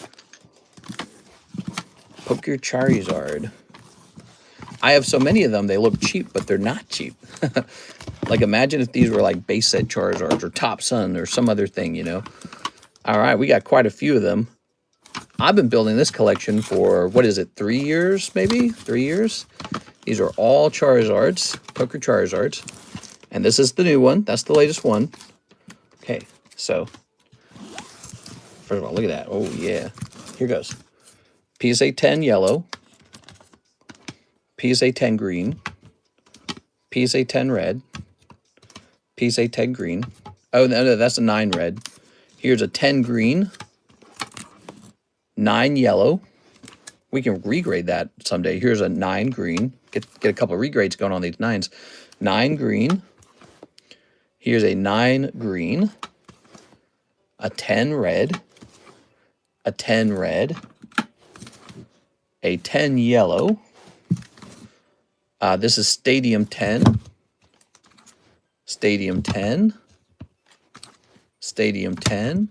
S1: Poker Charizard. I have so many of them, they look cheap, but they're not cheap. Like, imagine if these were like base set Charizards or Top Sun or some other thing, you know? All right, we got quite a few of them. I've been building this collection for, what is it, 3 years, maybe? 3 years? These are all Charizards, Poker Charizards. And this is the new one. That's the latest one. Okay, so, first of all, look at that. Oh, yeah. Here goes. PSA 10 yellow. PSA 10 green. PSA 10 red. PSA 10 green. Oh, no, that's a 9 red. Here's a 10 green. 9 yellow. We can regrade that someday. Here's a 9 green. Get a couple of regrades going on these 9s. 9 green. Here's a 9 green. A 10 red. A 10 red. A 10 yellow. This is Stadium 10. Stadium 10. Stadium 10.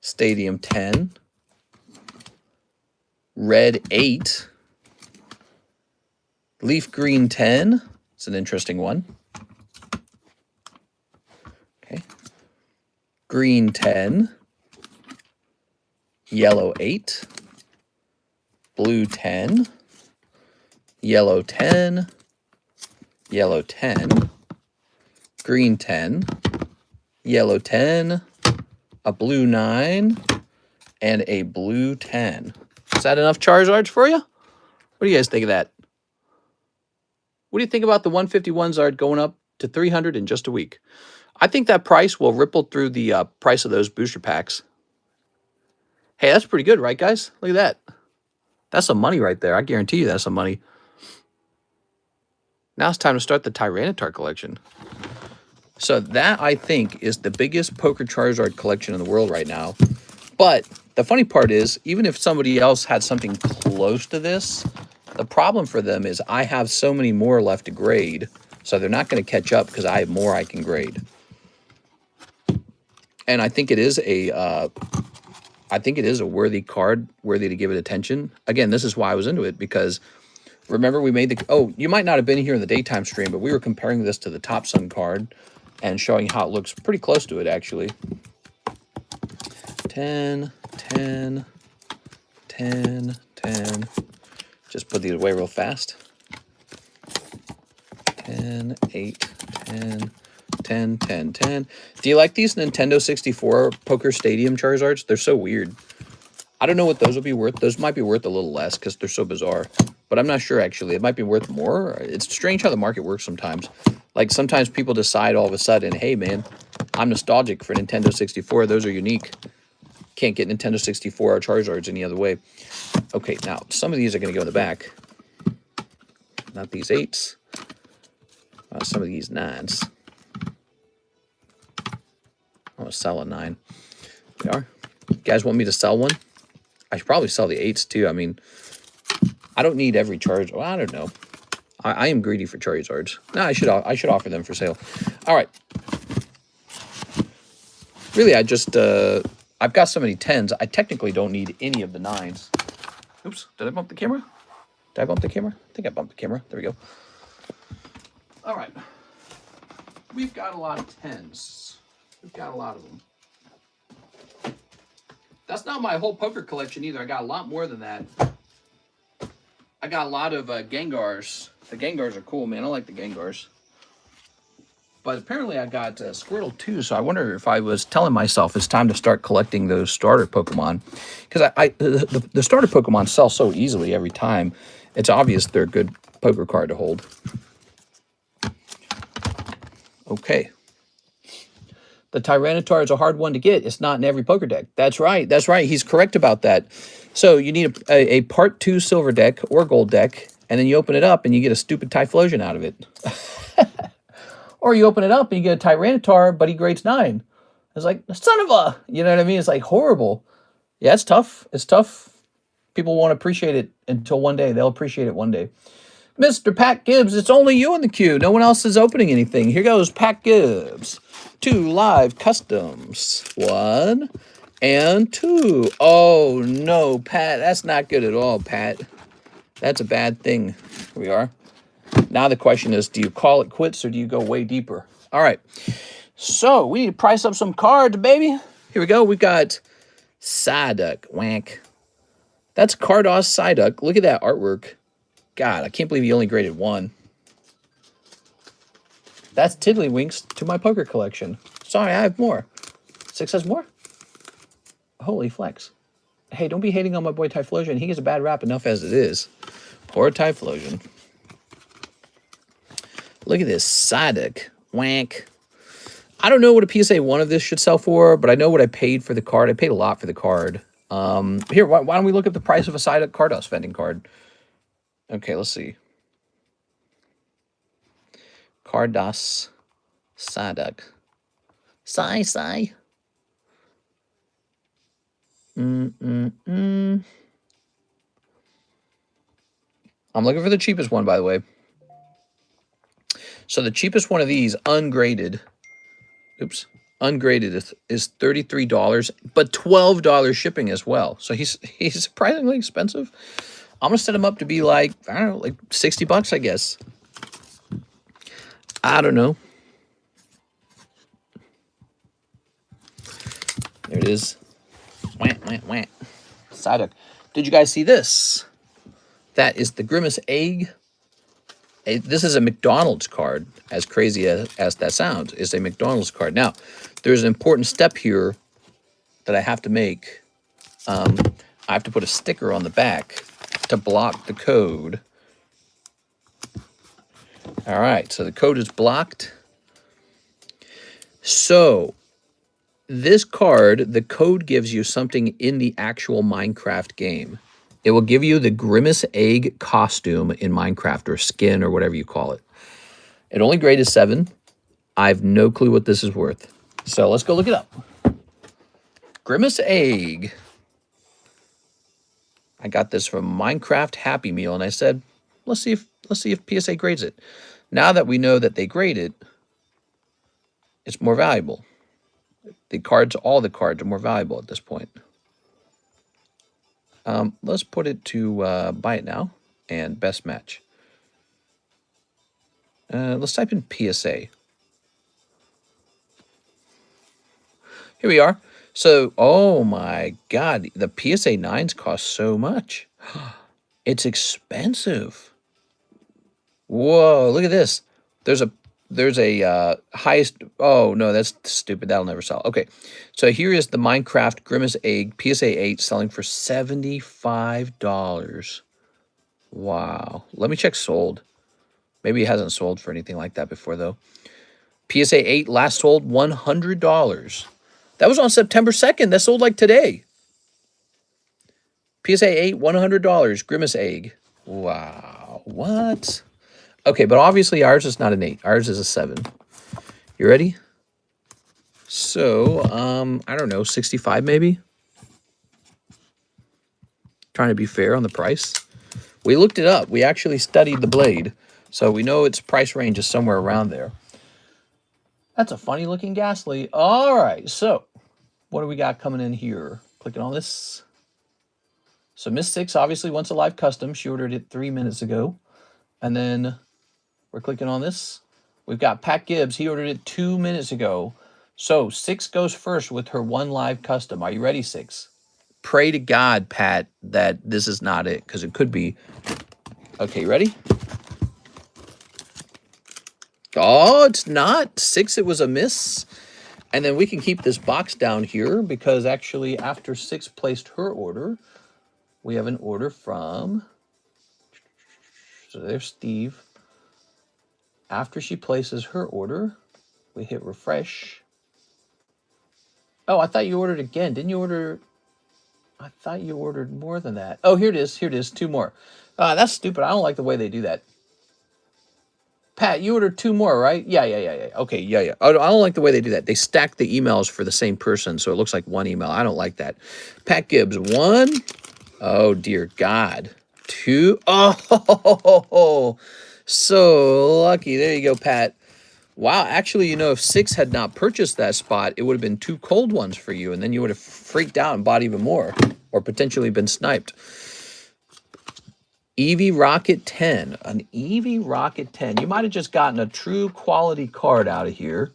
S1: Stadium 10. Red 8. Leaf Green 10. It's an interesting one. Okay. Green 10. Yellow 8. blue 10, yellow 10, yellow 10, green 10, yellow 10, a blue 9, and a blue 10. Is that enough Charizards for you? What do you guys think of that? What do you think about the 151 Zard going up to 300 in just a week? I think that price will ripple through the price of those booster packs. Hey, that's pretty good, right, guys? Look at that. That's some money right there. I guarantee you that's some money. Now it's time to start the Tyranitar collection. So that, I think, is the biggest poker Charizard collection in the world right now. But the funny part is, even if somebody else had something close to this, the problem for them is I have so many more left to grade, so they're not going to catch up because I have more I can grade. And I think it is a worthy card, worthy to give it attention. Again, this is why I was into it, because remember we made the, oh, you might not have been here in the daytime stream, but we were comparing this to the Top Sun card and showing how it looks pretty close to it, actually. 10, 10, 10, 10. Just put these away real fast. 10, 8, 10, 10, 10, 10. Do you like these Nintendo 64 Poker Stadium Charizards? They're so weird. I don't know what those will be worth. Those might be worth a little less because they're so bizarre. But I'm not sure, actually. It might be worth more. It's strange how the market works sometimes. Like, sometimes people decide all of a sudden, hey, man, I'm nostalgic for Nintendo 64. Those are unique. Can't get Nintendo 64 or Charizards any other way. Okay, now, some of these are going to go in the back. Not these 8s. Some of these 9s. I'm going to sell a 9. They are. You guys want me to sell one? I should probably sell the 8s, too. I mean, I don't need every Charizard. Well, I don't know. I am greedy for Charizards. No, I should offer them for sale. All right. Really, I just... I've got so many 10s, I technically don't need any of the 9s. Oops, did I bump the camera? Did I bump the camera? I think I bumped the camera. There we go. All right. We've got a lot of 10s. We've got a lot of them. That's not my whole poker collection either. I got a lot more than that. I got a lot of Gengars. The Gengars are cool, man. I like the Gengars. But apparently I got Squirtle too, so I wonder if I was telling myself it's time to start collecting those starter Pokemon. Because the starter Pokemon sell so easily every time. It's obvious they're a good poker card to hold. Okay. The Tyranitar is a hard one to get. It's not in every poker deck. That's right. That's right. He's correct about that. So you need a part 2 silver deck or gold deck, and then you open it up and you get a stupid Typhlosion out of it. Or you open it up and you get a Tyranitar, but he grades 9. It's like, son of a, you know what I mean? It's like horrible. Yeah, it's tough. It's tough. People won't appreciate it until one day. They'll appreciate it one day. Mr. Pat Gibbs, it's only you in the queue. No one else is opening anything. Here goes Pat Gibbs. 2 live customs. 1 and 2. Oh, no, Pat. That's not good at all, Pat. That's a bad thing. Here we are. Now the question is, do you call it quits or do you go way deeper? All right. So we need to price up some cards, baby. Here we go. We've got Psyduck. Wank. That's Carddass Psyduck. Look at that artwork. God, I can't believe he only graded 1. That's Tiddlywinks to my poker collection. Sorry, I have more. 6 has more? Holy flex. Hey, don't be hating on my boy Typhlosion. He gets a bad rap enough as it is. Poor Typhlosion. Look at this Psyduck. Wank. I don't know what a PSA 1 of this should sell for, but I know what I paid for the card. I paid a lot for the card. Here, why don't we look at the price of a Psyduck Carddass vending card? Okay, let's see. Carddass Psyduck. Psy. I'm looking for the cheapest one, by the way. So the cheapest one of these, ungraded, ungraded is $33, but $12 shipping as well. So he's surprisingly expensive. I'm going to set him up to be like, I don't know, like 60 bucks, I guess. I don't know. There it is. Wah. Psyduck. Did you guys see this? That is the Grimace Egg. This is a McDonald's card, as crazy as that sounds. It's a McDonald's card. Now, there's an important step here that I have to make. I have to put a sticker on the back to block the code. All right, so the code is blocked. So this card, the code gives you something in the actual Minecraft game. It will give you the Grimace Egg costume in Minecraft, or skin, or whatever you call it. It only graded 7. I have no clue what this is worth. So let's go look it up. Grimace Egg. I got this from Minecraft Happy Meal, and I said, let's see if PSA grades it. Now that we know that they grade it, it's more valuable. All the cards are more valuable at this point. Let's put it to buy it now and best match. Let's type in PSA. Here we are. So, oh my God, the PSA 9s cost so much. It's expensive. Whoa, look at this. There's a highest. Oh no, that's stupid. That'll never sell. Okay, so here is the Minecraft Grimace Egg PSA 8 selling for $75. Wow. Let me check sold. Maybe it hasn't sold for anything like that before though. PSA 8 last sold $100. That was on September 2nd. That sold like today. PSA 8, $100. Grimace Egg. Wow. What? Okay, but obviously ours is not an 8. Ours is a 7. You ready? So, I don't know, 65 maybe? Trying to be fair on the price. We looked it up. We actually studied the blade. So we know its price range is somewhere around there. That's a funny looking Ghastly. All right, so what do we got coming in here? Clicking on this. So Miss 6 obviously wants a live custom. She ordered it 3 minutes ago. And then we're clicking on this. We've got Pat Gibbs. He ordered it 2 minutes ago. So 6 goes first with her 1 live custom. Are you ready, 6? Pray to God, Pat, that this is not it, because it could be. Okay, ready? Oh, it's not. 6, it was a miss. And then we can keep this box down here because actually after 6 placed her order, we have an order from, so there's Steve. After she places her order, we hit refresh. Oh, I thought you ordered again. Didn't you order? I thought you ordered more than that. Oh, here it is. Here it is. 2 more. That's stupid. I don't like the way they do that. Pat, you ordered 2 more, right? Yeah. Okay, yeah. I don't like the way they do that. They stack the emails for the same person, so it looks like 1 email. I don't like that. Pat Gibbs, 1. Oh, dear God. 2. Oh, so lucky. There you go, Pat. Wow, actually, you know, if 6 had not purchased that spot, it would have been 2 cold ones for you, and then you would have freaked out and bought even more, or potentially been sniped. Eevee Rocket 10. An Eevee Rocket 10. You might have just gotten a true quality card out of here.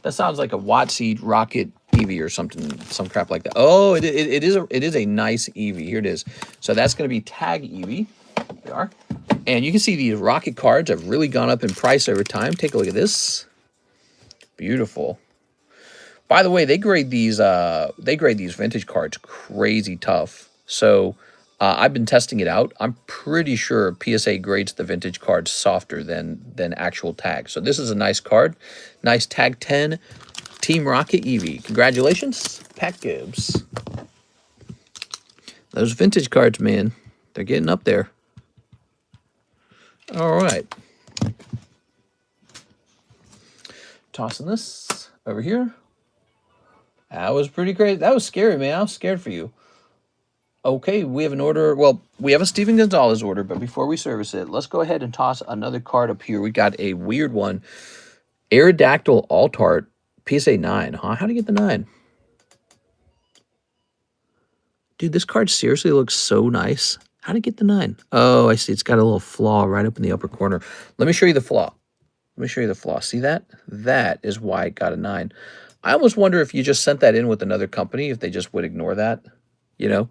S1: That sounds like a WOTC Rocket Eevee or something, some crap like that. Oh, it is a nice Eevee. Here it is. So that's going to be Tag Eevee. There we are. And you can see these Rocket cards have really gone up in price over time. Take a look at this. Beautiful. By the way, they grade these vintage cards crazy tough. So I've been testing it out. I'm pretty sure PSA grades the vintage cards softer than actual tags. So this is a nice card. Nice Tag 10 Team Rocket Eevee. Congratulations, Pat Gibbs. Those vintage cards, man, they're getting up there. All right. Tossing this over here. That was pretty great. That was scary, man. I was scared for you. Okay, we have an order. Well, we have a Steven Gonzalez order, but before we service it, let's go ahead and toss another card up here. We got a weird one. Aerodactyl Altart, PSA 9. Huh? How do you get the 9? Dude, this card seriously looks so nice. How to get the 9? Oh, I see. It's got a little flaw right up in the upper corner. Let me show you the flaw. Let me show you the flaw. See that? That is why it got a 9. I almost wonder if you just sent that in with another company, if they just would ignore that. you know?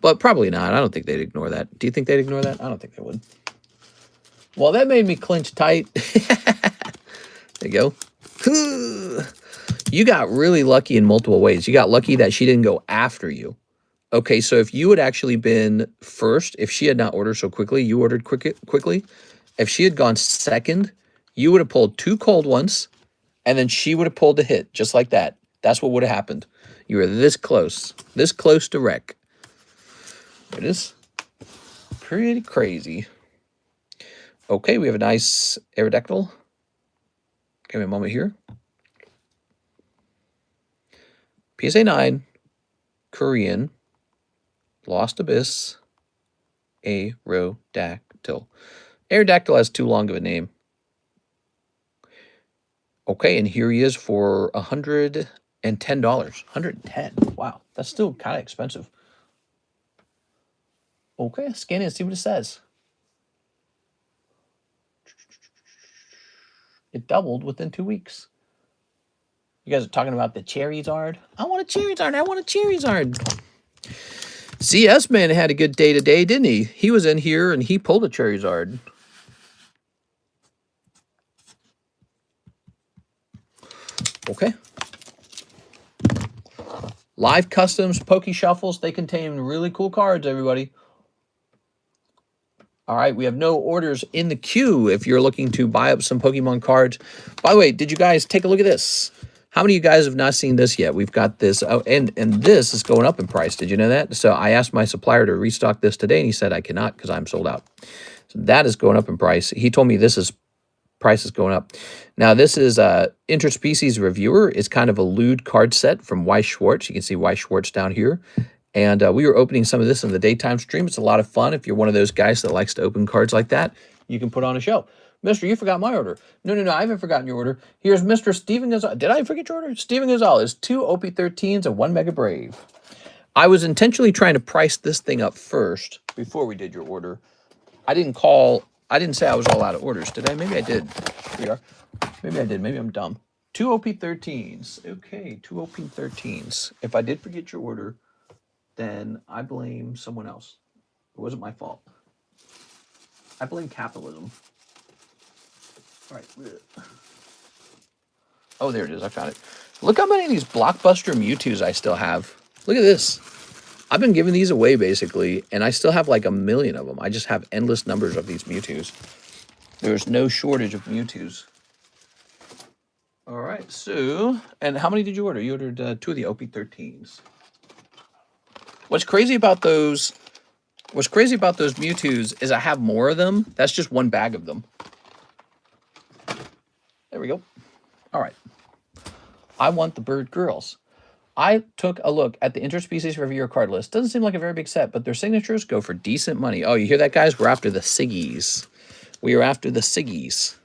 S1: But probably not. I don't think they'd ignore that. Do you think they'd ignore that? I don't think they would. Well, that made me clench tight. There you go. You got really lucky in multiple ways. You got lucky that she didn't go after you. Okay, so if you had actually been first, if she had not ordered so quickly, you ordered quickly. If she had gone second, you would have pulled 2 cold ones, and then she would have pulled the hit, just like that. That's what would have happened. You were this close to wreck. It is pretty crazy. Okay, we have a nice Aerodactyl. Give me a moment here. PSA 9, Korean, Lost Abyss, Aerodactyl. Aerodactyl has too long of a name. Okay, and here he is for $110. $110. Wow, that's still kind of expensive. Okay, scan it and see what it says. It doubled within 2 weeks. You guys are talking about the Charizard. I want a Charizard. I want a Charizard. CS Man had a good day today, didn't he? He was in here and he pulled a Charizard. Okay. Live Customs Poke Shuffles. They contain really cool cards, everybody. All right, we have no orders in the queue if you're looking to buy up some Pokemon cards. By the way, did you guys take a look at this? How many of you guys have not seen this yet? We've got this, oh, and this is going up in price. Did you know that? So I asked my supplier to restock this today, and he said I cannot because I'm sold out. So that is going up in price. He told me price is going up. Now, this is Interspecies Reviewer. It's kind of a lewd card set from Weiss Schwartz. You can see Weiss Schwartz down here. And we were opening some of this in the daytime stream. It's a lot of fun. If you're one of those guys that likes to open cards like that, you can put on a show. Mister, you forgot my order. No, I haven't forgotten your order. Here's Mr. Steven Gonzalez. Did I forget your order? Steven Gonzalez, 2 OP13s and 1 Mega Brave. I was intentionally trying to price this thing up first before we did your order. I didn't say I was all out of orders, did I? Maybe I did. Here we are. Maybe I did. Maybe I'm dumb. 2 OP13s. Okay, 2 OP13s. If I did forget your order, then I blame someone else. It wasn't my fault. I blame capitalism. All right. Oh, there it is. I found it. Look how many of these Blockbuster Mewtwo's I still have. Look at this. I've been giving these away, basically, and I still have like 1 million of them. I just have endless numbers of these Mewtwo's. There's no shortage of Mewtwo's. All right, so, and how many did you order? You ordered 2 of the OP13s. What's crazy about those Mewtwo's is I have more of them. That's just 1 bag of them. There we go. All right. I want the Bird Girls. I took a look at the Interspecies Reviewer card list. Doesn't seem like a very big set, but their signatures go for decent money. Oh, you hear that, guys? We're after the Siggies. We are after the Siggies.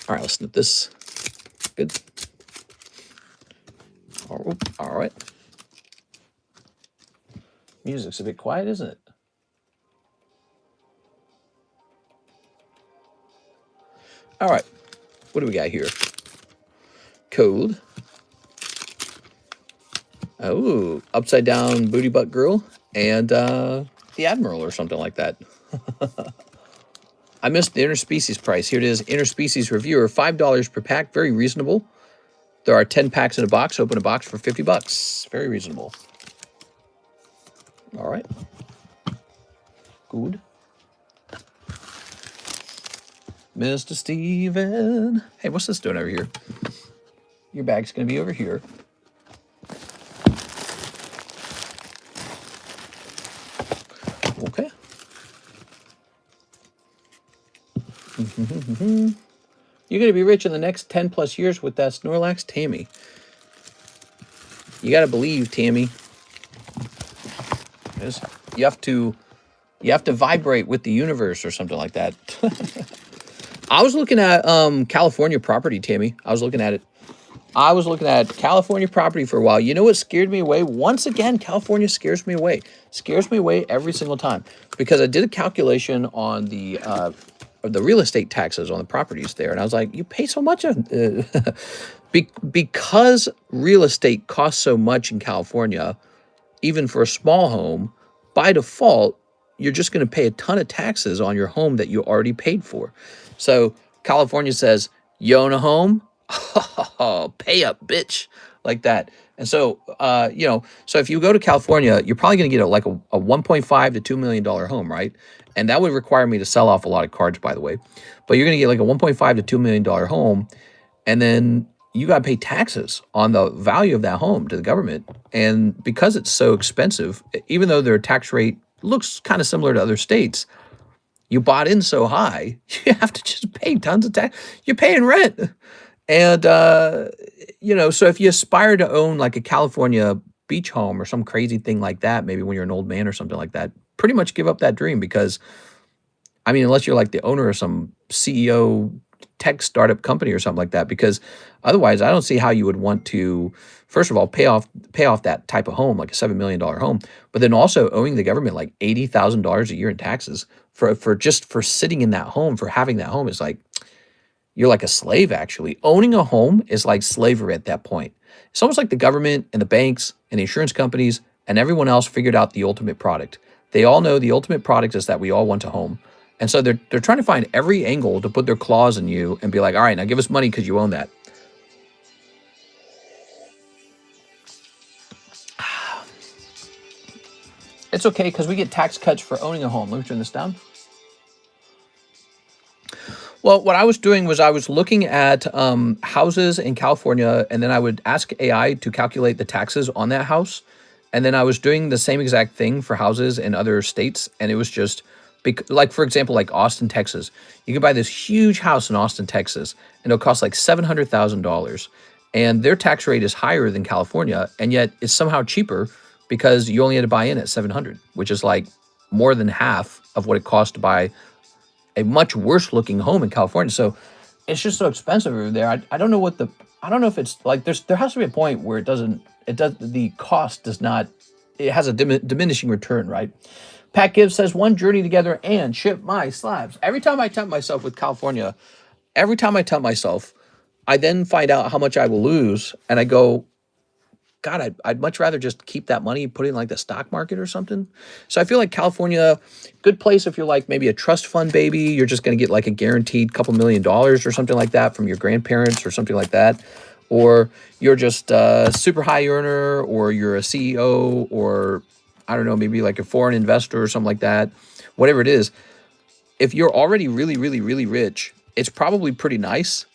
S1: All right, let's snip this. Good. All right. Music's a bit quiet, isn't it? All right. What do we got here? Code. Oh, upside down booty butt girl and the Admiral or something like that. I missed the interspecies price. Here it is, Interspecies Reviewer, $5 per pack, very reasonable. There are 10 packs in a box. Open a box for $50. Very reasonable. All right. Good. Mr. Steven. Hey, what's this doing over here? Your bag's going to be over here. Okay. You're going to be rich in the next 10 plus years with that Snorlax, Tammy. You got to believe, Tammy. You have to vibrate with the universe or something like that. I was looking at California property, Tammy. I was looking at it. I was looking at California property for a while. You know what scared me away? Once again, California scares me away. Scares me away every single time. Because I did a calculation on the the real estate taxes on the properties there. And I was like, you pay so much on, because real estate costs so much in California, even for a small home, by default, you're just going to pay a ton of taxes on your home that you already paid for. So California says, you own a home? Oh, pay up, bitch, like that. And so, so if you go to California, you're probably going to get like a $1.5 to $2 million home, right? And that would require me to sell off a lot of cards, by the way. But you're going to get like a $1.5 to $2 million home, and then you got to pay taxes on the value of that home to the government. And because it's so expensive, even though their tax rate looks kind of similar to other states, you bought in so high, you have to just pay tons of tax. You're paying rent. And, so if you aspire to own like a California beach home or some crazy thing like that, maybe when you're an old man or something like that, pretty much give up that dream because, I mean, unless you're like the owner of some CEO tech startup company or something like that, because otherwise I don't see how you would want to, first of all, pay off that type of home, like a $7 million home, but then also owing the government like $80,000 a year in taxes for sitting in that home, for having that home is like, you're like a slave, actually. Owning a home is like slavery at that point. It's almost like the government and the banks and the insurance companies and everyone else figured out the ultimate product. They all know the ultimate product is that we all want a home. And so they're trying to find every angle to put their claws in you and be like, all right, now give us money because you own that. It's okay because we get tax cuts for owning a home. Let me turn this down. Well, what I was doing was I was looking at houses in California, and then I would ask AI to calculate the taxes on that house. And then I was doing the same exact thing for houses in other states. And it was just, like, for example, like Austin, Texas. You could buy this huge house in Austin, Texas, and it'll cost like $700,000. And their tax rate is higher than California, and yet it's somehow cheaper because you only had to buy in at $700,000, which is like more than half of what it costs to buy a much worse looking home in California. So it's just so expensive over there. I don't know I don't know if it's like, there has to be a point where the cost does not, it has a diminishing return, right? Pat Gibbs says, one journey together and ship my slabs. Every time I tempt myself with California, I then find out how much I will lose. And I go, God, I'd much rather just keep that money, put it in like the stock market or something. So I feel like California, good place if you're like maybe a trust fund baby. You're just going to get like a guaranteed couple $1 million or something like that from your grandparents or something like that. Or you're just a super high earner, or you're a CEO, or I don't know, maybe like a foreign investor or something like that. Whatever it is, if you're already really, really, really rich, it's probably pretty nice.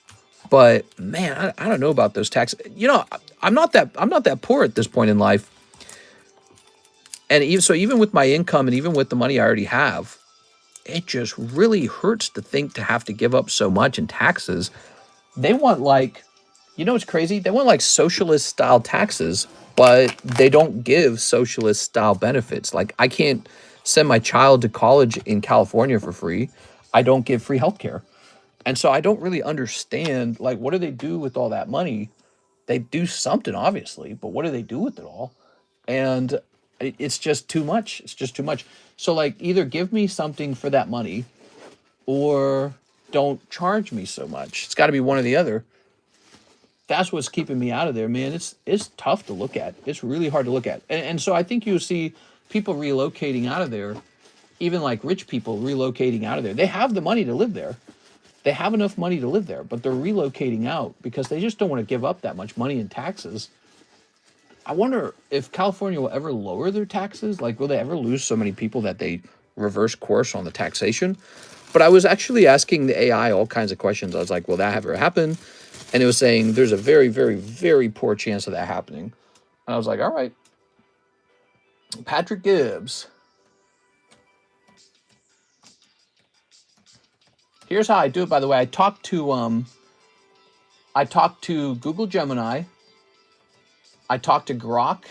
S1: But man, I don't know about those taxes. I'm not that poor at this point in life. And even with my income and even with the money I already have, it just really hurts to think to have to give up so much in taxes. They want it's crazy. They want like socialist style taxes, but they don't give socialist style benefits. Like I can't send my child to college in California for free. I don't give free healthcare. And so I don't really understand, like, what do they do with all that money? They do something, obviously, but what do they do with it all? And it's just too much. It's just too much. So, like, either give me something for that money or don't charge me so much. It's got to be one or the other. That's what's keeping me out of there, man. It's tough to look at. It's really hard to look at. And so I think you'll see people relocating out of there, even like rich people relocating out of there. They have the money to live there. They have enough money to live there, but they're relocating out because they just don't want to give up that much money in taxes. I wonder if California will ever lower their taxes. Like, will they ever lose so many people that they reverse course on the taxation? But I was actually asking the AI all kinds of questions. I was like, will that ever happen? And it was saying there's a very, very, very poor chance of that happening. And I was like, all right. Patrick Gibbs. Here's how I do it, by the way. I talk to Google Gemini. I talk to Grok.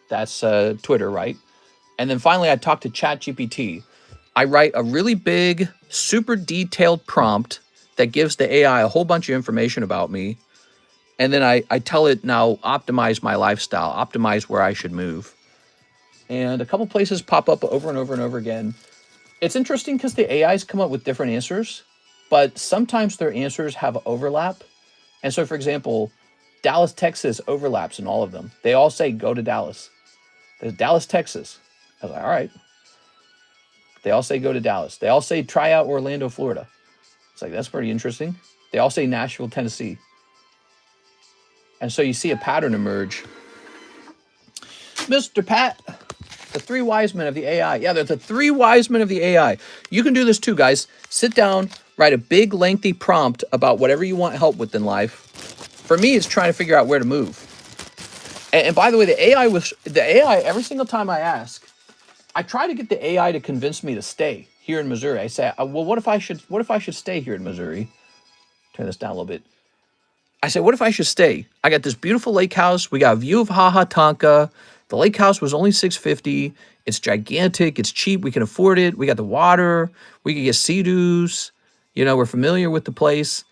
S1: That's Twitter, right? And then finally, I talk to ChatGPT. I write a really big, super detailed prompt that gives the AI a whole bunch of information about me. And then I tell it now, optimize my lifestyle, optimize where I should move. And a couple places pop up over and over and over again. It's interesting because the AIs come up with different answers, but sometimes their answers have overlap. And so, for example, Dallas, Texas overlaps in all of them. They all say go to Dallas. There's Dallas, Texas. I was like, all right. They all say go to Dallas. They all say try out Orlando, Florida. It's like, that's pretty interesting. They all say Nashville, Tennessee. And so you see a pattern emerge. Mr. Pat, the three wise men of the AI. Yeah, they're the three wise men of the AI. You can do this too, guys. Sit down, write a big, lengthy prompt about whatever you want help with in life. For me, it's trying to figure out where to move. And by the way, the AI, every single time I ask, I try to get the AI to convince me to stay here in Missouri. I say, well, what if I should stay here in Missouri? Turn this down a little bit. I said, what if I should stay? I got this beautiful lake house. We got a view of Tonka. The lake house was only $650. It's gigantic. It's cheap. We can afford it. We got the water. We can get Sea-Doos. You know, we're familiar with the place.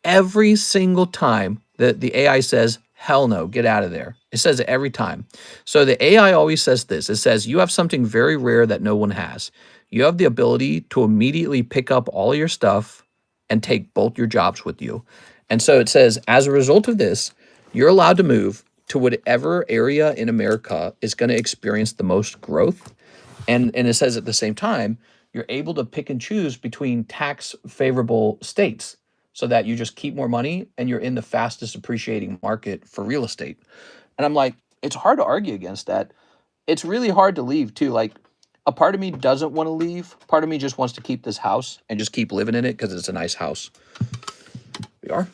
S1: Every single time that the AI says, hell no, get out of there. It says it every time. So the AI always says this. It says, you have something very rare that no one has. You have the ability to immediately pick up all of your stuff and take both your jobs with you. And so it says, as a result of this, you're allowed to move to whatever area in America is going to experience the most growth. And it says at the same time, you're able to pick and choose between tax favorable states so that you just keep more money and you're in the fastest appreciating market for real estate. And I'm like, it's hard to argue against that. It's really hard to leave too. Like, a part of me doesn't want to leave. Part of me just wants to keep this house and just keep living in it because it's a nice house. We are.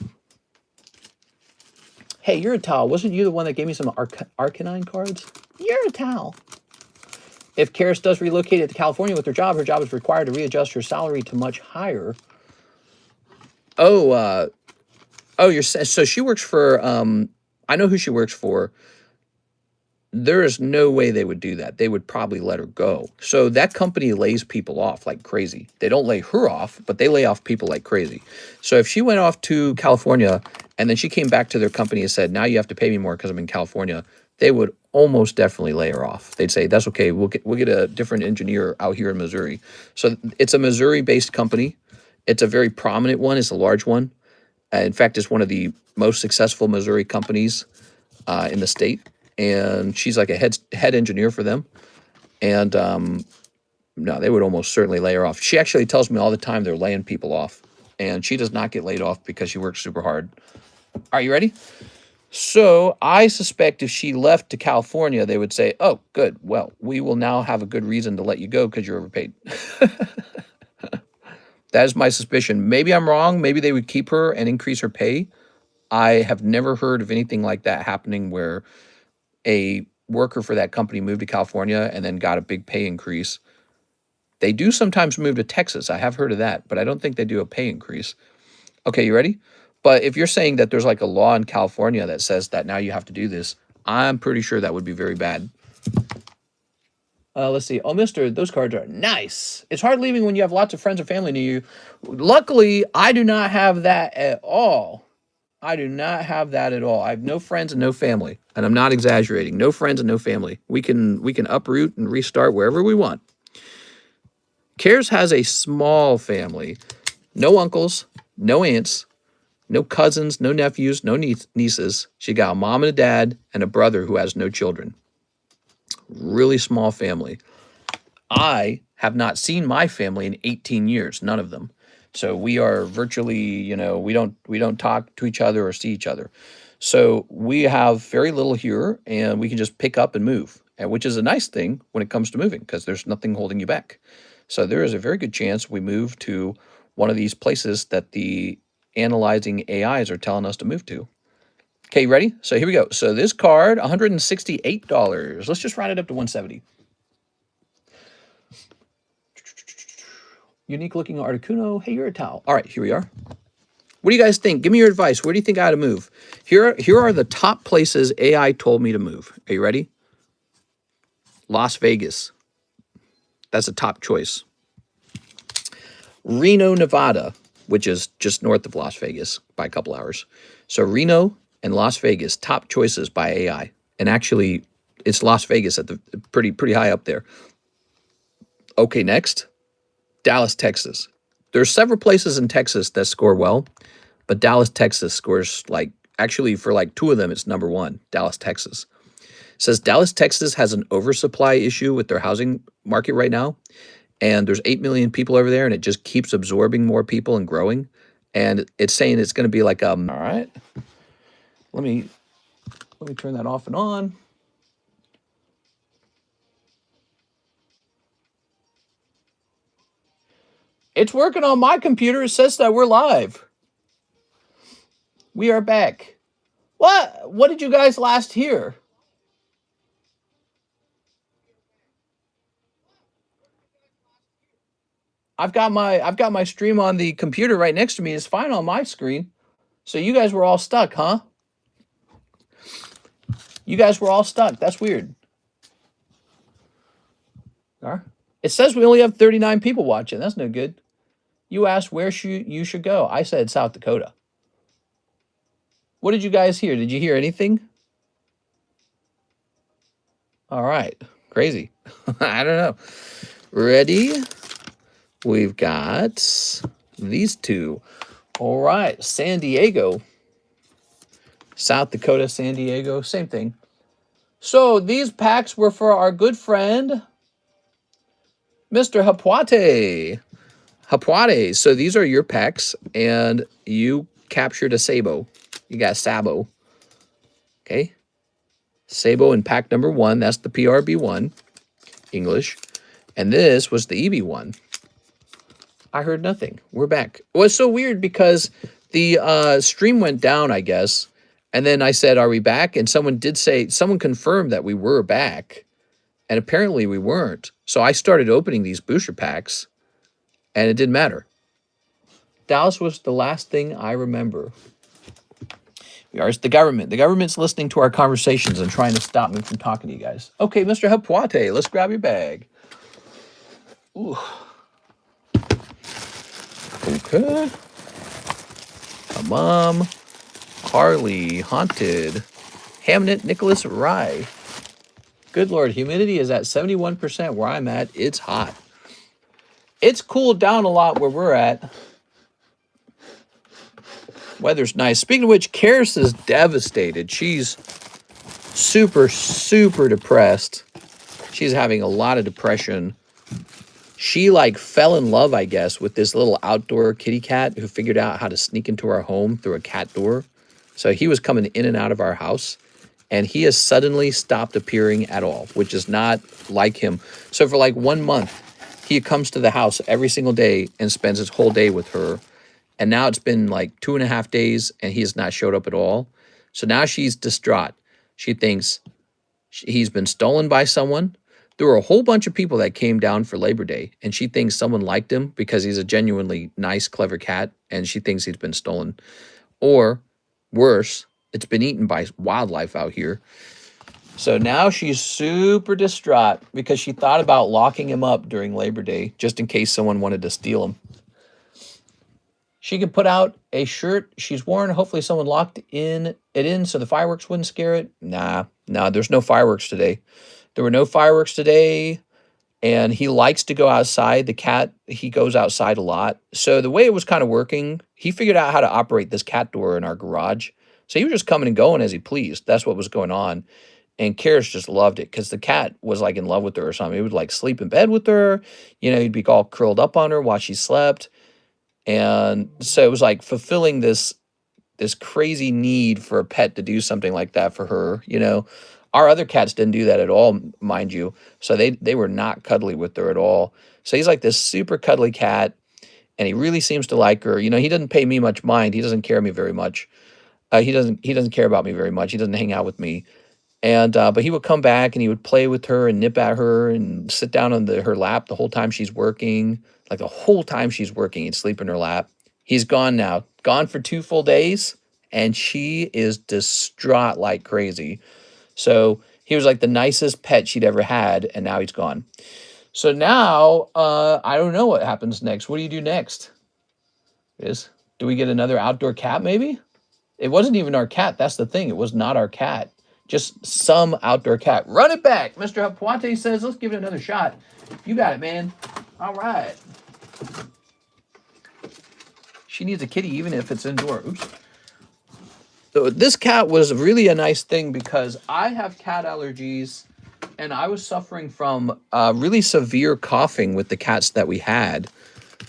S1: Hey, you're a towel. Wasn't you the one that gave me some Arcanine cards? You're a towel. If Karis does relocate to California with her job is required to readjust her salary to much higher. So she works for, I know who she works for. There is no way they would do that. They would probably let her go. So that company lays people off like crazy. They don't lay her off, but they lay off people like crazy. So if she went off to California and then she came back to their company and said, now you have to pay me more because I'm in California, they would almost definitely lay her off. They'd say, that's okay. We'll get a different engineer out here in Missouri. So it's a Missouri-based company. It's a very prominent one. It's a large one. In fact, it's one of the most successful Missouri companies in the state. And she's like a head engineer for them. And no, they would almost certainly lay her off. She actually tells me all the time they're laying people off. And she does not get laid off because she works super hard. Are you ready? So I suspect if she left to California, they would say, oh, good. Well, we will now have a good reason to let you go because you're overpaid. That is my suspicion. Maybe I'm wrong. Maybe they would keep her and increase her pay. I have never heard of anything like that happening where a worker for that company moved to California and then got a big pay increase. They do sometimes move to Texas. I have heard of that, but I don't think they do a pay increase. Okay, you ready? But if you're saying that there's like a law in California that says that now you have to do this, I'm pretty sure that would be very bad. Let's see. Oh, mister, those cards are nice. It's hard leaving when you have lots of friends and family near you. Luckily, I do not have that at all. I do not have that at all. I have no friends and no family. And I'm not exaggerating. No friends and no family. We can uproot and restart wherever we want. Cares has a small family. No uncles, no aunts, no cousins, no nephews, no nieces. She got a mom and a dad and a brother who has no children. Really small family. I have not seen my family in 18 years, none of them. So we are virtually, we don't talk to each other or see each other. So we have very little here and we can just pick up and move, which is a nice thing when it comes to moving because there's nothing holding you back. So there is a very good chance we move to one of these places that the analyzing AIs are telling us to move to. Okay, you ready? So here we go. So this card, $168. Let's just round it up to $170. Unique looking Articuno. Hey, you're a towel. All right, here we are. What do you guys think? Give me your advice. Where do you think I ought to move? Here are the top places AI told me to move. Are you ready? Las Vegas. That's a top choice. Reno, Nevada, which is just north of Las Vegas by a couple hours. So Reno and Las Vegas, top choices by AI. And actually, it's Las Vegas at the pretty high up there. Okay, next. Dallas, Texas. There's several places in Texas that score well, but Dallas, Texas scores like, actually for like 2 of them, it's #1, Dallas, Texas. It says Dallas, Texas has an oversupply issue with their housing market right now. And there's 8 million people over there, and it just keeps absorbing more people and growing. And it's saying it's going to be like, all right, let me turn that off and on. It's working on my computer. It says that we're live. We are back. What did you guys last hear? I've got my stream on the computer right next to me. It's fine on my screen. So you guys were all stuck, huh? You guys were all stuck. That's weird. It says we only have 39 people watching. That's no good. You asked where you should go. I said South Dakota. What did you guys hear? Did you hear anything? All right. Crazy. I don't know. Ready? We've got these two. All right. San Diego. South Dakota, San Diego. Same thing. So these packs were for our good friend, Mr. Hapwate. Hapwate. So these are your packs, and you captured a Sabo. You got Sabo. Okay. Sabo in pack #1. That's the PRB1, English. And this was the EB1. I heard nothing. We're back. It was so weird because the stream went down, I guess. And then I said, are we back? And someone confirmed that we were back. And apparently we weren't. So I started opening these booster packs, and it didn't matter. Dallas was the last thing I remember. It's the government. The government's listening to our conversations and trying to stop me from talking to you guys. Okay, Mr. Hapwate, let's grab your bag. Ooh. Okay. Mom, Carly, Haunted, Hamnet, Nicholas, Rye. Good Lord, humidity is at 71% where I'm at. It's hot. It's cooled down a lot where we're at. Weather's nice. Speaking of which, Karis is devastated. She's super, super depressed. She's having a lot of depression. She like fell in love, I guess, with this little outdoor kitty cat who figured out how to sneak into our home through a cat door. So he was coming in and out of our house, and he has suddenly stopped appearing at all, which is not like him. So for like 1 month, he comes to the house every single day and spends his whole day with her. And now it's been like 2.5 days, and he has not showed up at all. So now she's distraught. She thinks he's been stolen by someone. There were a whole bunch of people that came down for Labor Day, and she thinks someone liked him because he's a genuinely nice, clever cat, and she thinks he's been stolen. Or, worse, it's been eaten by wildlife out here. So now she's super distraught because she thought about locking him up during Labor Day just in case someone wanted to steal him. She could put out a shirt she's worn. Hopefully someone locked it in so the fireworks wouldn't scare it. Nah, there's no fireworks today. There were no fireworks today, and he likes to go outside. The cat, he goes outside a lot. So the way it was kind of working, he figured out how to operate this cat door in our garage. So he was just coming and going as he pleased. That's what was going on. And Karis just loved it because the cat was like in love with her or something. He would like sleep in bed with her. You know, he'd be all curled up on her while she slept. And so it was like fulfilling this crazy need for a pet to do something like that for her, you know. Our other cats didn't do that at all, mind you. So they were not cuddly with her at all. So he's like this super cuddly cat, and he really seems to like her. You know, he doesn't pay me much mind. He doesn't care me very much. He doesn't care about me very much. He doesn't hang out with me. And but he would come back and he would play with her and nip at her and sit down on her lap the whole time she's working. Like the whole time she's working, he'd sleep in her lap. He's gone now. Gone for 2 full days, and she is distraught like crazy. So he was like the nicest pet she'd ever had, and now he's gone. So now, I don't know what happens next. What do you do next? Do we get another outdoor cat maybe? It wasn't even our cat. That's the thing. It was not our cat. Just some outdoor cat. Run it back. Mr. Hapwate says, let's give it another shot. You got it, man. All right. She needs a kitty even if it's indoor. Oops. So this cat was really a nice thing because I have cat allergies and I was suffering from really severe coughing with the cats that we had.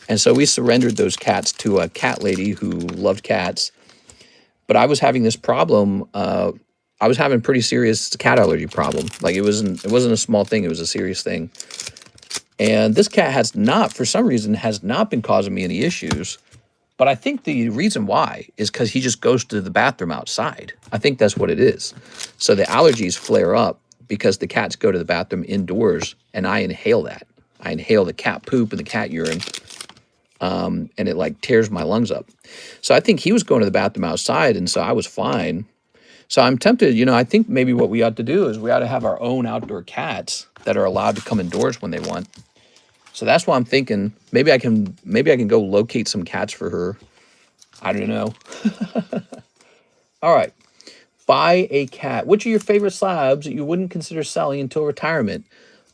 S1: And so we surrendered those cats to a cat lady who loved cats. But I was having this problem. I was having a pretty serious cat allergy problem. Like it wasn't a small thing. It was a serious thing. And this cat has not, for some reason, has not been causing me any issues. But I think the reason why is because he just goes to the bathroom outside. I think that's what it is. So the allergies flare up because the cats go to the bathroom indoors, and I inhale that. I inhale the cat poop and the cat urine, and it like tears my lungs up. So I think he was going to the bathroom outside, and so I was fine. So I'm tempted, you know, I think maybe what we ought to do is we ought to have our own outdoor cats that are allowed to come indoors when they want. So that's why I'm thinking maybe I can go locate some cats for her. I don't know. All right. Buy a cat. Which are your favorite slabs that you wouldn't consider selling until retirement?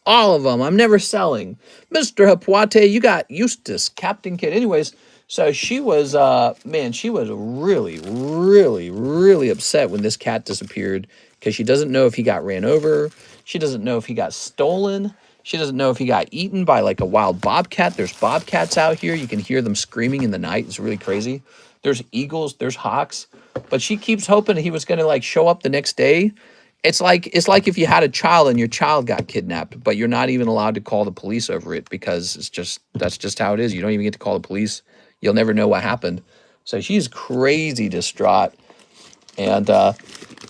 S1: All of them. I'm never selling. Mr. Hapwate, you got Eustace, Captain Kid. Anyways, so she was, man, she was really, really, really upset when this cat disappeared because she doesn't know if he got ran over. She doesn't know if he got stolen. She doesn't know if he got eaten by like a wild bobcat. There's bobcats out here. You can hear them screaming in the night. It's really crazy. There's eagles, there's hawks. But she keeps hoping he was going to like show up the next day. It's like if you had a child and your child got kidnapped, but you're not even allowed to call the police over it because that's just how it is. You don't even get to call the police. You'll never know what happened. So she's crazy distraught. And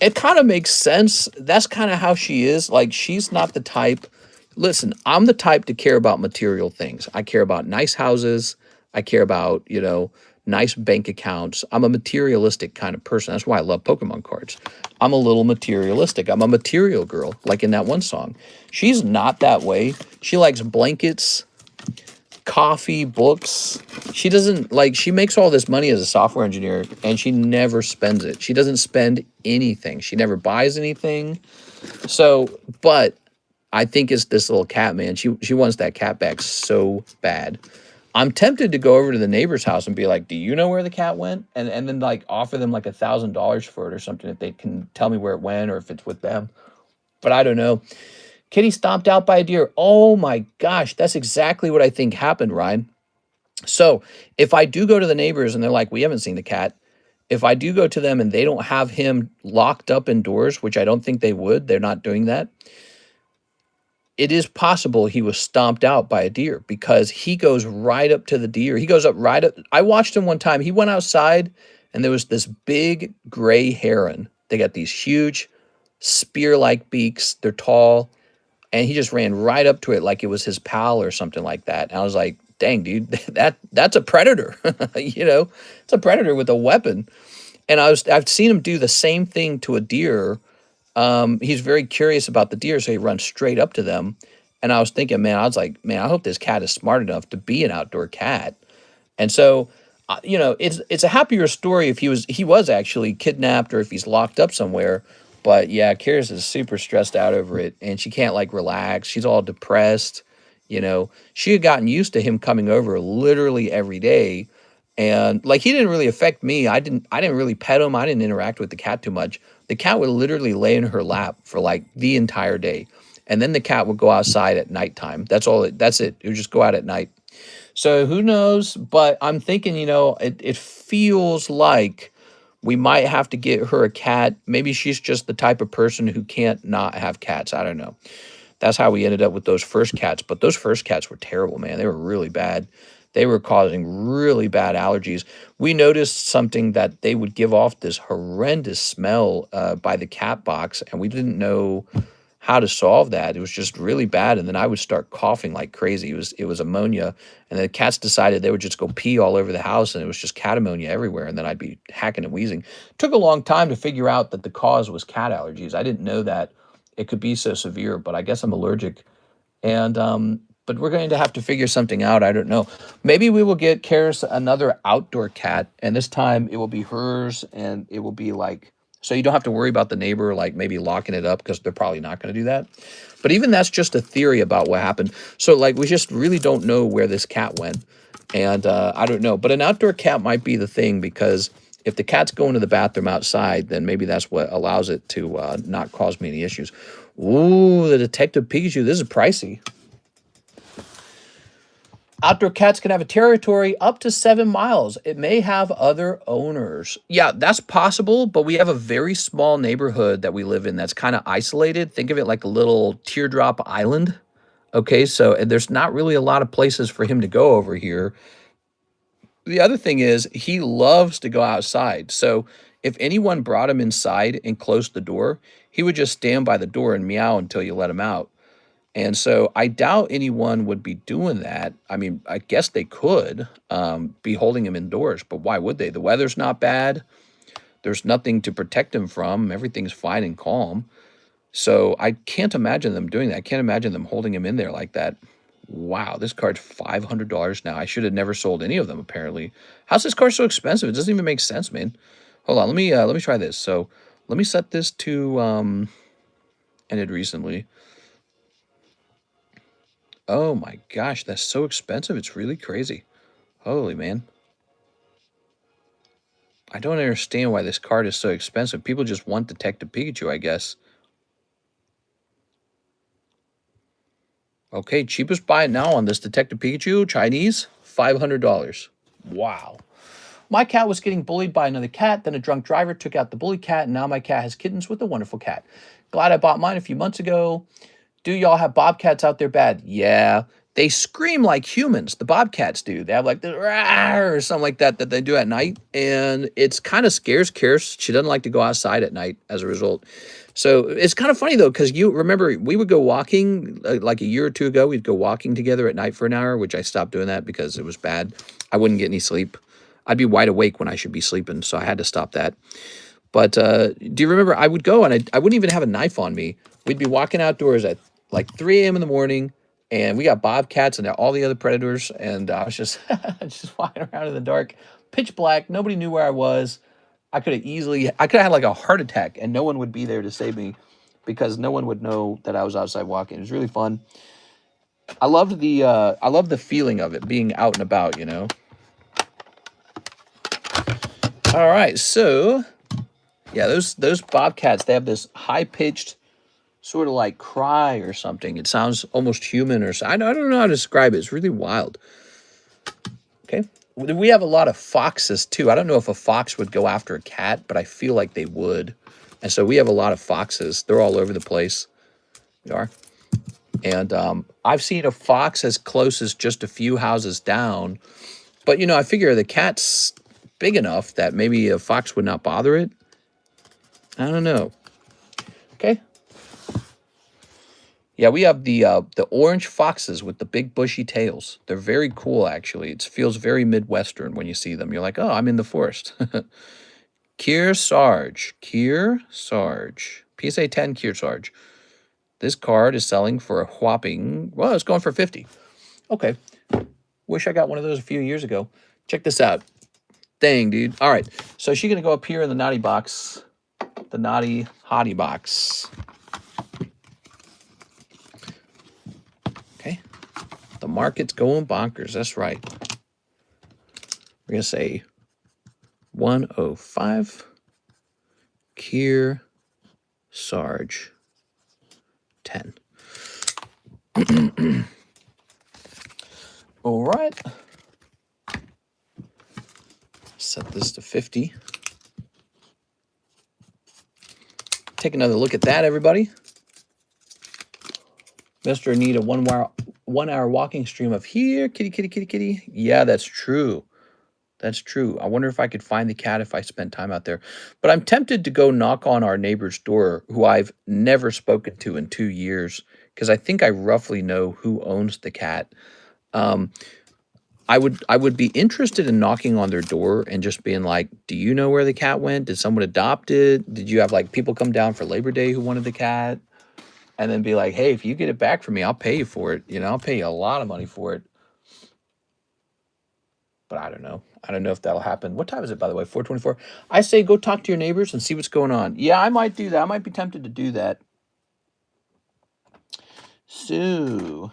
S1: it kind of makes sense. That's kind of how she is. Like, she's not the type. Listen, I'm the type to care about material things. I care about nice houses. I care about, you know, nice bank accounts. I'm a materialistic kind of person. That's why I love Pokemon cards. I'm a little materialistic. I'm a material girl, like in that one song. She's not that way. She likes blankets, coffee, books. She doesn't like, she makes all this money as a software engineer and she never spends it. She doesn't spend anything. She never buys anything. So, but I think it's this little cat, man. She wants that cat back so bad. I'm tempted to go over to the neighbor's house and be like, do you know where the cat went? And then like offer them like $1,000 for it or something if they can tell me where it went or if it's with them. But I don't know. Kitty stomped out by a deer. Oh my gosh, that's exactly what I think happened, Ryan. So if I do go to the neighbors and they're like, we haven't seen the cat. If I do go to them and they don't have him locked up indoors, which I don't think they would, they're not doing that. It is possible he was stomped out by a deer because he goes right up to the deer. He goes up right up. I watched him one time. He went outside and there was this big gray heron. They got these huge spear-like beaks. They're tall. And he just ran right up to it like it was his pal or something like that. And I was like, dang, dude, that's a predator. You know, it's a predator with a weapon. And I've seen him do the same thing to a deer. He's very curious about the deer, so he runs straight up to them. And I was thinking, man, I was like, man, I hope this cat is smart enough to be an outdoor cat. And so, you know, it's a happier story if he was actually kidnapped or if he's locked up somewhere. But yeah, Kira's is super stressed out over it, and she can't like relax. She's all depressed. You know, she had gotten used to him coming over literally every day. And like, he didn't really affect me. I didn't really pet him. I didn't interact with the cat too much. The cat would literally lay in her lap for like the entire day. And then the cat would go outside at nighttime. That's it. It would just go out at night. So who knows? But I'm thinking, you know, it feels like we might have to get her a cat. Maybe she's just the type of person who can't not have cats. I don't know. That's how we ended up with those first cats. But those first cats were terrible, man. They were really bad. They were causing really bad allergies. We noticed something that they would give off this horrendous smell by the cat box, and we didn't know how to solve that. It was just really bad, and then I would start coughing like crazy. It was ammonia, and the cats decided they would just go pee all over the house, and it was just cat ammonia everywhere, and then I'd be hacking and wheezing. It took a long time to figure out that the cause was cat allergies. I didn't know that it could be so severe, but I guess I'm allergic. And but we're going to have to figure something out. I don't know. Maybe we will get Karis another outdoor cat, and this time it will be hers, and it will be like, so you don't have to worry about the neighbor like maybe locking it up, because they're probably not going to do that. But even that's just a theory about what happened. So like, we just really don't know where this cat went. And I don't know, but an outdoor cat might be the thing, because if the cat's going to the bathroom outside, then maybe that's what allows it to not cause me any issues. Ooh, the Detective Pikachu. This is pricey. Outdoor cats can have a territory up to 7 miles. It may have other owners. Yeah, that's possible, but we have a very small neighborhood that we live in that's kind of isolated. Think of it like a little teardrop island. Okay, so there's not really a lot of places for him to go over here. The other thing is he loves to go outside. So if anyone brought him inside and closed the door, he would just stand by the door and meow until you let him out. And so I doubt anyone would be doing that. I mean, I guess they could be holding him indoors, but why would they? The weather's not bad. There's nothing to protect him from. Everything's fine and calm. So I can't imagine them doing that. I can't imagine them holding him in there like that. Wow, this card's $500 now. I should have never sold any of them, apparently. How's this card so expensive? It doesn't even make sense, man. Hold on, let me try this. So let me set this to ended recently. Oh my gosh, that's so expensive. It's really crazy. Holy man. I don't understand why this card is so expensive. People just want Detective Pikachu, I guess. Okay, cheapest buy now on this Detective Pikachu, Chinese, $500. Wow. My cat was getting bullied by another cat. Then a drunk driver took out the bully cat, and now my cat has kittens with a wonderful cat. Glad I bought mine a few months ago. Do y'all have bobcats out there bad? Yeah. They scream like humans. The bobcats do. They have like this or something like that they do at night. And it's kind of scares Karis. She doesn't like to go outside at night as a result. So it's kind of funny, though, because you remember we would go walking like a year or two ago. We'd go walking together at night for an hour, which I stopped doing that because it was bad. I wouldn't get any sleep. I'd be wide awake when I should be sleeping. So I had to stop that. But do you remember I would go and I wouldn't even have a knife on me. We'd be walking outdoors at like 3 a.m. in the morning, and we got bobcats and all the other predators, and I was just just walking around in the dark, pitch black. Nobody knew where I was. I could have had like a heart attack, and no one would be there to save me because no one would know that I was outside walking. It was really fun. I loved the feeling of it, being out and about, you know. All right, so yeah, those bobcats, they have this high-pitched sort of like cry or something. It sounds almost human or so. I don't know how to describe it. It's really wild. Okay. We have a lot of foxes too. I don't know if a fox would go after a cat, but I feel like they would. And so we have a lot of foxes. They're all over the place. They are. And I've seen a fox as close as just a few houses down. But, you know, I figure the cat's big enough that maybe a fox would not bother it. I don't know. Okay. Yeah, we have the orange foxes with the big bushy tails. They're very cool, actually. It feels very Midwestern when you see them. You're like, oh, I'm in the forest. Kearsarge. PSA 10 Kearsarge. This card is selling for a whopping, well, it's going for 50. Okay. Wish I got one of those a few years ago. Check this out. Dang, dude. All right. So she's going to go up here in the naughty box. The naughty hottie box. Okay. The market's going bonkers. That's right. We're going to say 105 Kearsarge 10. All right. Set this to 50. Take another look at that, everybody. Mr. Anita, 1 hour walking stream of here. Kitty, kitty, kitty, kitty. Yeah, that's true. That's true. I wonder if I could find the cat if I spent time out there. But I'm tempted to go knock on our neighbor's door, who I've never spoken to in 2 years, because I think I roughly know who owns the cat. I would be interested in knocking on their door and just being like, do you know where the cat went? Did someone adopt it? Did you have like people come down for Labor Day who wanted the cat? And then be like, hey, if you get it back for me, I'll pay you for it. You know, I'll pay you a lot of money for it. But I don't know. I don't know if that'll happen. What time is it, by the way? 4:24. I say go talk to your neighbors and see what's going on. Yeah, I might do that. I might be tempted to do that. So,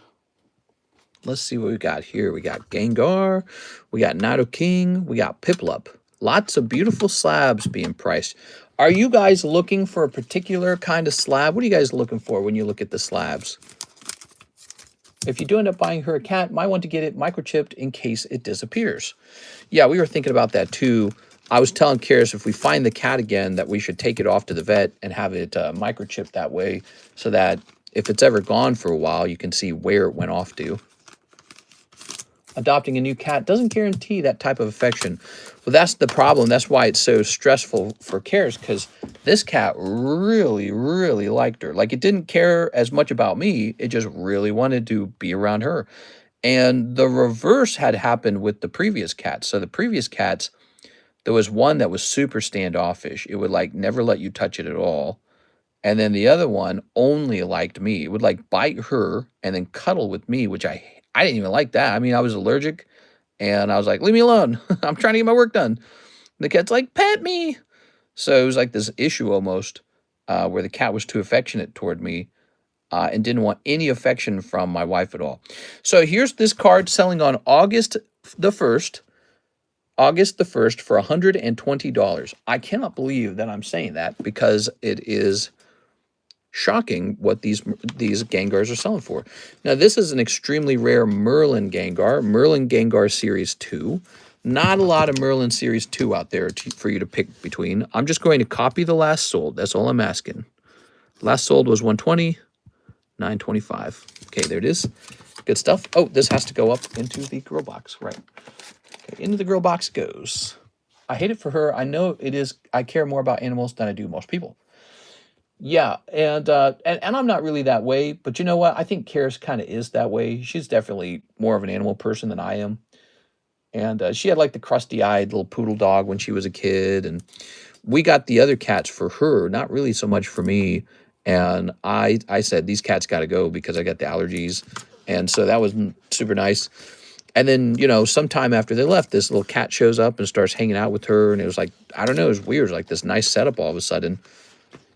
S1: Let's see what we got here. We got Gengar, we got Nidoking, we got Piplup. Lots of beautiful slabs being priced. Are you guys looking for a particular kind of slab? What are you guys looking for when you look at the slabs? If you do end up buying her a cat, might want to get it microchipped in case it disappears. Yeah, we were thinking about that too. I was telling Karis if we find the cat again that we should take it off to the vet and have it microchipped that way so that if it's ever gone for a while, you can see where it went off to. Adopting a new cat doesn't guarantee that type of affection. Well, that's the problem. That's why it's so stressful for Karis, because this cat really, really liked her. Like, it didn't care as much about me. It just really wanted to be around her. And the reverse had happened with the previous cats. So the previous cats, there was one that was super standoffish. It would like never let you touch it at all. And then the other one only liked me. It would like bite her and then cuddle with me, which I didn't even like that. I mean, I was allergic and I was like, leave me alone. I'm trying to get my work done. And the cat's like, pet me. So it was like this issue almost where the cat was too affectionate toward me and didn't want any affection from my wife at all. So here's this card selling on August the 1st for $120. I cannot believe that I'm saying that because it is shocking what these Gengars are selling for. Now, this is an extremely rare Merlin Gengar Series 2. Not a lot of Merlin Series 2 out there for you to pick between. I'm just going to copy the last sold. That's all I'm asking. Last sold was 120, 925. Okay, there it is. Good stuff. Oh, this has to go up into the grill box, right? Okay, into the grill box it goes. I hate it for her. I know it is. I care more about animals than I do most people. Yeah, and I'm not really that way, but you know what? I think Karis kind of is that way. She's definitely more of an animal person than I am. And she had like the crusty-eyed little poodle dog when she was a kid, and we got the other cats for her, not really so much for me. And I said, these cats got to go because I got the allergies. And so that was super nice. And then, you know, sometime after they left, this little cat shows up and starts hanging out with her. And it was like, I don't know, it was weird. It was like this nice setup all of a sudden.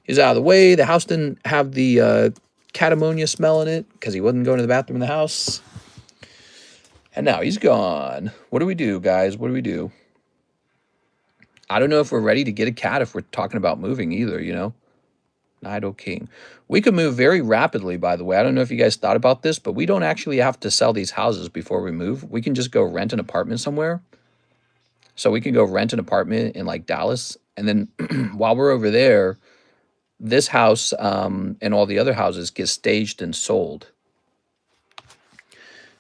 S1: He's out of the way. The house didn't have the cat ammonia smell in it because he wasn't going to the bathroom in the house. And now he's gone. What do we do, guys? What do we do? I don't know if we're ready to get a cat if we're talking about moving either, you know? Nidoking. We could move very rapidly, by the way. I don't know if you guys thought about this, but we don't actually have to sell these houses before we move. We can just go rent an apartment somewhere. So we can go rent an apartment in like Dallas. And then while we're over there, this house and all the other houses get staged and sold.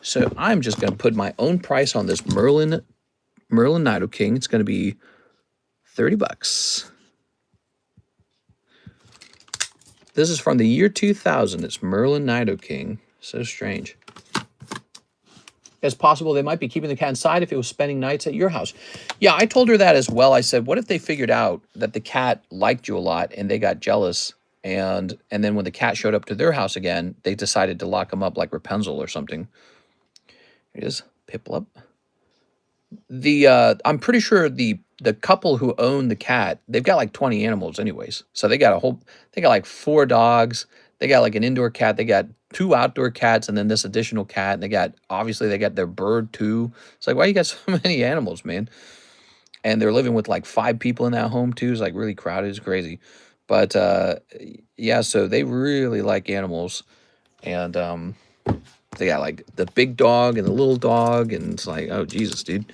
S1: So I'm just going to put my own price on this Merlin Nidoking. It's going to be $30. This is from the year 2000. It's Merlin Nidoking. So strange. It's possible they might be keeping the cat inside if it was spending nights at your house. Yeah, I told her that as well. I said, what if they figured out that the cat liked you a lot and they got jealous, and then when the cat showed up to their house again, they decided to lock him up like Rapunzel or something. Here it is, Piplup. I'm pretty sure the couple who own the cat, they've got like 20 animals anyways. So they got like 4 dogs. They got like an indoor cat. They got 2 outdoor cats and then this additional cat. And obviously they got their bird too. It's like, why you got so many animals, man? And they're living with like 5 people in that home too. It's like really crowded. It's crazy. But yeah, so they really like animals. And they got like the big dog and the little dog. And it's like, oh, Jesus, dude.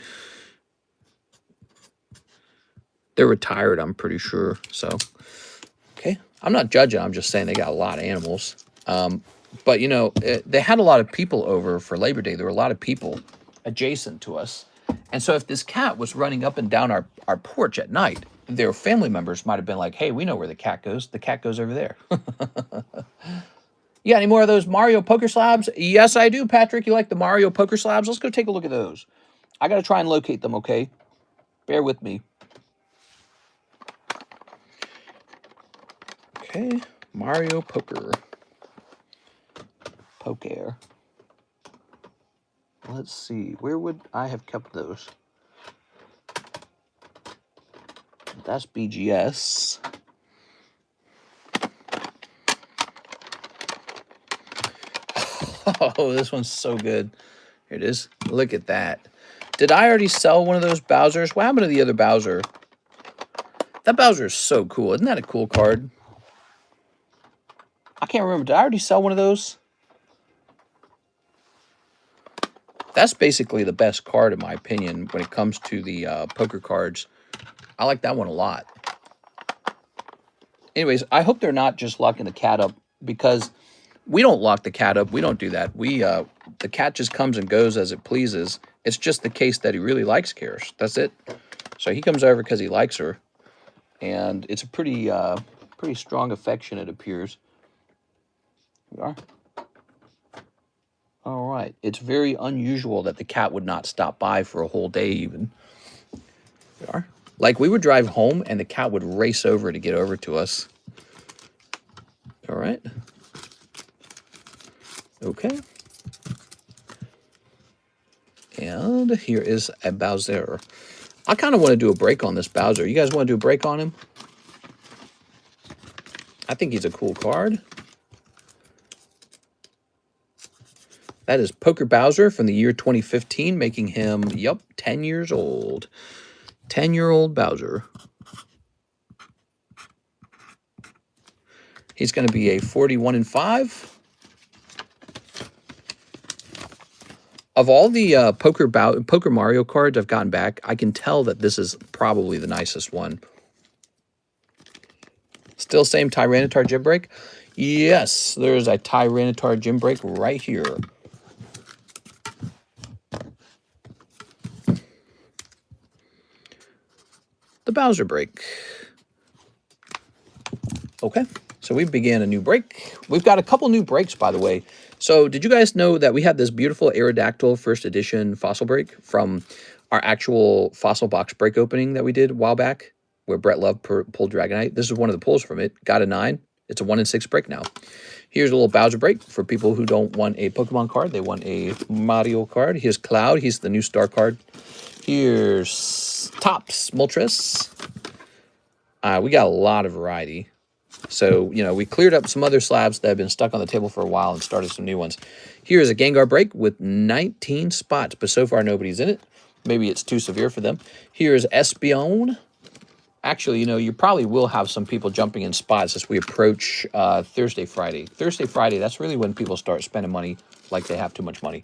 S1: They're retired, I'm pretty sure. So, okay. I'm not judging. I'm just saying they got a lot of animals. But, you know, they had a lot of people over for Labor Day. There were a lot of people adjacent to us. And so if this cat was running up and down our porch at night, their family members might have been like, hey, we know where the cat goes. The cat goes over there. You got any more of those Mario poker slabs? Yes, I do, Patrick. You like the Mario poker slabs? Let's go take a look at those. I got to try and locate them, okay? Bear with me. Okay, Mario Poker. Poker. Let's see. Where would I have kept those? That's BGS. Oh, this one's so good. Here it is. Look at that. Did I already sell one of those Bowsers? What happened to the other Bowser? That Bowser is so cool. Isn't that a cool card? I can't remember. Did I already sell one of those? That's basically the best card, in my opinion, when it comes to the poker cards. I like that one a lot. Anyways, I hope they're not just locking the cat up, because we don't lock the cat up. We don't do that. The cat just comes and goes as it pleases. It's just the case that he really likes Karis. That's it. So he comes over because he likes her. And it's a pretty strong affection, it appears. Here we are. All right. It's very unusual that the cat would not stop by for a whole day even. Here we are. Like, we would drive home and the cat would race over to get over to us. All right. Okay. And here is a Bowser. I kind of want to do a break on this Bowser. You guys want to do a break on him? I think he's a cool card. That is Poker Bowser from the year 2015, making him, 10 years old. 10-year-old Bowser. He's going to be a 41-5. Of all the Poker Mario cards I've gotten back, I can tell that this is probably the nicest one. Still same Tyranitar Gym Break? Yes, there's a Tyranitar Gym Break right here. The Bowser break. Okay, so we began a new break. We've got a couple new breaks, by the way. So did you guys know that we had this beautiful Aerodactyl first edition fossil break from our actual fossil box break opening that we did a while back, where Brett Love pulled Dragonite? This is one of the pulls from it. Got a 9. It's a 1-in-6 break now. Here's a little Bowser break for people who don't want a Pokemon card. They want a Mario card. Here's Cloud. He's the new star card. Here's Tops Moltres. We got a lot of variety. So, we cleared up some other slabs that have been stuck on the table for a while and started some new ones. Here is a Gengar break with 19 spots, but so far nobody's in it. Maybe it's too severe for them. Here is Espeon. Actually, you probably will have some people jumping in spots as we approach Thursday, Friday. Thursday, Friday, that's really when people start spending money like they have too much money.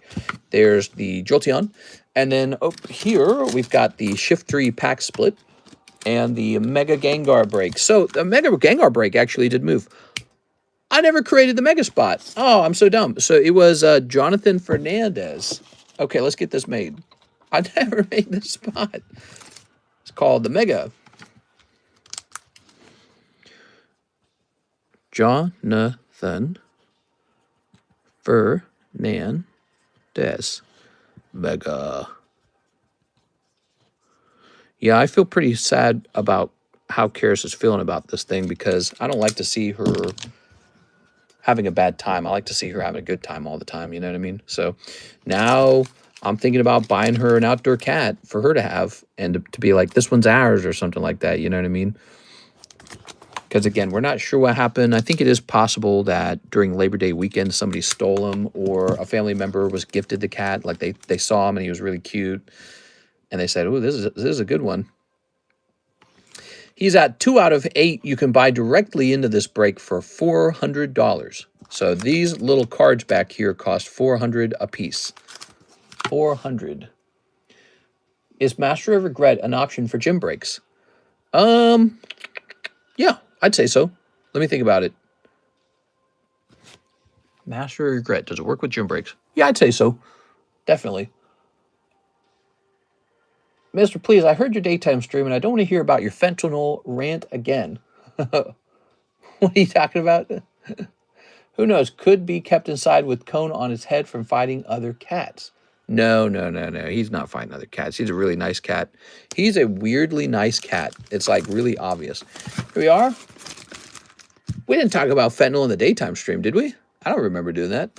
S1: There's the Jolteon. And then up here, we've got the Shift 3 pack split and the Mega Gengar break. So the Mega Gengar break actually did move. I never created the Mega spot. Oh, I'm so dumb. So it was Jonathan Fernandez. Okay, let's get this made. I never made this spot. It's called the Mega. Jonathan Fernandez Mega. Yeah, I feel pretty sad about how Karis is feeling about this thing, because I don't like to see her having a bad time. I like to see her having a good time all the time, you know what I mean? So now I'm thinking about buying her an outdoor cat for her to have, and to be like, this one's ours or something like that, you know what I mean? Because, again, we're not sure what happened. I think it is possible that during Labor Day weekend, somebody stole him, or a family member was gifted the cat. Like, they saw him and he was really cute, and they said, oh, this is a good one. He's at 2 out of 8. You can buy directly into this break for $400. So these little cards back here cost $400 a piece. $400. Is Master of Regret an option for gym breaks? Yeah, I'd say so. Let me think about it. Master of Regret. Does it work with gym breaks? Yeah, I'd say so. Definitely. Mister, please, I heard your daytime stream, and I don't want to hear about your fentanyl rant again. What are you talking about? Who knows? Could be kept inside with cone on his head from fighting other cats. No. He's not fighting other cats. He's a really nice cat. He's a weirdly nice cat. It's like really obvious. Here we are. We didn't talk about fentanyl in the daytime stream, did we? I don't remember doing that.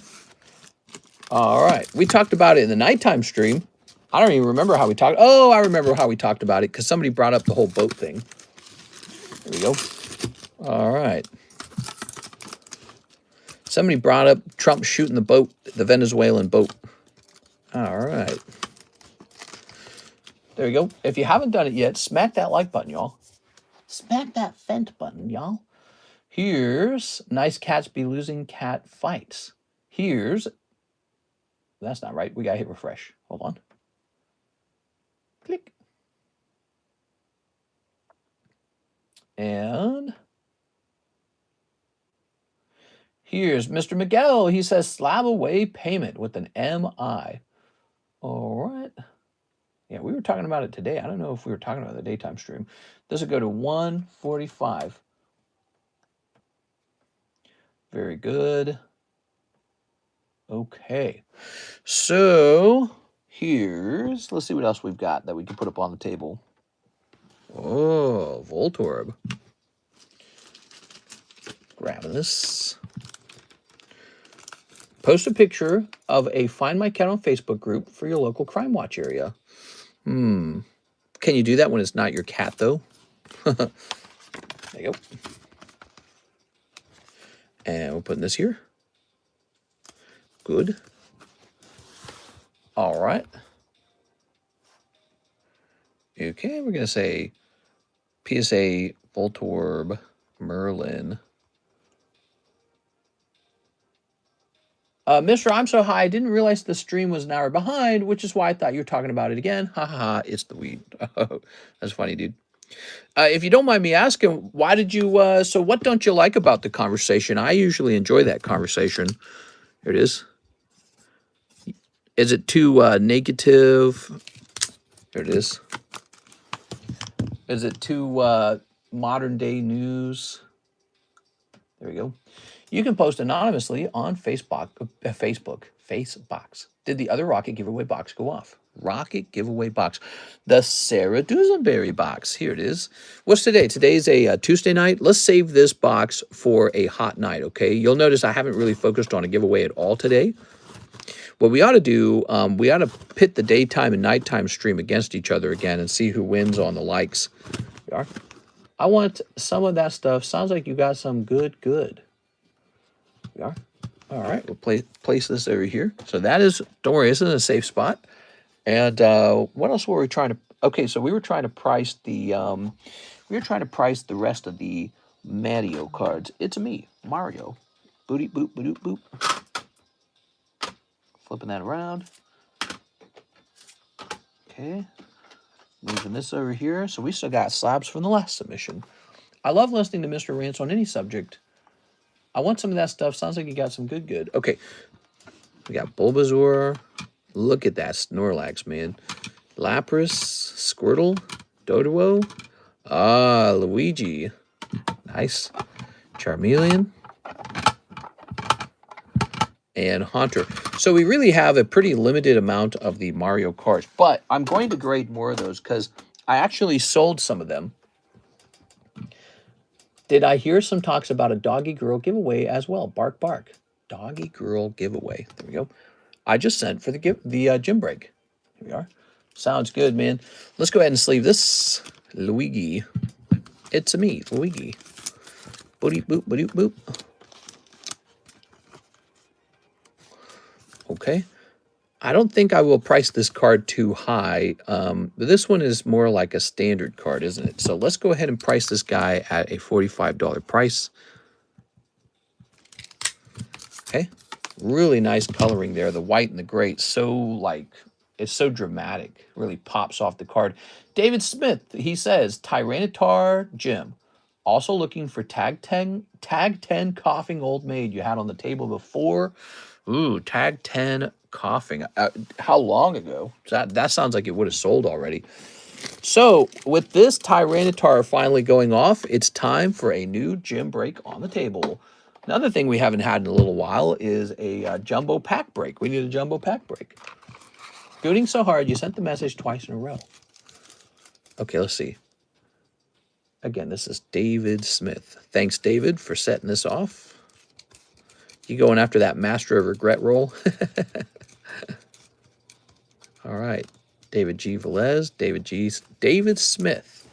S1: All right. We talked about it in the nighttime stream. I don't even remember how we talked. Oh, I remember how we talked about it, because somebody brought up the whole boat thing. There we go. All right. Somebody brought up Trump shooting the boat, the Venezuelan boat. All right. There you go. If you haven't done it yet, smack that like button, y'all. Smack that fent button, y'all. Here's Nice Cats Be Losing Cat Fights. Here's, that's not right. We got to hit refresh. Hold on. Click. And here's Mr. Miguel. He says slab away payment with an MI. All right. Yeah, we were talking about it today. I don't know if we were talking about the daytime stream. This will go to 145. Very good. Okay. So here's, let's see what else we've got that we can put up on the table. Oh, Voltorb. Grabbing this. Post a picture of a Find My Cat on Facebook group for your local crime watch area. Can you do that when it's not your cat, though? There you go. And we're putting this here. Good. All right. Okay, we're going to say PSA Voltorb Merlin. Mr. I'm so high, I didn't realize the stream was an hour behind, which is why I thought you were talking about it again. Ha ha ha, it's the weed. That's funny, dude. If you don't mind me asking, why did you, so what don't you like about the conversation? I usually enjoy that conversation. Here it is. Is it too negative? Here it is. Is it too modern day news? There we go. You can post anonymously on Facebook. Facebox. Did the other rocket giveaway box go off? Rocket giveaway box. The Sarah Dusenberry box. Here it is. What's today? Today's a Tuesday night. Let's save this box for a hot night, okay? You'll notice I haven't really focused on a giveaway at all today. What we ought to do, we ought to pit the daytime and nighttime stream against each other again and see who wins on the likes. We are. I want some of that stuff. Sounds like you got some good. We are. All right, we'll place this over here. So that is, don't worry, this is a safe spot. And what else were we trying to, okay, so we were trying to price the, rest of the Mario cards. It's me, Mario. Booty, boop, boop, boop. Flipping that around. Okay. Moving this over here. So we still got slabs from the last submission. I love listening to Mr. Rants on any subject. I want some of that stuff. Sounds like you got some good. Okay. We got Bulbasaur. Look at that Snorlax, man. Lapras, Squirtle, Doduo. Luigi. Nice. Charmeleon. And Haunter. So we really have a pretty limited amount of the Mario cards. But I'm going to grade more of those because I actually sold some of them. Did I hear some talks about a Doggy Girl giveaway as well? Bark, bark. Doggy Girl giveaway. There we go. I just sent for the gym break. Here we are. Sounds good, man. Let's go ahead and sleeve this. Luigi. It's a me, Luigi. Boop, boop, boop, boop. Okay. I don't think I will price this card too high. This one is more like a standard card, isn't it? So let's go ahead and price this guy at a $45 price. Okay. Really nice coloring there. The white and the gray. So, like, it's so dramatic. Really pops off the card. David Smith, he says, Tyranitar Jim. Also looking for tag 10 coughing old maid you had on the table before. Ooh, tag 10 coughing. How long ago? That sounds like it would have sold already. So, with this Tyranitar finally going off, it's time for a new gym break on the table. Another thing we haven't had in a little while is a jumbo pack break. We need a jumbo pack break. Gooting so hard, you sent the message twice in a row. Okay, let's see. Again, this is David Smith. Thanks, David, for setting this off. You going after that Master of Regret roll? All right. David G. Velez, David Smith.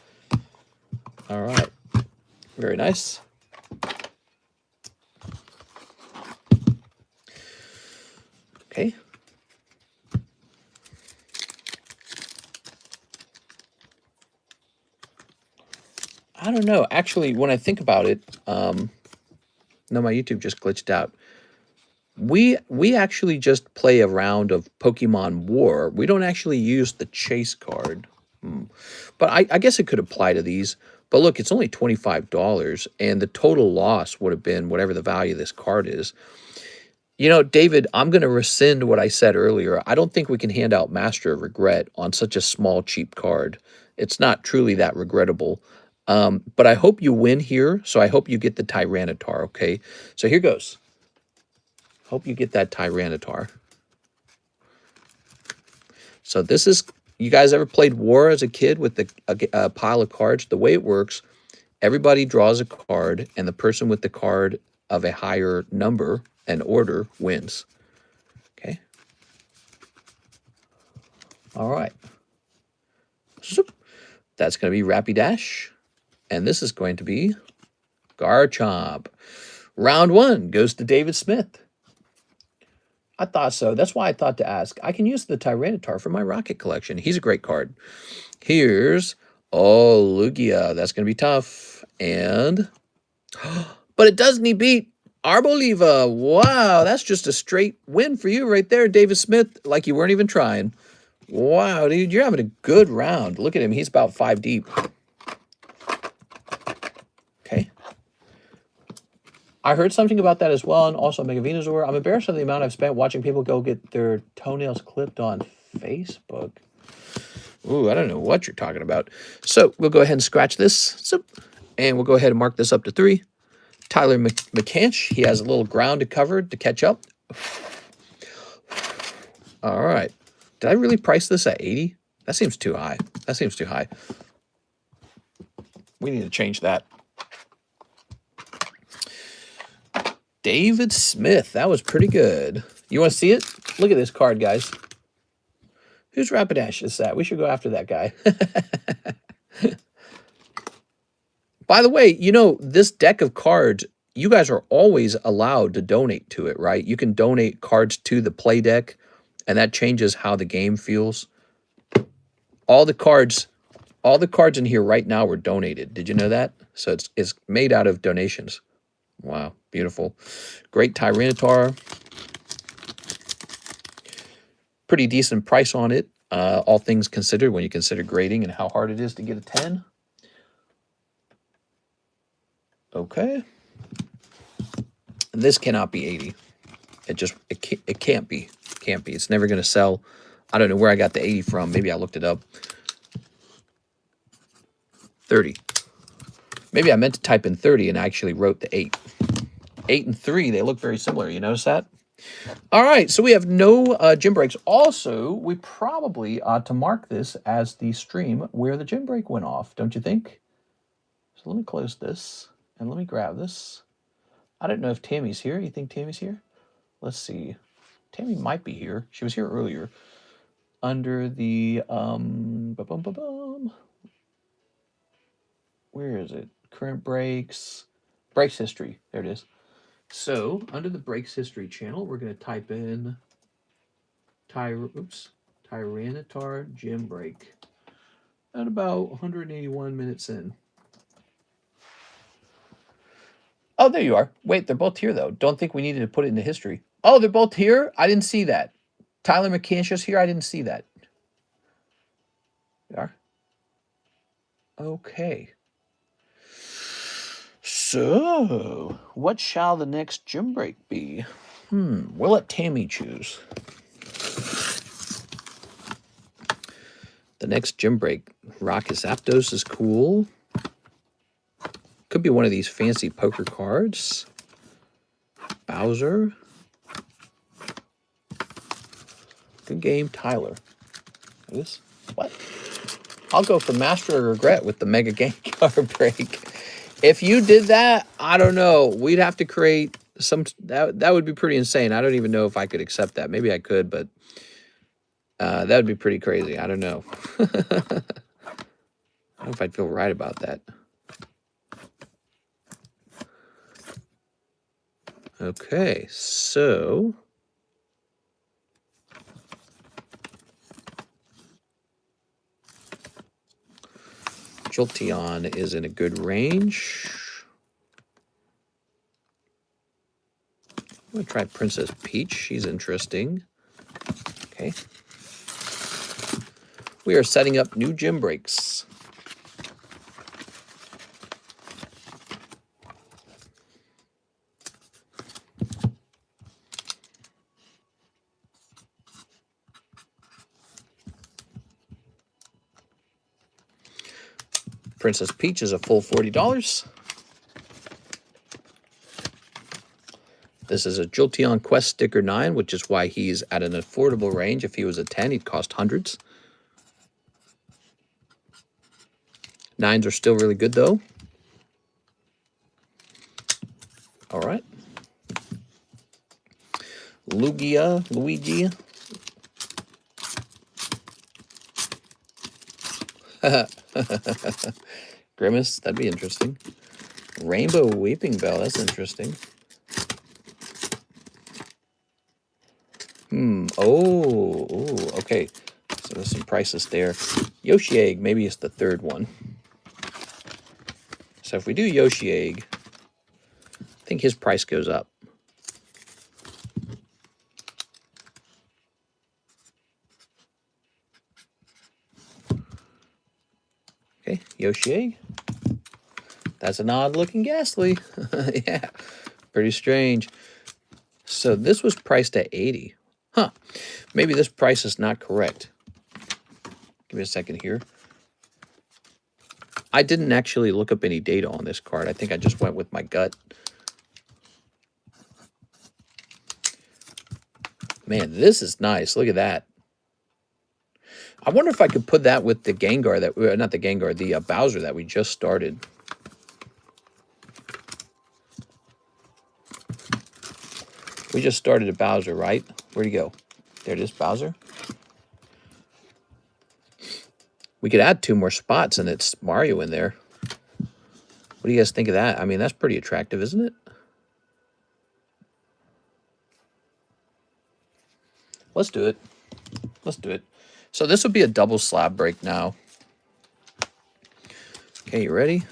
S1: All right. Very nice. Okay. don't know. Actually, when I think about it, no, my YouTube just glitched out. We actually just play a round of Pokemon War. We don't actually use the chase card. But I guess it could apply to these. But look, it's only $25, and the total loss would have been whatever the value of this card is. You know, David, I'm going to rescind what I said earlier. I don't think we can hand out Master of Regret on such a small, cheap card. It's not truly that regrettable. But I hope you win here, so I hope you get the Tyranitar, okay? So here goes. Hope you get that Tyranitar. So this is, you guys ever played War as a kid with a pile of cards? The way it works, everybody draws a card, and the person with the card of a higher number and order wins. Okay. All right. That's going to be Rapidash. And this is going to be Garchomp. Round 1 goes to David Smith. I thought so. That's why I thought to ask. I can use the Tyranitar for my Rocket collection. He's a great card. Here's, oh, Lugia. That's going to be tough. And, but it does need beat Arboliva. Wow, that's just a straight win for you right there, David Smith, like you weren't even trying. Wow, dude, you're having a good round. Look at him. He's about 5 deep. Okay. I heard something about that as well, and also Mega Venusaur. I'm embarrassed of the amount I've spent watching people go get their toenails clipped on Facebook. Ooh, I don't know what you're talking about. So we'll go ahead and scratch this. And we'll go ahead and mark this up to 3. Tyler McCanch, he has a little ground to cover to catch up. All right. Did I really price this at 80? That seems too high. That seems too high. We need to change that. David Smith, that was pretty good. You want to see it? Look at this card, guys. Whose Rapidash is that? We should go after that guy. By the way, you know, this deck of cards, you guys are always allowed to donate to it, right? You can donate cards to the play deck, and that changes how the game feels. All the cards in here right now were donated. Did you know that? So it's made out of donations. Wow, beautiful. Great Tyranitar. Pretty decent price on it, all things considered, when you consider grading and how hard it is to get a 10. Okay. This cannot be 80. It can't be. Can't be. It's never going to sell. I don't know where I got the 80 from. Maybe I looked it up. 30. Maybe I meant to type in 30 and I actually wrote the 8. 8 and 3, they look very similar. You notice that? All right, so we have no gym breaks. Also, we probably ought to mark this as the stream where the gym break went off, don't you think? So let me close this, and let me grab this. I don't know if Tammy's here. You think Tammy's here? Let's see. Tammy might be here. She was here earlier. Under the, where is it? Current breaks. Breaks history. There it is. So, under the breaks history channel, we're going to type in Tyranitar gym break. At about 181 minutes in. Oh, there you are. Wait, they're both here, though. Don't think we needed to put it into history. Oh, they're both here? I didn't see that. Tyler McCansh's here? I didn't see that. They are? Okay. So, what shall the next gym break be? We'll let Tammy choose. The next gym break. Rockets Zapdos is cool. Could be one of these fancy poker cards. Bowser. Good game, Tyler. This? What? I'll go for Master of Regret with the Mega Game card break. If you did that, I don't know. We'd have to create some... That would be pretty insane. I don't even know if I could accept that. Maybe I could, but... that would be pretty crazy. I don't know. I don't know if I'd feel right about that. Okay, so... Jolteon is in a good range. I'm going to try Princess Peach. She's interesting. Okay. We are setting up new gym breaks. Princess Peach is a full $40. This is a Jolteon Quest Sticker 9, which is why he's at an affordable range. If he was a 10, he'd cost hundreds. 9s are still really good, though. All right. Luigi. Grimace, that'd be interesting. Rainbow Weeping Bell, that's interesting. Oh, okay. So there's some prices there. Yoshi Egg, maybe it's the third one. So if we do Yoshi Egg, I think his price goes up. Okay, Yoshi Egg. That's an odd-looking Ghastly. Yeah, pretty strange. So this was priced at 80. Huh. Maybe this price is not correct. Give me a second here. I didn't actually look up any data on this card. I think I just went with my gut. Man, this is nice. Look at that. I wonder if I could put that with the Gengar that, not the Gengar, the Bowser that we just started. We just started a Bowser, right? Where'd he go? There it is, Bowser. We could add 2 more spots and it's Mario in there. What do you guys think of that? I mean, that's pretty attractive, isn't it? Let's do it. Let's do it. So this will be a double slab break now. Okay, you ready?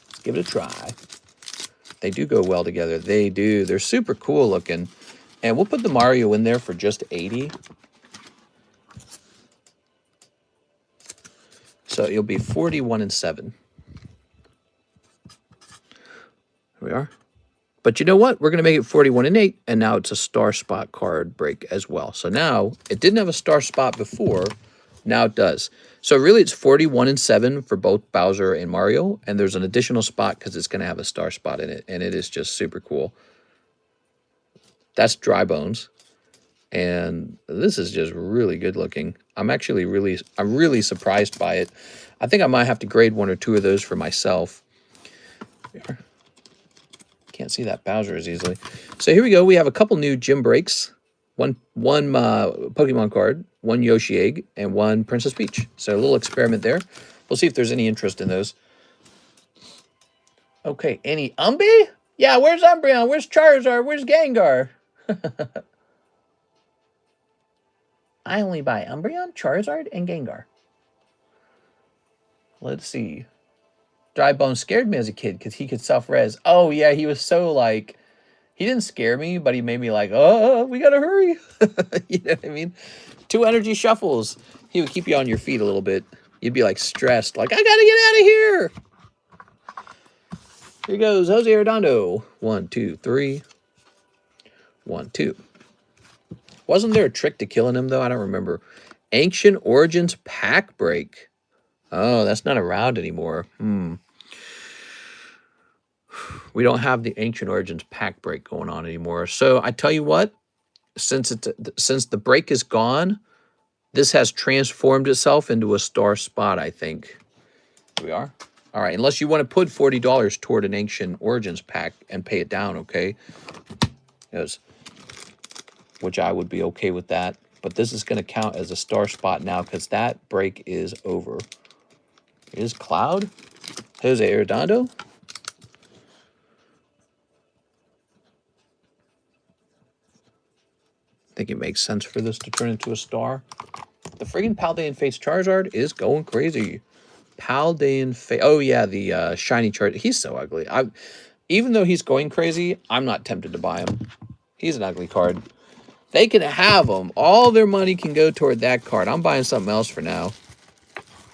S1: Let's give it a try. They do go well together. They do. They're super cool looking. And we'll put the Mario in there for just 80. So it'll be 41 and 7. Here we are. But you know what? We're going to make it 41 and 8, and now it's a star spot card break as well. So now, it didn't have a star spot before. Now it does. So really, it's 41 and 7 for both Bowser and Mario, and there's an additional spot because it's going to have a star spot in it, and it is just super cool. That's Dry Bones, and this is just really good looking. I'm really surprised by it. I think I might have to grade 1 or 2 of those for myself. Here. Can't see that Bowser as easily. So here we go. We have a couple new gym breaks. One Pokemon card, 1 Yoshi Egg, and 1 Princess Peach. So a little experiment there. We'll see if there's any interest in those. Okay, any Umbee? Yeah, where's Umbreon? Where's Charizard? Where's Gengar? I only buy Umbreon, Charizard, and Gengar. Let's see. Dry Bones scared me as a kid because he could self-res. Oh, yeah, he was so, like... He didn't scare me, but he made me like, oh, we gotta hurry. You know what I mean? 2 energy shuffles. He would keep you on your feet a little bit. You'd be, like, stressed. Like, I gotta get out of here. Here goes Jose Redondo. 1, 2, 3. 1, 2. Wasn't there a trick to killing him, though? I don't remember. Ancient Origins Pack Break. Oh, that's not around anymore. We don't have the Ancient Origins Pack Break going on anymore. So I tell you what, since the break is gone, this has transformed itself into a star spot, I think. Here we are. All right, unless you want to put $40 toward an Ancient Origins pack and pay it down, okay? Which I would be okay with that. But this is going to count as a star spot now because that break is over. Here's Cloud. Jose Redondo. think it makes sense for this to turn into a star. The friggin' Paldean Fates Charizard is going crazy. Paldean Fate. Oh, yeah, the shiny Charizard. He's so ugly. Even though he's going crazy, I'm not tempted to buy him. He's an ugly card. They can have him. All their money can go toward that card. I'm buying something else for now.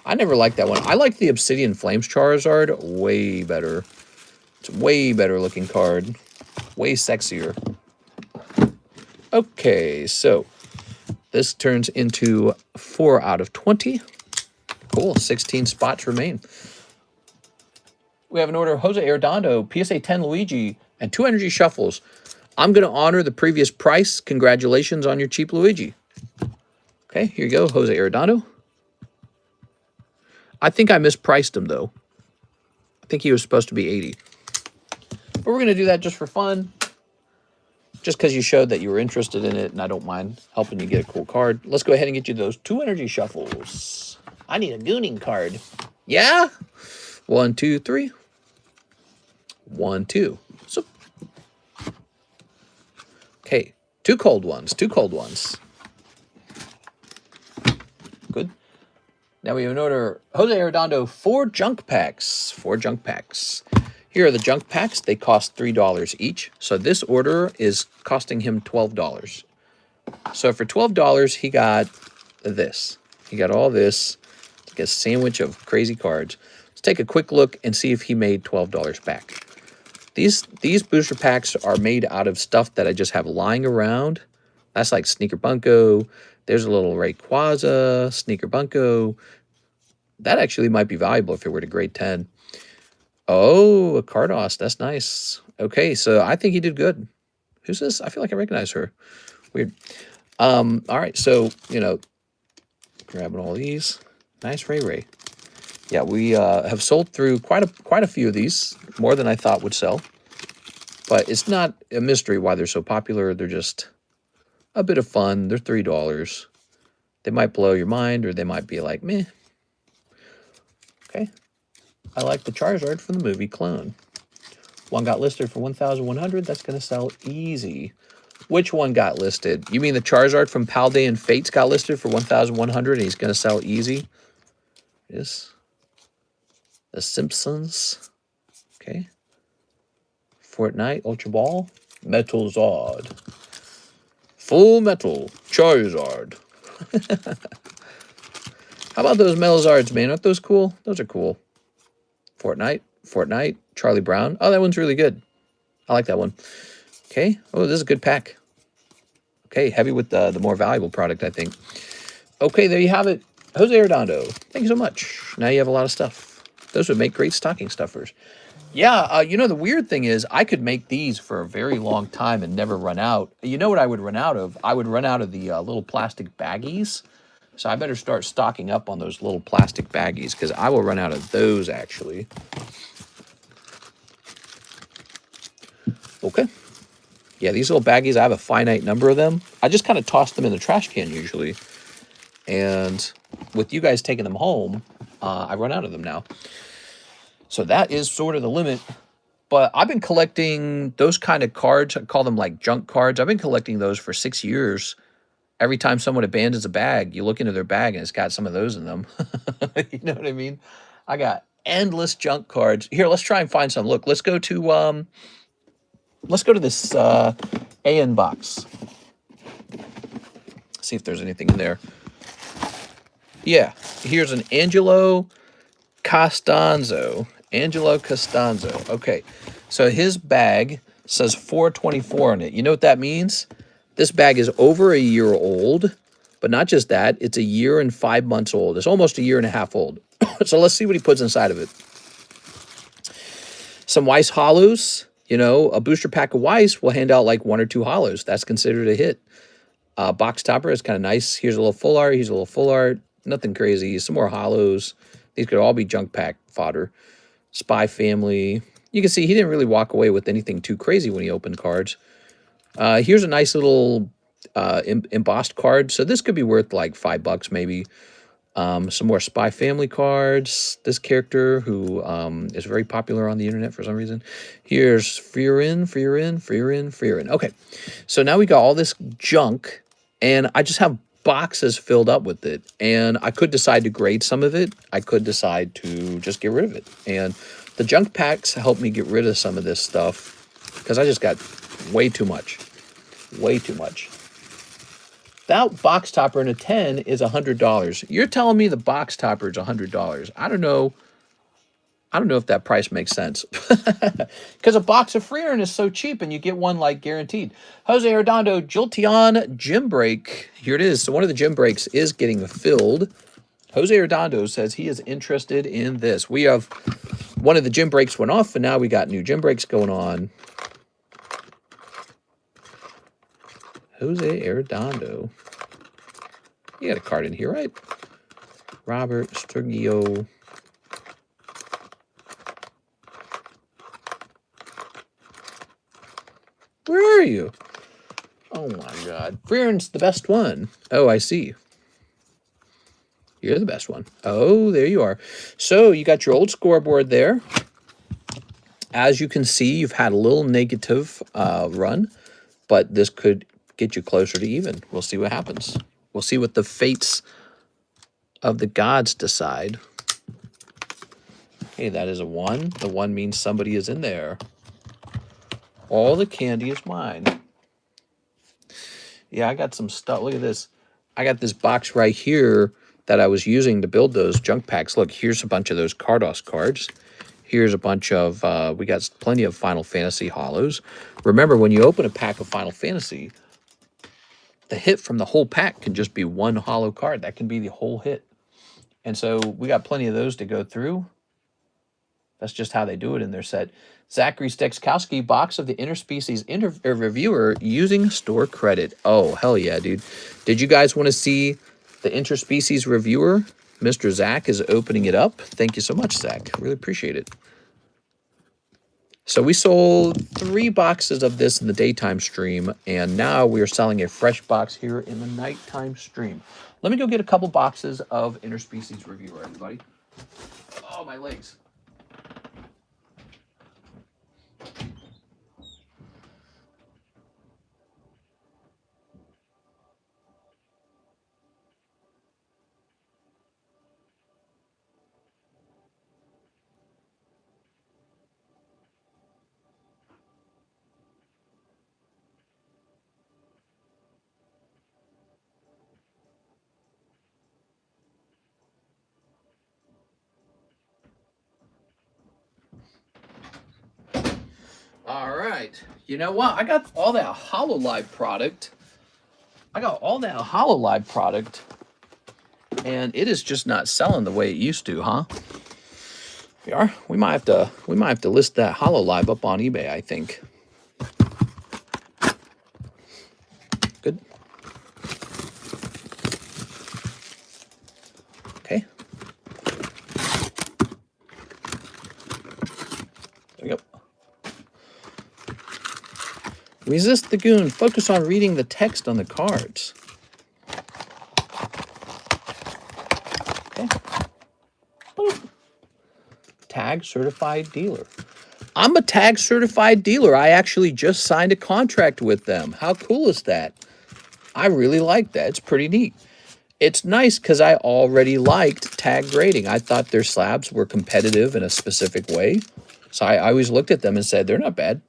S1: I never liked that one. I like the Obsidian Flames Charizard way better. It's a way better looking card. Way sexier. Okay, so this turns into 4 out of 20. Cool, 16 spots remain. We have an order of Jose Arredondo, PSA 10 Luigi, and 2 energy shuffles. I'm going to honor the previous price. Congratulations on your cheap Luigi. Okay, here you go, Jose Arredondo. I think I mispriced him, though. I think he was supposed to be 80. But we're going to do that just for fun. Just because you showed that you were interested in it, and I don't mind helping you get a cool card. Let's go ahead and get you those 2 energy shuffles. I need a gooning card. Yeah? 1, 2, 3. 1, 2. So, okay, 2 cold ones. 2 cold ones. Good. Now we have an order, Jose Arredondo, 4 junk packs. 4 junk packs. Here are the junk packs. They cost $3 each. So this order is costing him $12. So for $12, he got this. He got all this. It's like a sandwich of crazy cards. Let's take a quick look and see if he made $12 back. These booster packs are made out of stuff that I just have lying around. That's like Sneaker Bunko. There's a little Rayquaza, Sneaker Bunko. That actually might be valuable if it were to grade 10. Oh, a Carddass. That's nice. Okay, so I think he did good. Who's this? I feel like I recognize her. Weird. All right, so, you know, grabbing all these. Nice Ray. Yeah, we have sold through quite a few of these, more than I thought would sell. But it's not a mystery why they're so popular. They're just a bit of fun. They're $3. They might blow your mind, or they might be like, meh. Okay. I like the Charizard from the movie Clone. One got listed for $1,100. That's going to sell easy. Which one got listed? You mean the Charizard from Paldean Fates got listed for $1,100 and he's going to sell easy? Yes. The Simpsons. Okay. Fortnite, Ultra Ball. Metal Zod. Full Metal Charizard. How about those Metal Zards, man? Aren't those cool? Those are cool. Fortnite, Charlie Brown. Oh, that one's really good. I like that one. Okay. Oh, this is a good pack. Okay, heavy with the more valuable product, I think. Okay, there you have it. Jose Arredondo. Thank you so much. Now you have a lot of stuff. Those would make great stocking stuffers. Yeah, you know, the weird thing is I could make these for a very long time and never run out. You know what I would run out of? I would run out of the little plastic baggies. So I better start stocking up on those little plastic baggies because I will run out of those, actually. Okay. Yeah, these little baggies, I have a finite number of them. I just kind of toss them in the trash can usually. And with you guys taking them home, I run out of them now. So that is sort of the limit. But I've been collecting those kind of cards. I call them like junk cards. I've been collecting those for 6 years. Every time someone abandons a bag, you look into their bag and it's got some of those in them. You know what I mean? I got endless junk cards. Here, let's try and find some. Look, let's go to this AN box. See if there's anything in there. Yeah, here's an Angelo Costanzo. Angelo Costanzo. Okay, so his bag says 424 on it. You know what that means? This bag is over a year old, but not just that, it's a year and 5 months old. It's almost a year and a half old. So let's see what he puts inside of it. Some Weiss hollows. You know, a booster pack of Weiss will hand out like 1 or 2 hollows. That's considered a hit. Box topper is kind of nice. Here's a little full art. Here's a little full art. Nothing crazy. Some more hollows. These could all be junk pack fodder. Spy Family. You can see he didn't really walk away with anything too crazy when he opened cards. Here's a nice little embossed card. So this could be worth like $5 maybe. Some more Spy Family cards. This character who is very popular on the internet for some reason. Here's Freerin. Okay, so now we got all this junk and I just have boxes filled up with it. And I could decide to grade some of it. I could decide to just get rid of it. And the junk packs help me get rid of some of this stuff because I just got way too much. Way too much. That box topper in a 10 is $100. You're telling me the box topper is $100. I don't know if that price makes sense. Because a box of Freerin is so cheap and you get one like guaranteed. Jose Redondo, Jolteon Gym Break. Here it is. So one of the gym breaks is getting filled. Jose Redondo says he is interested in this. We have one of the gym breaks went off and now we got new gym breaks going on. Jose Redondo. You got a card in here, right? Robert Sturgio. Where are you? Oh my God. Freeren's the best one. Oh, I see. You're the best one. Oh, there you are. So you got your old scoreboard there. As you can see, you've had a little negative run, but this could get you closer to even. We'll see what happens. We'll see what the fates of the gods decide. Hey, that is a 1. The 1 means somebody is in there. All the candy is mine. Yeah, I got some stuff. Look at this. I got this box right here that I was using to build those junk packs. Look, here's a bunch of those Carddass cards. Here's a bunch of, we got plenty of Final Fantasy hollows. Remember, when you open a pack of Final Fantasy, the hit from the whole pack can just be one hollow card. That can be the whole hit. And so we got plenty of those to go through. That's just how they do it in their set. Zachary Stekskowski, box of the Interspecies Reviewer using store credit. Oh, hell yeah, dude. Did you guys want to see the Interspecies Reviewer? Mr. Zach is opening it up. Thank you so much, Zach. Really appreciate it. So we sold 3 boxes of this in the daytime stream, and now we are selling a fresh box here in the nighttime stream. Let me go get a couple boxes of Interspecies Reviewer, everybody. Oh, my legs. All right. You know what? I got all that HoloLive product. And it is just not selling the way it used to, huh? We might have to list that HoloLive up on eBay, I think. Good. Okay. There we go. Resist the goon. Focus on reading the text on the cards. Okay. Tag certified dealer. I'm a tag certified dealer. I actually just signed a contract with them. How cool is that? I really like that. It's pretty neat. It's nice because I already liked tag grading. I thought their slabs were competitive in a specific way. So I always looked at them and said, they're not bad.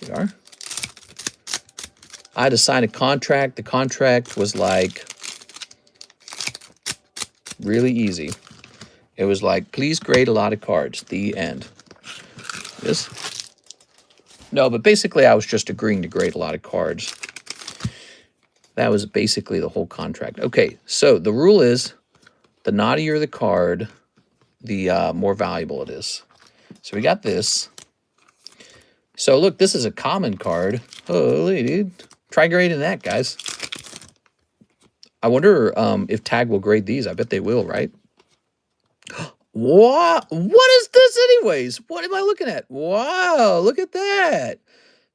S1: They are. I had to sign a contract. The contract was like really easy. It was like, please grade a lot of cards. The end. This? No, but basically I was just agreeing to grade a lot of cards. That was basically the whole contract. Okay, so the rule is the naughtier the card, the more valuable it is. So we got this. So look, this is a common card. Holy dude. Try grading that, guys. I wonder if Tag will grade these. I bet they will, right? What is this anyways? What am I looking at? Wow, look at that.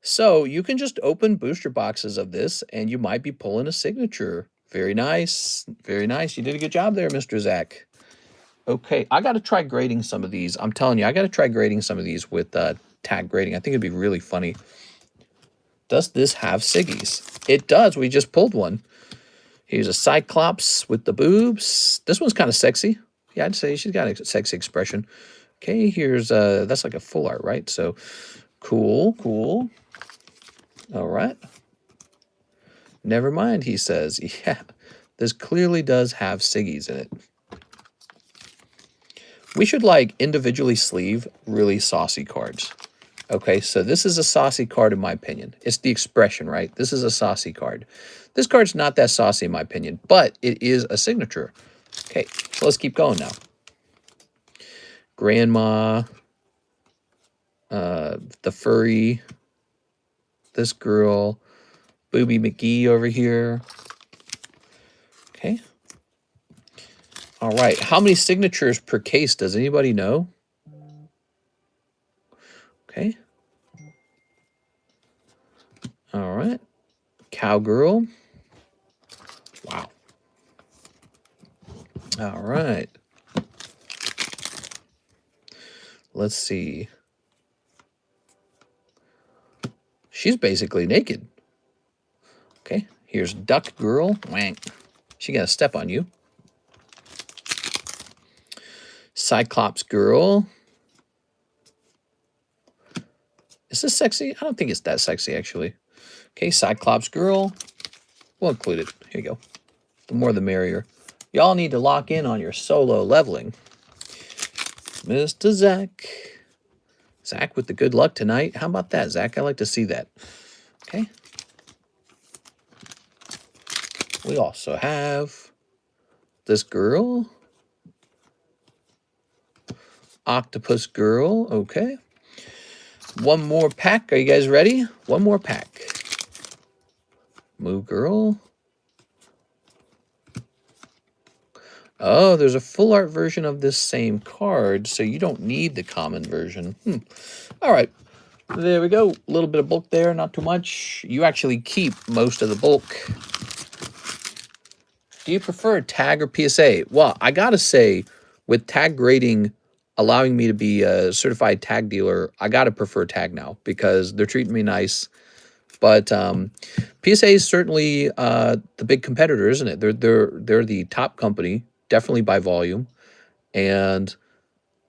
S1: So you can just open booster boxes of this and you might be pulling a signature. Very nice. Very nice. You did a good job there, Mr. Zach. Okay, I got to try grading some of these. I'm telling you, I got to try grading some of these with tag grading. I think it'd be really funny. Does this have Siggies? It does. We just pulled one. Here's a Cyclops with the boobs. This one's kind of sexy. Yeah, I'd say she's got a sexy expression. Okay, here's that's like a full art, right? So cool, cool. All right. Never mind, he says. Yeah, this clearly does have Siggies in it. We should like individually sleeve really saucy cards. Okay, so this is a saucy card in my opinion. It's the expression, right? This is a saucy card. This card's not that saucy in my opinion, but it is a signature. Okay, so let's keep going now. Grandma, the furry, this girl, Booby McGee over here. Okay. All right, how many signatures per case? Does anybody know? Okay. All right. Cowgirl. Wow. All right. Let's see. She's basically naked. Okay. Here's Duck Girl. Wank. She gonna step on you. Cyclops Girl. Is this sexy? I don't think it's that sexy, actually. Okay, Cyclops Girl. We'll include it. Here you go. The more the merrier. Y'all need to lock in on your solo leveling. Mr. Zach. Zach with the good luck tonight. How about that, Zach? I like to see that. Okay. We also have this girl. Octopus Girl. Okay. One more pack. Are you guys ready? One more pack. Moo Girl. Oh, there's a full art version of this same card, so you don't need the common version. All right. There we go. A little bit of bulk there, not too much. You actually keep most of the bulk. Do you prefer tag or PSA? Well, I got to say, with tag grading allowing me to be a certified tag dealer, I got to prefer tag now because they're treating me nice. But PSA is certainly the big competitor, isn't it? They're the top company, definitely by volume. And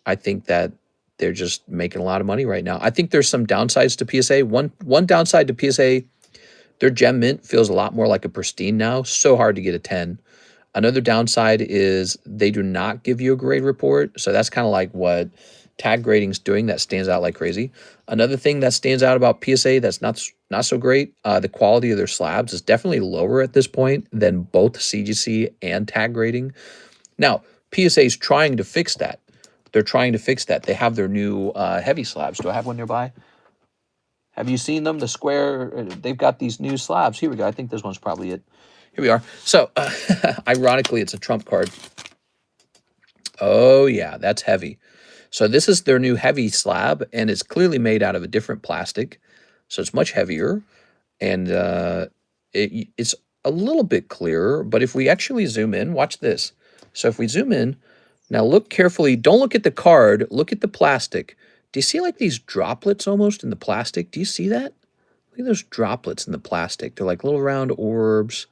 S1: I think that they're just making a lot of money right now. I think there's some downsides to PSA. One downside to PSA, their gem mint feels a lot more like a pristine now. So hard to get a 10. Another downside is they do not give you a grade report. So that's kind of like what tag grading is doing. That stands out like crazy. Another thing that stands out about PSA that's not so great, the quality of their slabs is definitely lower at this point than both CGC and tag grading. Now, PSA is trying to fix that. They're trying to fix that. They have their new heavy slabs. Do I have one nearby? Have you seen them? The square, they've got these new slabs. Here we go. I think this one's probably it. Here we are. So, ironically, it's a trump card. Oh, yeah, that's heavy. So this is their new heavy slab, and it's clearly made out of a different plastic. So it's much heavier, and it's a little bit clearer. But if we actually zoom in, watch this. So if we zoom in, now look carefully. Don't look at the card. Look at the plastic. Do you see like these droplets almost in the plastic? Do you see that? Look at those droplets in the plastic. They're like little round orbs.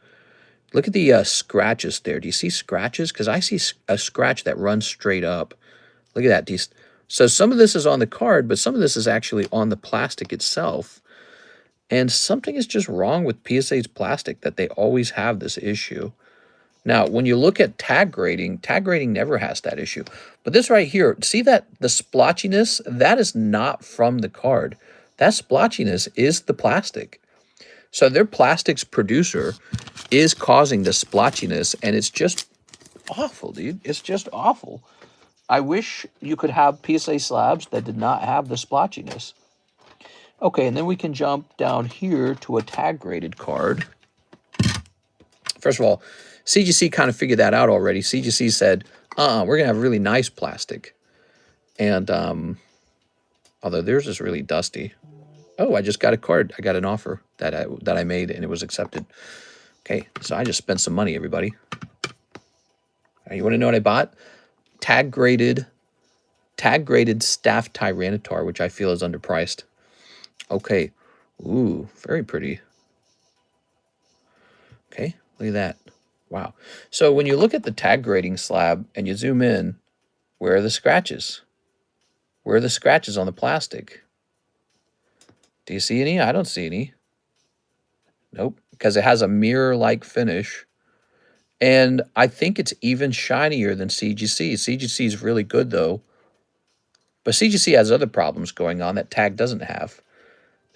S1: Look at the scratches there. Do you see scratches? Because I see a scratch that runs straight up. Look at that. So some of this is on the card, but some of this is actually on the plastic itself. And something is just wrong with PSA's plastic that they always have this issue. Now, when you look at tag grading never has that issue. But this right here, see that the splotchiness? That is not from the card. That splotchiness is the plastic. So their plastics producer is causing the splotchiness, and it's just awful, dude. It's just awful. I wish you could have PSA slabs that did not have the splotchiness. Okay, and then we can jump down here to a tag-graded card. First of all, CGC kind of figured that out already. CGC said, we're going to have really nice plastic. And, although theirs is really dusty. Oh, I just got a card. I got an offer that I made, and it was accepted. Okay, so I just spent some money, everybody. You want to know what I bought? Tag-graded staff Tyranitar, which I feel is underpriced. Okay, Ooh, very pretty. Okay, look at that. Wow. So when you look at the tag grading slab and you zoom in, where are the scratches? Where are the scratches on the plastic? Do you see any? I don't see any. Nope, because it has a mirror-like finish. And I think it's even shinier than CGC. CGC is really good, though. But CGC has other problems going on that tag doesn't have.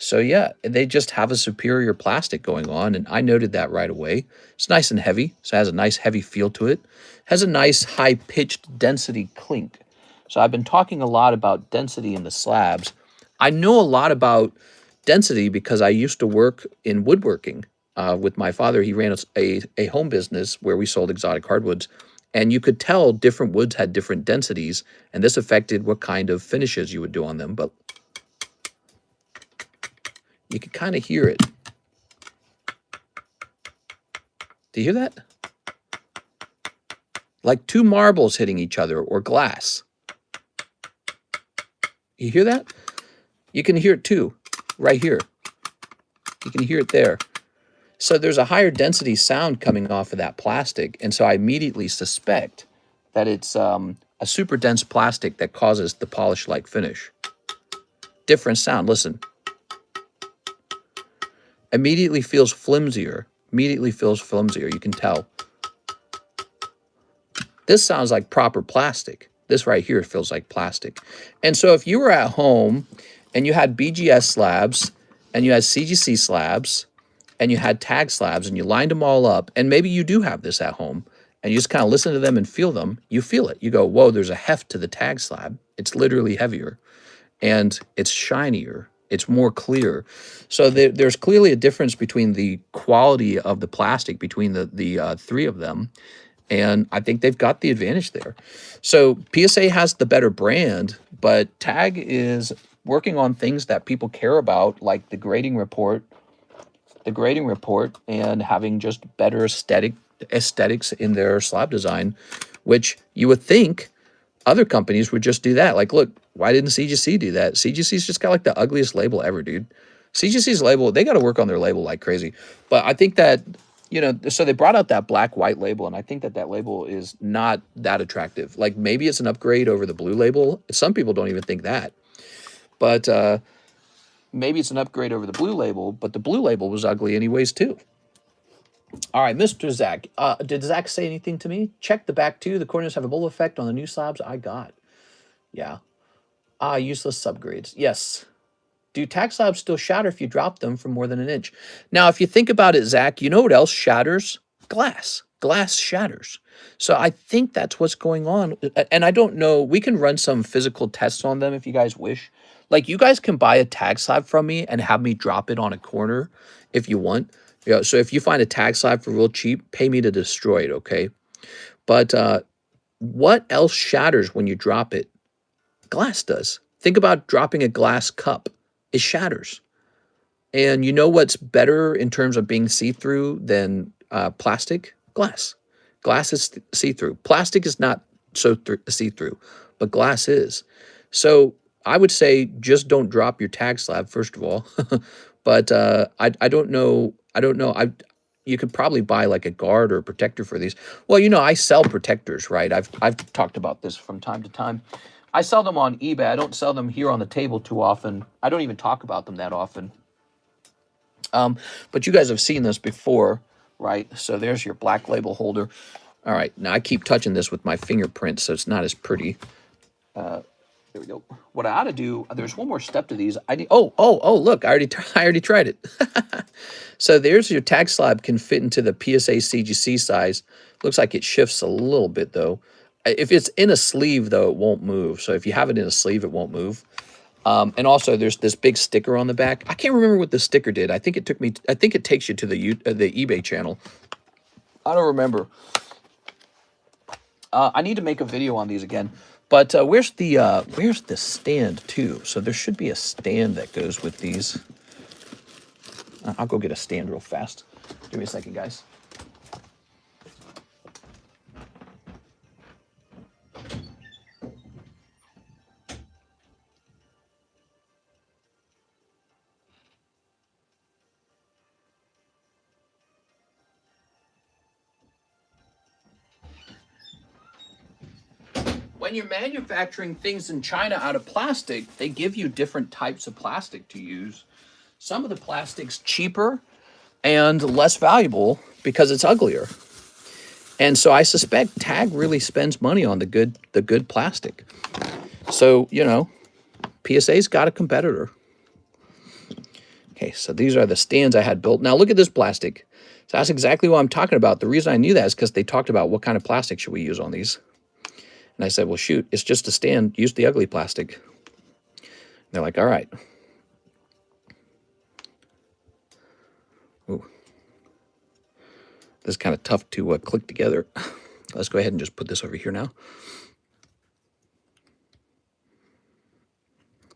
S1: So yeah, they just have a superior plastic going on, and I noted that right away. It's nice and heavy, so it has a nice heavy feel to it. Has a nice high-pitched density clink. So I've been talking a lot about density in the slabs. I know a lot about density because I used to work in woodworking with my father. He ran a home business where we sold exotic hardwoods, and you could tell different woods had different densities, and this affected what kind of finishes you would do on them. But you could kind of hear it. Do you hear that? Like two marbles hitting each other or glass. You hear that? You can hear it too, right here. You can hear it there. So there's a higher density sound coming off of that plastic, and so I immediately suspect that it's a super dense plastic that causes the polish-like finish. Different sound, listen. Immediately feels flimsier. Immediately feels flimsier, you can tell. This sounds like proper plastic. This right here feels like plastic. And so if you were at home and you had BGS slabs and you had CGC slabs and you had tag slabs and you lined them all up, and maybe you do have this at home, and you just kind of listen to them and feel them, you feel it. You go, whoa, there's a heft to the tag slab. It's literally heavier, and it's shinier. It's more clear. So there's clearly a difference between the quality of the plastic between the three of them, and I think they've got the advantage there. So PSA has the better brand, but Tag is working on things that people care about, like the grading report, and having just better aesthetics in their slab design, which you would think other companies would just do that. Like, look, why didn't CGC do that? CGC's just got like the ugliest label ever, dude. CGC's label, they got to work on their label like crazy. But I think that, you know, so they brought out that black-white label, and I think that that label is not that attractive. Like, maybe it's an upgrade over the blue label. Some people don't even think that. But maybe it's an upgrade over the blue label, but the blue label was ugly anyways, too. All right, Mr. Zach. Did Zach say anything to me? Check the back, too. The corners have a bowl effect on the new slabs I got. Yeah. Useless subgrades. Yes. Do tag slabs still shatter if you drop them for more than an inch? Now, if you think about it, Zach, you know what else shatters? Glass. Glass shatters. So I think that's what's going on. And I don't know. We can run some physical tests on them if you guys wish. Like, you guys can buy a tag slab from me and have me drop it on a corner if you want. Yeah, so if you find a tag slab for real cheap, pay me to destroy it, okay? But what else shatters when you drop it? Glass does. Think about dropping a glass cup. It shatters. And you know what's better in terms of being see-through than plastic? Glass. Glass is see-through. Plastic is not so see-through, but glass is. So I would say just don't drop your tag slab, first of all. But I don't know. You could probably buy like a guard or a protector for these. Well, you know, I sell protectors, right? I've talked about this from time to time. I sell them on eBay. I don't sell them here on the table too often. I don't even talk about them that often. But you guys have seen this before, right? So there's your black label holder. All right, now I keep touching this with my fingerprint, so it's not as pretty. There we go. What I ought to do, there's one more step to these. Look, I already tried it. So there's your tag slab, can fit into the PSA CGC size. Looks like it shifts a little bit though. If it's in a sleeve though, it won't move. So if you have it in a sleeve, it won't move. And also there's this big sticker on the back. I can't remember what the sticker did. I think it takes you to the eBay channel. I don't remember. I need to make a video on these again. But where's the stand too? So there should be a stand that goes with these. I'll go get a stand real fast. Give me a second, guys. when you're manufacturing things in China out of plastic, they give you different types of plastic to use. Some of the plastic's cheaper and less valuable because it's uglier. And so I suspect TAG really spends money on the good plastic. So, you know, PSA's got a competitor. Okay, so these are the stands I had built. Now look at this plastic. So that's exactly what I'm talking about. The reason I knew that is because they talked about what kind of plastic should we use on these. And I said, well, shoot, it's just a stand. Use the ugly plastic. And they're like, all right. Ooh. This is kind of tough to click together. Let's go ahead and just put this over here now.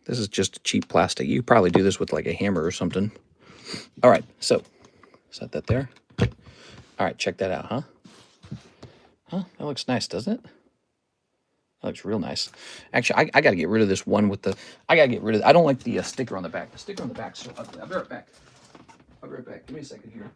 S1: This is just cheap plastic. You could probably do this with like a hammer or something. All right, so set that there. All right, check that out, huh? Huh? That looks nice, doesn't it? That looks real nice. Actually, I got to get rid of this one with the... I got to get rid of... I don't like the sticker on the back. The sticker on the back's so ugly. I'll be right back. I'll be right back. Give me a second here.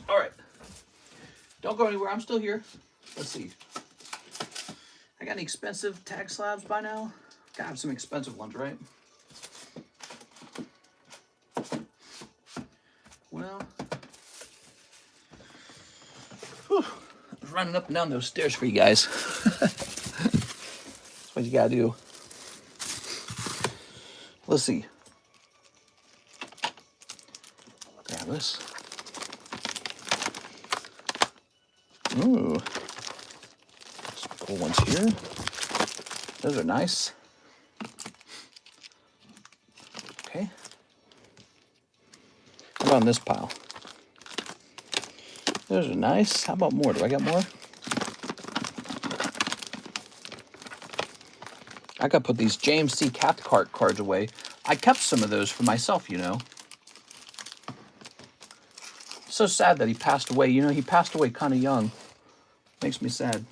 S1: All right. Don't go anywhere. I'm still here. Let's see. I got any expensive tag slabs by now? Gotta have some expensive ones, right? Well, whew, I was running up and down those stairs for you guys. That's what you gotta do. Let's see. Grab this. Ooh. Some cool ones here. Those are nice. Okay. How about in this pile? Those are nice. How about more? Do I got more? I got to put these James C. Cathcart cards away. I kept some of those for myself, you know. So sad that he passed away. You know, he passed away kind of young. Makes me sad.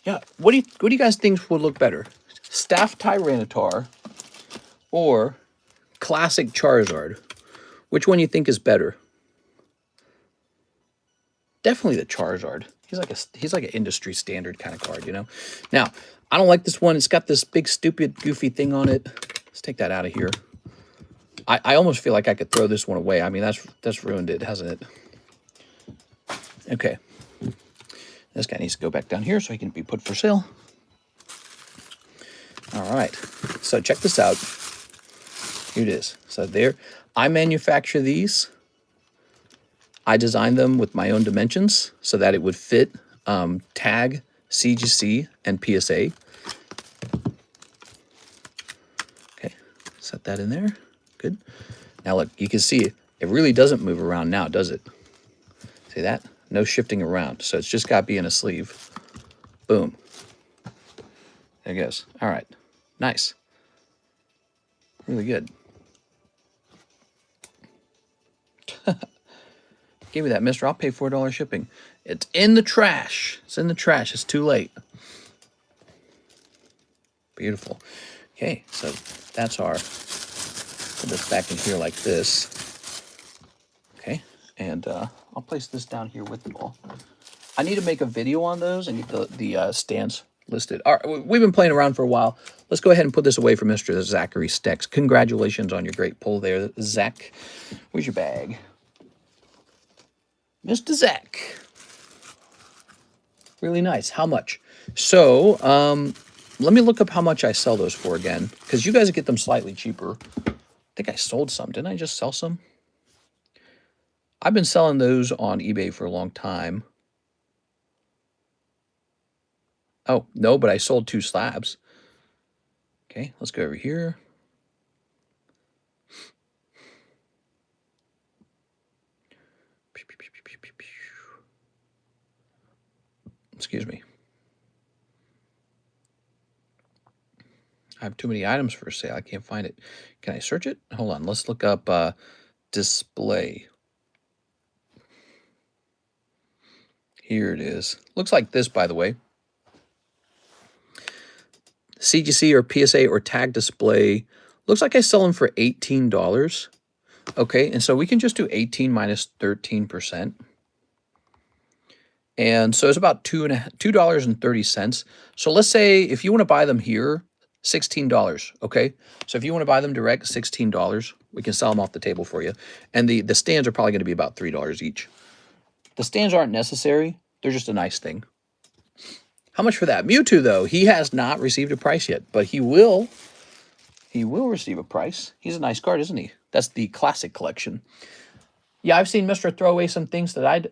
S1: Yeah, what do you guys think would look better? Staff Tyranitar or Classic Charizard? Which one you think is better? Definitely the Charizard. He's like an industry standard kind of card, you know. Now, I don't like this one. It's got this big stupid goofy thing on it. Let's take that out of here. I almost feel like I could throw this one away. I mean, that's ruined it, hasn't it? Okay. This guy needs to go back down here so he can be put for sale. All right. So check this out. Here it is. So there, I manufacture these. I designed them with my own dimensions so that it would fit TAG, CGC, and PSA. Okay, set that in there. Good. Now look, you can see it really doesn't move around now, does it? See that? No shifting around. So it's just got to be in a sleeve. Boom. There it goes. All right. Nice. Really good. Give me that, mister. I'll pay $4 shipping. It's in the trash. It's in the trash. It's too late. Beautiful. Okay, so that's our... Put this back in here like this. Okay, and I'll place this down here with the ball. I need to make a video on those. I need the stands listed. All right, we've been playing around for a while. Let's go ahead and put this away for Mr. Zachary Stex. Congratulations on your great pull there, Zach. Where's your bag? Mr. Zach. Really nice. How much? So, let me look up how much I sell those for again, because you guys get them slightly cheaper. I think I sold some. Didn't I just sell some? I've been selling those on eBay for a long time. Oh, no, but I sold 2 slabs. Okay, let's go over here. Excuse me. I have too many items for sale. I can't find it. Can I search it? Hold on. Let's look up display. Here it is. Looks like this, by the way. CGC or PSA or tag display. Looks like I sell them for $18. Okay, and so we can just do 18 minus 13%. And so it's about $2.30. So let's say if you want to buy them here, $16. Okay, so if you want to buy them direct, $16. We can sell them off the table for you. And the stands are probably going to be about $3 each. The stands aren't necessary. They're just a nice thing. How much for that? Mewtwo, though, he has not received a price yet, but he will. He will receive a price. He's a nice card, isn't he? That's the classic collection. Yeah, I've seen Mr. Throw away some things that I'd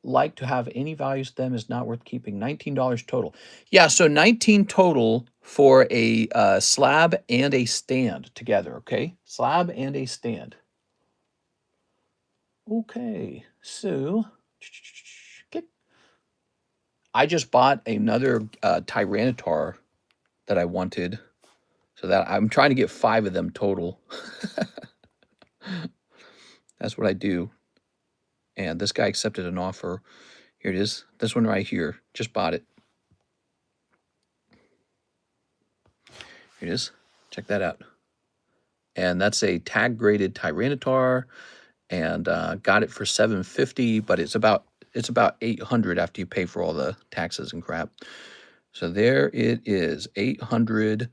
S1: like to have any values to them is not worth keeping. $19 total. Yeah, so $19 total for a slab and a stand together, okay? Slab and a stand. Okay, so click. I just bought another Tyranitar that I wanted, so that I'm trying to get 5 of them total. That's what I do. And this guy accepted an offer. Here it is. This one right here. Just bought it. Here it is. Check that out. And that's a tag graded Tyranitar, and got it for $750, but it's about $800 after you pay for all the taxes and crap. So there it is, $800.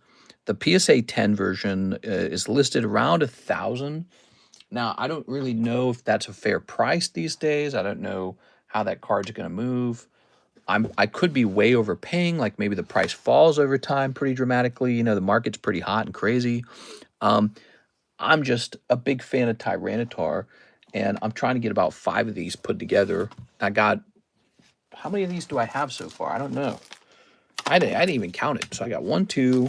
S1: The PSA 10 version is listed around $1,000. Now, I don't really know if that's a fair price these days. I don't know how that card's going to move. I could be way overpaying, like maybe the price falls over time pretty dramatically. You know, the market's pretty hot and crazy. I'm just a big fan of Tyranitar, and I'm trying to get about 5 of these put together. I got, how many of these do I have so far? I don't know. I didn't even count it. So I got 1, 2.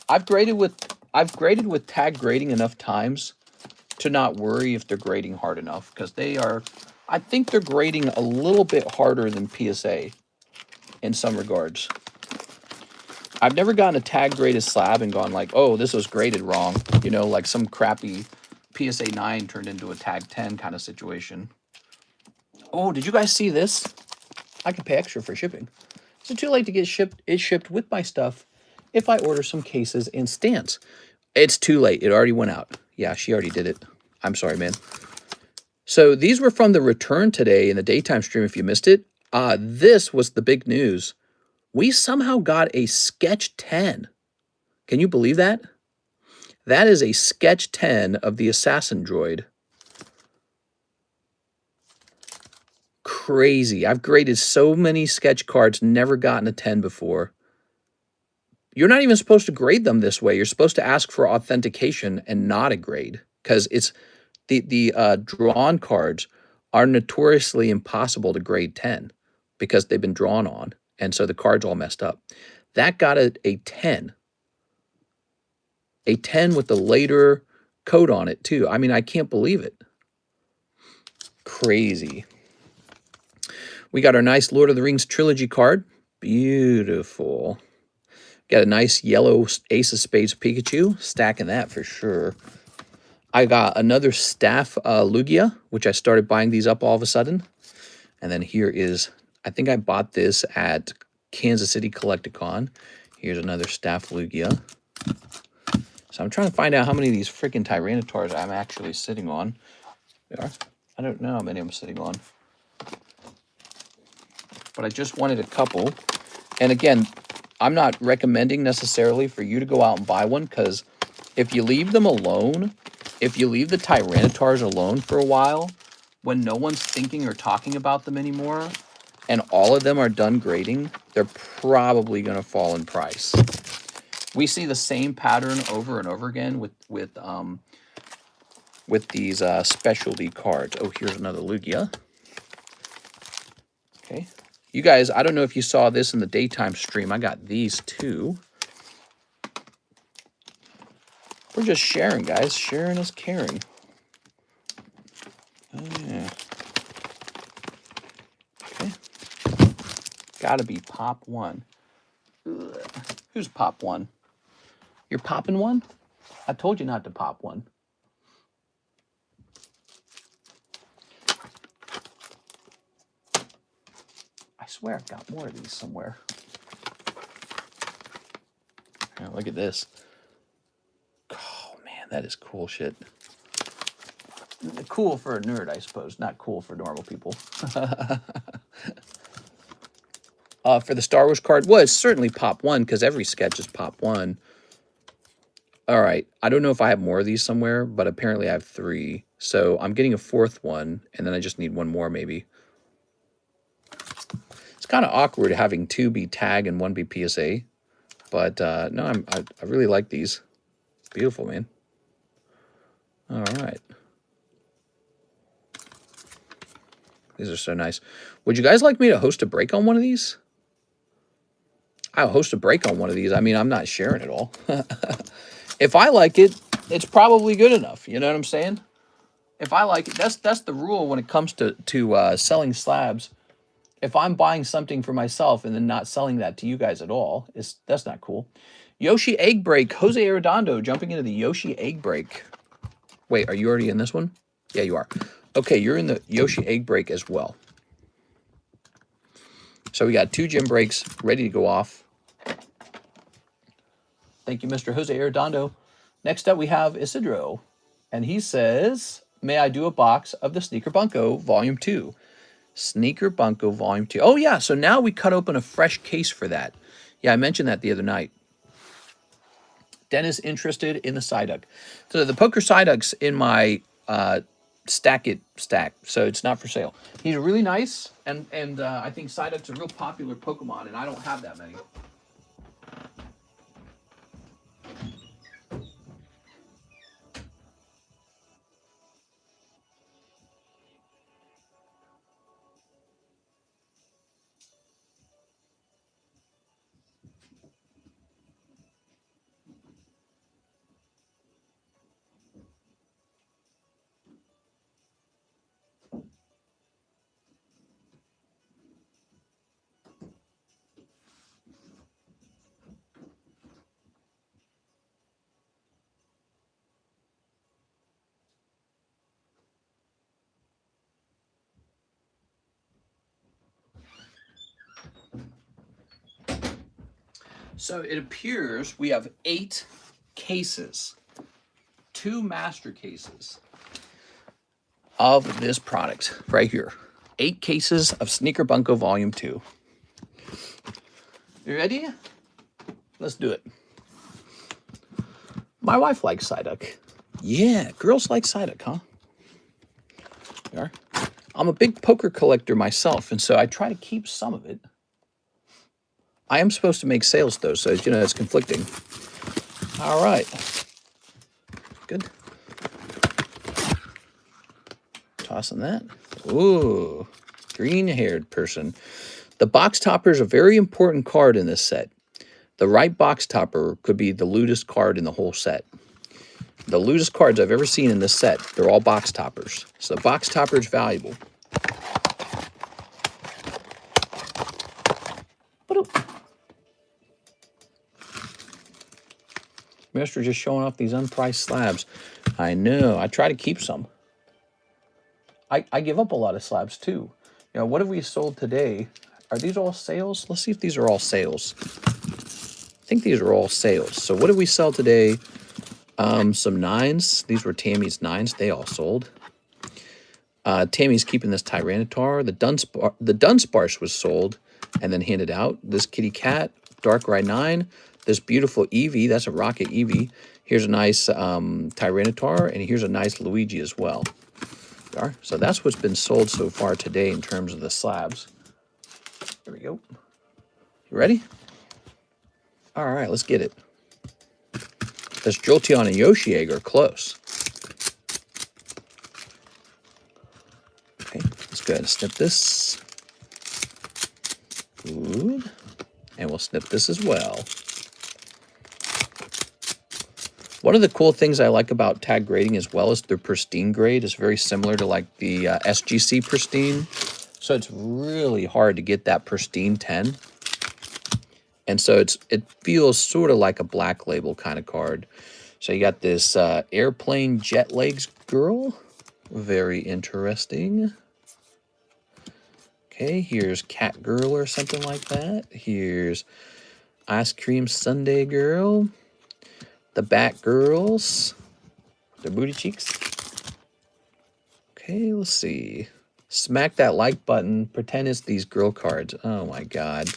S1: I've graded with tag grading enough times to not worry if they're grading hard enough, because they are, I think they're grading a little bit harder than PSA in some regards. I've never gotten a tag graded slab and gone like, oh, this was graded wrong. You know, like some crappy PSA 9 turned into a tag 10 kind of situation. Oh, did you guys see this? I can pay extra for shipping. Is it too late to get shipped with my stuff if I order some cases and stands? It's too late. It already went out. Yeah, she already did it. I'm sorry, man. So these were from the return today in the daytime stream if you missed it. This was the big news. We somehow got a Sketch 10. Can you believe that? That is a Sketch 10 of the Assassin Droid. Crazy. I've graded so many sketch cards, never gotten a 10 before. You're not even supposed to grade them this way. You're supposed to ask for authentication and not a grade, because it's the drawn cards are notoriously impossible to grade 10 because they've been drawn on, and so the card's all messed up. That got a 10. A 10 with the later code on it, too. I mean, I can't believe it. Crazy. We got our nice Lord of the Rings trilogy card. Beautiful. Got a nice yellow Ace of Spades Pikachu. Stacking that for sure. I got another Staff Lugia, which I started buying these up all of a sudden. And then here is, I think I bought this at Kansas City Collecticon. Here's another Staff Lugia. So I'm trying to find out how many of these freaking Tyranitars I'm actually sitting on. I don't know how many I'm sitting on. But I just wanted a couple. And again, I'm not recommending necessarily for you to go out and buy one, because if you leave them alone, if you leave the Tyrannotars alone for a while, when no one's thinking or talking about them anymore, and all of them are done grading, they're probably going to fall in price. We see the same pattern over and over again with these specialty cards. Oh, here's another Lugia. Okay. You guys, I don't know if you saw this in the daytime stream. I got these too. We're just sharing, guys. Sharing is caring. Oh, yeah. Okay. Gotta be pop one. Ugh. Who's pop one? You're popping one? I told you not to pop one. I swear I've got more of these somewhere. Yeah, look at this. Oh, man, that is cool shit. Cool for a nerd, I suppose. Not cool for normal people. For the Star Wars card, well, it's certainly pop one, because every sketch is pop one. All right. I don't know if I have more of these somewhere, but apparently I have 3. So I'm getting a 4th one, and then I just need 1 more maybe. It's kind of awkward having 2 be tag and 1 be PSA. But no, I really like these. Beautiful, man. All right. These are so nice. Would you guys like me to host a break on one of these? I'll host a break on one of these. I mean, I'm not sharing it all. If I like it, it's probably good enough. You know what I'm saying? If I like it, that's the rule when it comes to selling slabs. If I'm buying something for myself and then not selling that to you guys at all, that's not cool. Yoshi Egg Break. Jose Arredondo jumping into the Yoshi Egg Break. Wait, are you already in this one? Yeah, you are. Okay, you're in the Yoshi Egg Break as well. So we got 2 gym breaks ready to go off. Thank you, Mr. Jose Arredondo. Next up, we have Isidro. And he says, may I do a box of the Sneaker Bunko Volume 2? Sneaker Bunko Volume 2. Oh, yeah. So now we cut open a fresh case for that. Yeah, I mentioned that the other night. Dennis interested in the Psyduck. So the Poker Psyduck's in my Stack It stack. So it's not for sale. He's really nice. And I think Psyduck's a real popular Pokemon. And I don't have that many. So it appears we have 8 cases, 2 master cases of this product right here. 8 cases of Sneaker Bunko Volume 2. You ready? Let's do it. My wife likes Psyduck. Yeah, girls like Psyduck, huh? You are? I'm a big poker collector myself, and so I try to keep some of it. I am supposed to make sales, though, so, you know, it's conflicting. All right. Good. Tossing that. Ooh, green-haired person. The box topper is a very important card in this set. The right box topper could be the lootest card in the whole set. The lootest cards I've ever seen in this set, they're all box toppers. So the box topper is valuable. Mister just showing off these unpriced slabs. I know. I try to keep some. I give up a lot of slabs too. You know, what have we sold today? Are these all sales? Let's see if these are all sales. I think these are all sales. So what did we sell today? Some 9s. These were Tammy's 9s. They all sold. Tammy's keeping this Tyranitar. The Dunsparce was sold. and then handed out. This kitty cat, Darkrai 9. This beautiful Eevee, that's a Rocket Eevee. Here's a nice Tyranitar, and here's a nice Luigi as well. So that's what's been sold so far today in terms of the slabs. Here we go. You ready? All right, let's get it. This Jolteon and Yoshi egg are close. Okay, let's go ahead and snip this. Good. And we'll snip this as well. One of the cool things I like about tag grading as well is the pristine grade is very similar to like the SGC pristine. So it's really hard to get that pristine 10. And so it feels sort of like a black label kind of card. So you got this airplane jet legs girl. Very interesting. Okay, here's cat girl or something like that. Here's ice cream sundae girl. The Bat Girls, their booty cheeks. Okay, let's see. Smack that like button. Pretend it's these girl cards. Oh my god.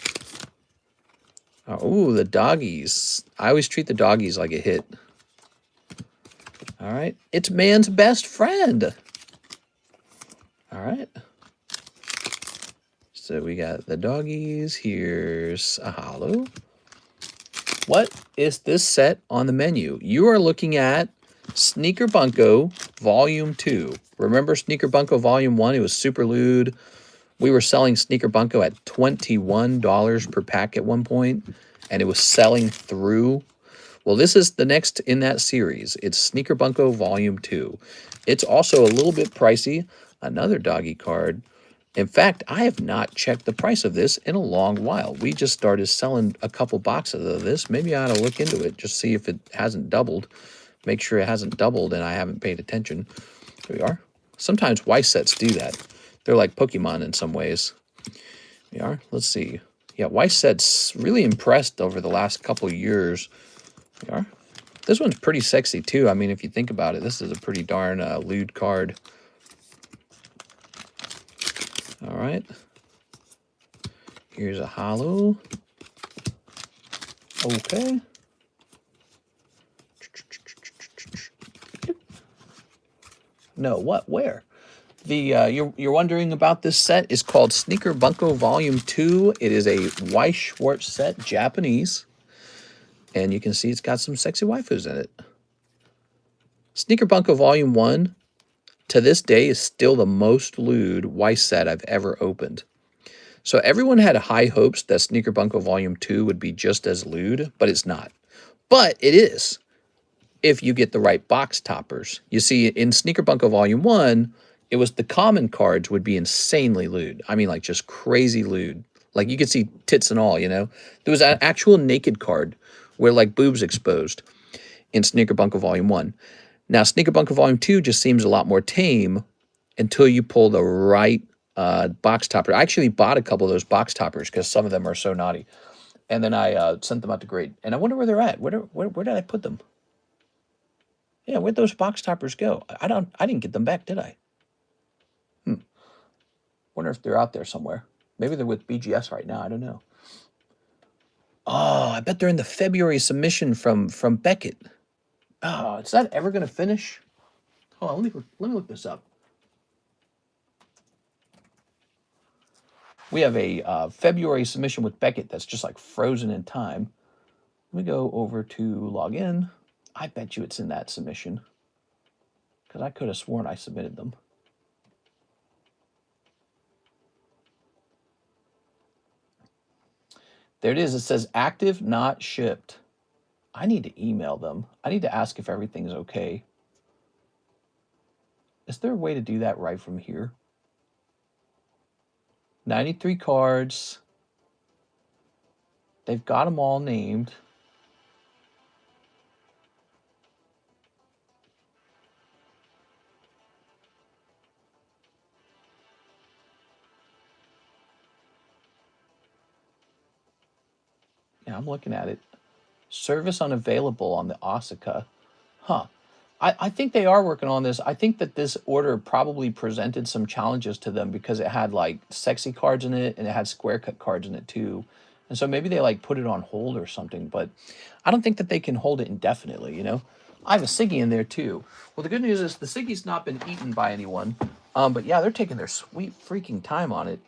S1: Oh, the doggies. I always treat the doggies like a hit. All right. It's man's best friend. All right. So we got the doggies. Here's a holo. What is this set on the menu? You are looking at Sneaker Bunko Volume 2. Remember Sneaker Bunko Volume 1? It was super lewd. We were selling Sneaker Bunko at $21 per pack at one point, and it was selling through. Well, this is the next in that series. It's Sneaker Bunko Volume 2. It's also a little bit pricey. Another doggy card. In fact, I have not checked the price of this in a long while. We just started selling a couple boxes of this. Maybe I ought to look into it, just see if it hasn't doubled. Make sure it hasn't doubled and I haven't paid attention. Here we are. Sometimes Weiss sets do that. They're like Pokemon in some ways. Here we are. Let's see. Yeah, Weiss sets really impressed over the last couple years. Here we are. This one's pretty sexy too. I mean, if you think about it, this is a pretty darn lewd card. All right. Here's a holo. Okay. No, what? Where? The you're wondering about this set is called Sneaker Bunko Volume 2. It is a Weiss Schwartz set, Japanese. And you can see it's got some sexy waifus in it. Sneaker Bunko Volume 1 to this day is still the most lewd Weiss set I've ever opened. So everyone had high hopes that Sneaker Bunko Volume 2 would be just as lewd, but it's not. But it is, if you get the right box toppers. You see, in Sneaker Bunko Volume 1, it was the common cards would be insanely lewd. I mean, like, just crazy lewd. Like, you could see tits and all, you know? There was an actual naked card where, like, boobs exposed in Sneaker Bunko Volume 1. Now, Sneaker Bunko Volume 2 just seems a lot more tame until you pull the right box topper. I actually bought a couple of those box toppers because some of them are so naughty. And then I sent them out to grade. And I wonder where they're at. Where did I put them? Yeah, where'd those box toppers go? I didn't get them back, did I? Wonder if they're out there somewhere. Maybe they're with BGS right now. I don't know. Oh, I bet they're in the February submission from Beckett. Oh, is that ever going to finish? Hold on, let me look this up. We have a February submission with Beckett that's just like frozen in time. Let me go over to log in. I bet you it's in that submission because I could have sworn I submitted them. There it is. It says active, not shipped. I need to email them. I need to ask if everything's okay. Is there a way to do that right from here? 93 cards. They've got them all named. Yeah, I'm looking at it. Service unavailable on the Osaka. Huh. I think they are working on this. I think that this order probably presented some challenges to them because it had like sexy cards in it and it had square cut cards in it too. And so maybe they like put it on hold or something, but I don't think that they can hold it indefinitely, you know? I have a Siggy in there too. Well, the good news is the Siggy's not been eaten by anyone. But yeah, they're taking their sweet freaking time on it.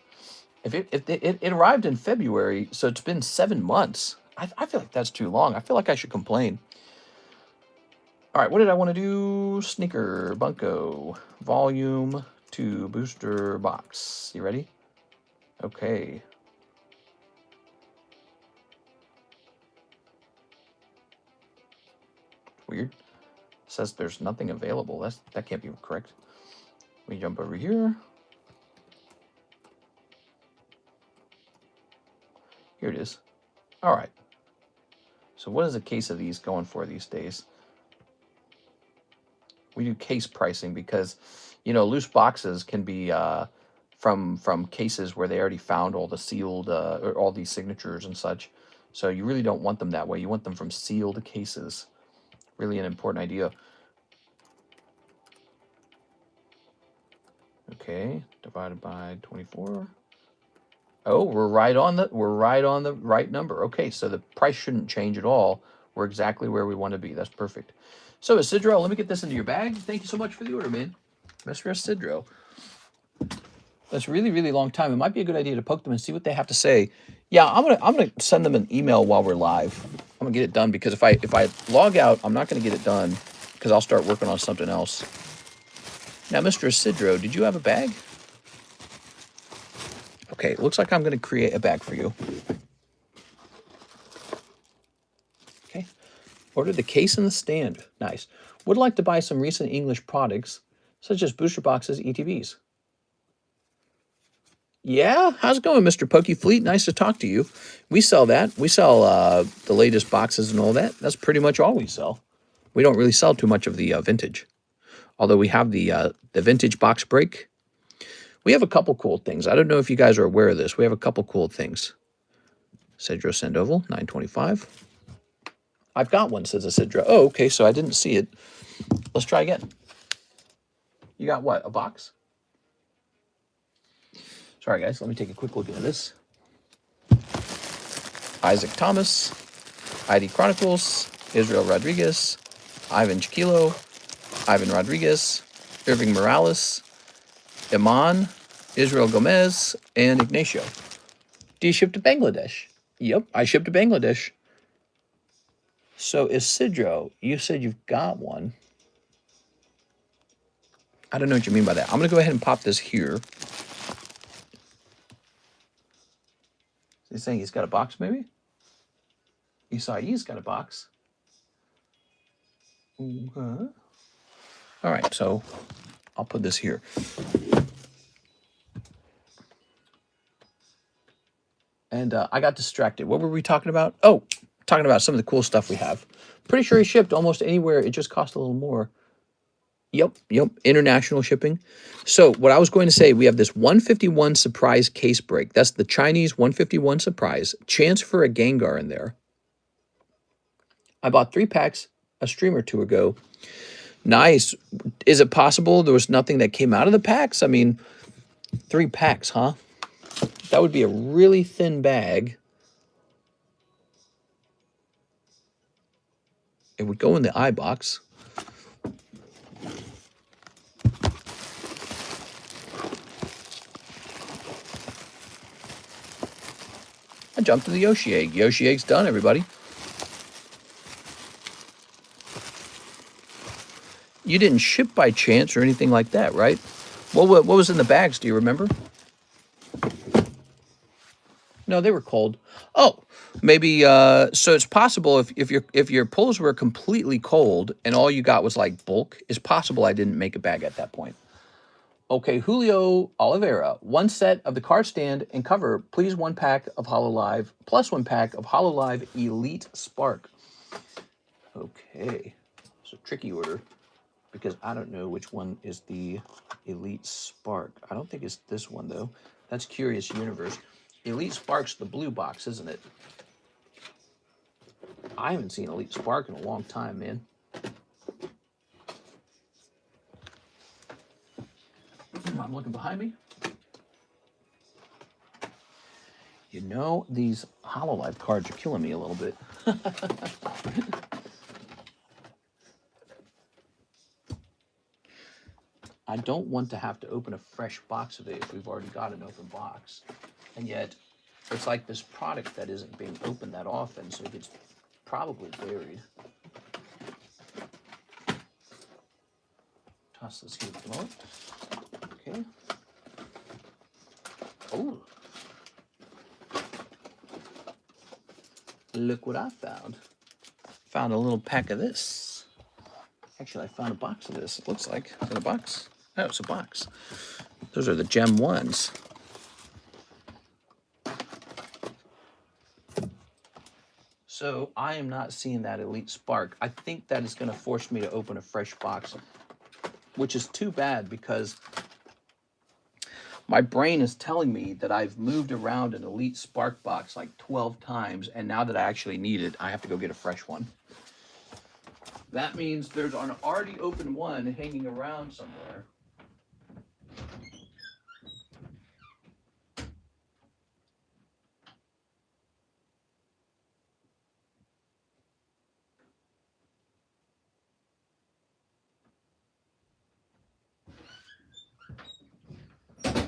S1: It arrived in February, so it's been 7 months. I feel like that's too long. I feel like I should complain. All right, what did I want to do? Sneaker, Bunko, volume 2, booster box. You ready? Okay. Weird. It says there's nothing available. That can't be correct. Let me jump over here. Here it is. All right. So what is a case of these going for these days? We do case pricing because, you know, loose boxes can be from cases where they already found all the sealed or all these signatures and such. So you really don't want them that way. You want them from sealed cases. Really an important idea. Okay, divided by 24. Oh, we're right on the right number. Okay, so the price shouldn't change at all. We're exactly where we want to be. That's perfect. So Isidro, let me get this into your bag. Thank you so much for the order, man. Mr. Isidro. That's a really, really long time. It might be a good idea to poke them and see what they have to say. Yeah, I'm gonna send them an email while we're live. I'm gonna get it done because if I log out, I'm not gonna get it done because I'll start working on something else. Now, Mr. Isidro, did you have a bag? Okay, it looks like I'm gonna create a bag for you. Okay. Ordered the case and the stand. Nice. Would like to buy some recent English products, such as booster boxes, ETBs. Yeah, how's it going, Mr. Pokefleet? Nice to talk to you. We sell that. We sell the latest boxes and all that. That's pretty much all we sell. We don't really sell too much of the vintage, although we have the vintage box break. We have a couple cool things. I don't know if you guys are aware of this. We have a couple cool things. Cedro Sandoval, 925. I've got one, says Isidro. Oh, okay, so I didn't see it. Let's try again. You got what, a box? Sorry, guys, let me take a quick look at this. Isaac Thomas, ID Chronicles, Israel Rodriguez, Ivan Chiquilo, Ivan Rodriguez, Irving Morales, Iman, Israel Gomez, and Ignacio. Do you ship to Bangladesh? Yep, I ship to Bangladesh. So, Isidro, you said you've got one. I don't know what you mean by that. I'm going to go ahead and pop this here. He's saying he's got a box, maybe? Isai's got a box. Okay. All right, so I'll put this here. And I got distracted. What were we talking about? Oh, talking about some of the cool stuff we have. Pretty sure he shipped almost anywhere. It just cost a little more. Yep. International shipping. So what I was going to say, we have this 151 surprise case break. That's the Chinese 151 surprise. Chance for a Gengar in there. I bought 3 packs a stream or two ago. Nice. Is it possible there was nothing that came out of the packs? I mean, 3 packs, huh? That would be a really thin bag. It would go in the iBox. I jumped to the Yoshi egg. Yoshi egg's done, everybody. You didn't ship by chance or anything like that, right? What was in the bags? Do you remember? No, they were cold. Oh, maybe. So it's possible if your pulls were completely cold and all you got was like bulk, it's possible I didn't make a bag at that point. Okay, Julio Oliveira, 1 set of the card stand and cover. Please 1 pack of HoloLive plus 1 pack of HoloLive Elite Spark. Okay, it's a tricky order because I don't know which one is the Elite Spark. I don't think it's this one though. That's Curious Universe. Elite Spark's the blue box, isn't it? I haven't seen Elite Spark in a long time, man. looking behind me. You know, these HoloLive cards are killing me a little bit. I don't want to have to open a fresh box of it if we've already got an open box. And yet, it's like this product that isn't being opened that often, so it gets probably buried. Toss this here for a moment. Okay. Oh. Look what I found. Found a little pack of this. Actually, I found a box of this, it looks like. Is it a box? Oh, it's a box. Those are the gem ones. So I am not seeing that Elite Spark. I think that is going to force me to open a fresh box, which is too bad because my brain is telling me that I've moved around an Elite Spark box like 12 times, and now that I actually need it, I have to go get a fresh one. That means there's an already open one hanging around somewhere.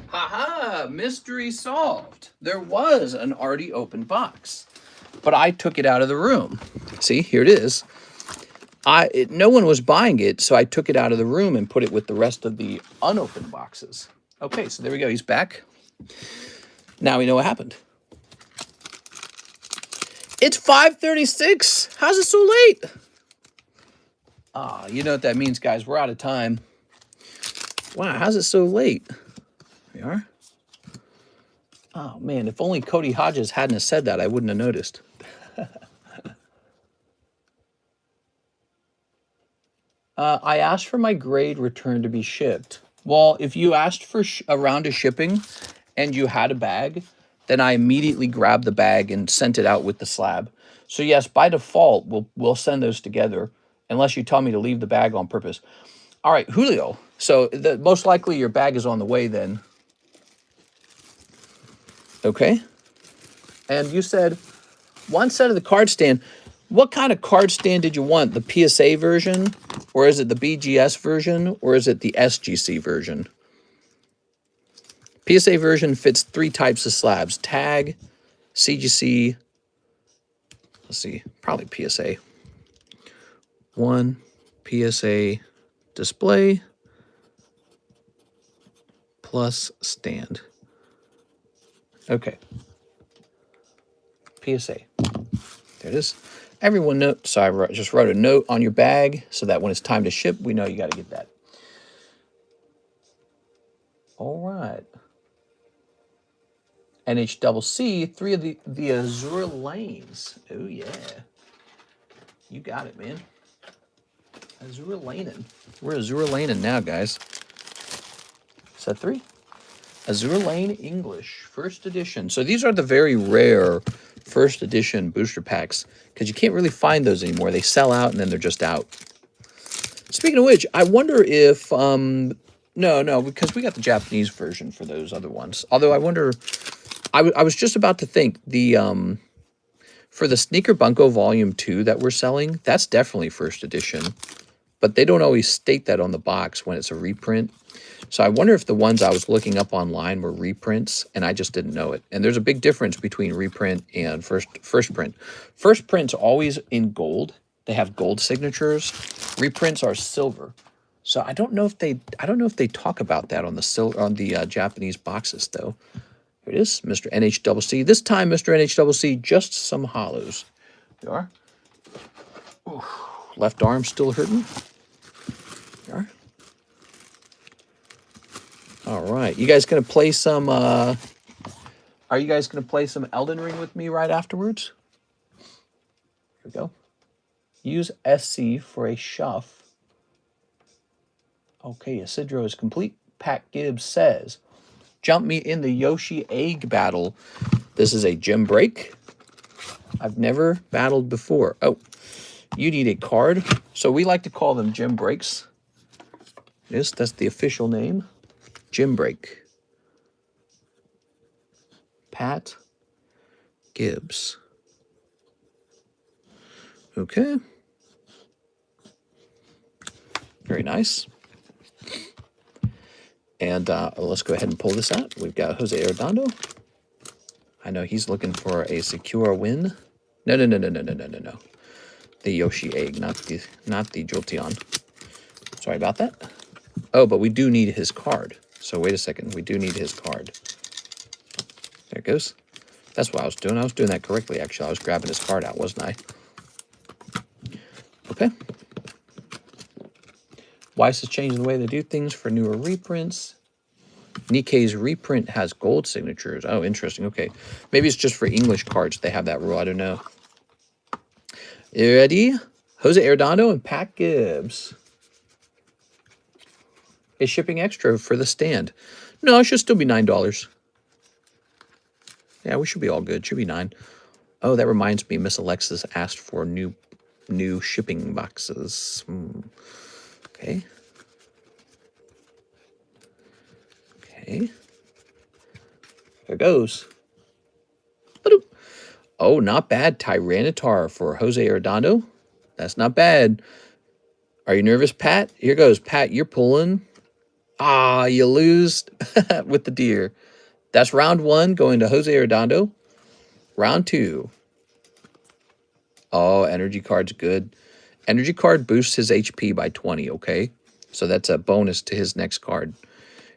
S1: Haha, mystery solved. There was an already open box, but I took it out of the room. See, here it is. No one was buying it, so I took it out of the room and put it with the rest of the unopened boxes. Okay, so there we go. He's back. Now we know what happened. It's 5:36. How's it so late? Ah, you know what that means, guys. We're out of time. Wow, how's it so late? We are. Oh, man, if only Cody Hodges hadn't have said that, I wouldn't have noticed. I asked for my grade return to be shipped. Well, if you asked for a round of shipping and you had a bag, then I immediately grabbed the bag and sent it out with the slab. So yes, by default, we'll send those together unless you tell me to leave the bag on purpose. All right, Julio. So most likely your bag is on the way then. Okay. And you said one set of the card stand. What kind of card stand did you want? The PSA version? Or is it the BGS version? Or is it the SGC version? PSA version fits 3 types of slabs. Tag, CGC, let's see, probably PSA. 1 PSA display plus stand. Okay. PSA. There it is. Everyone note. So I just wrote a note on your bag so that when it's time to ship, we know you got to get that. All right. NHCC, 3 of the Azure lanes. Oh, yeah. You got it, man. Azure laning. We're Azure laning now, guys. Set 3. Azure Lane English, first edition. So these are the very rare first edition booster packs because you can't really find those anymore. They sell out and then they're just out. Speaking of which, I wonder if, no, because we got the Japanese version for those other ones. Although I wonder, I was just about to think, for the Sneaker Bunko Volume 2 that we're selling, that's definitely first edition. But they don't always state that on the box when it's a reprint. So I wonder if the ones I was looking up online were reprints, and I just didn't know it. And there's a big difference between reprint and first print. First print's always in gold. They have gold signatures. Reprints are silver. So I don't know if they talk about that on the Japanese boxes though. Here it is, Mr. NHCC. This time, Mr. NHCC, just some hollows. There you are. Ooh, left arm still hurting. There you are. All right, you guys gonna play some? Are you guys gonna play some Elden Ring with me right afterwards? Here we go. Use SC for a shuff. Okay, Isidro is complete. Pat Gibbs says, "Jump me in the Yoshi egg battle. This is a gym break. I've never battled before. Oh, you need a card. So we like to call them gym breaks. Yes, that's the official name." Gym break. Pat Gibbs. Okay. Very nice. And let's go ahead and pull this out. We've got Jose Arredondo. I know he's looking for a secure win. No. The Yoshi egg, not the Jolteon. Sorry about that. Oh, but we do need his card. So wait a second. We do need his card. There it goes. That's what I was doing. I was doing that correctly, actually. I was grabbing his card out, wasn't I? Okay. Weiss has changed the way they do things for newer reprints. Nikke's reprint has gold signatures. Oh, interesting. Okay. Maybe it's just for English cards they have that rule. I don't know. You ready? Jose Arredondo and Pat Gibbs. Is shipping extra for the stand? No, it should still be $9. Yeah, we should be all good. Should be $9. Oh, that reminds me. Miss Alexis asked for new shipping boxes. Okay. Okay. There goes. Oh, not bad. Tyranitar for Jose Arredondo. That's not bad. Are you nervous, Pat? Here goes. Pat, you're pulling. Ah, you lose with the deer. That's round 1 going to Jose Arredondo. Round 2. Oh, energy card's good. Energy card boosts his HP by 20, okay? So that's a bonus to his next card.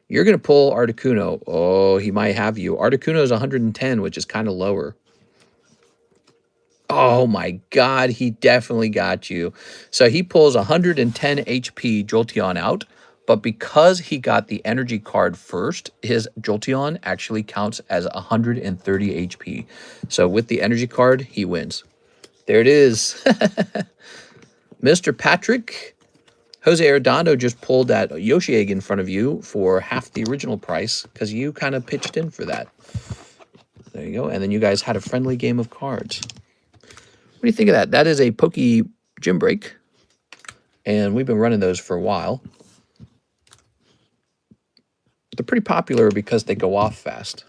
S1: You're going to pull Articuno. Oh, he might have you. Articuno is 110, which is kind of lower. Oh, my God. He definitely got you. So he pulls 110 HP Jolteon out. But because he got the energy card first, his Jolteon actually counts as 130 HP. So with the energy card, he wins. There it is. Mr. Patrick. Jose Arredondo just pulled that Yoshi egg in front of you for half the original price because you kind of pitched in for that. There you go. And then you guys had a friendly game of cards. What do you think of that? That is a Pokey Gym Break. And we've been running those for a while. They're pretty popular because they go off fast.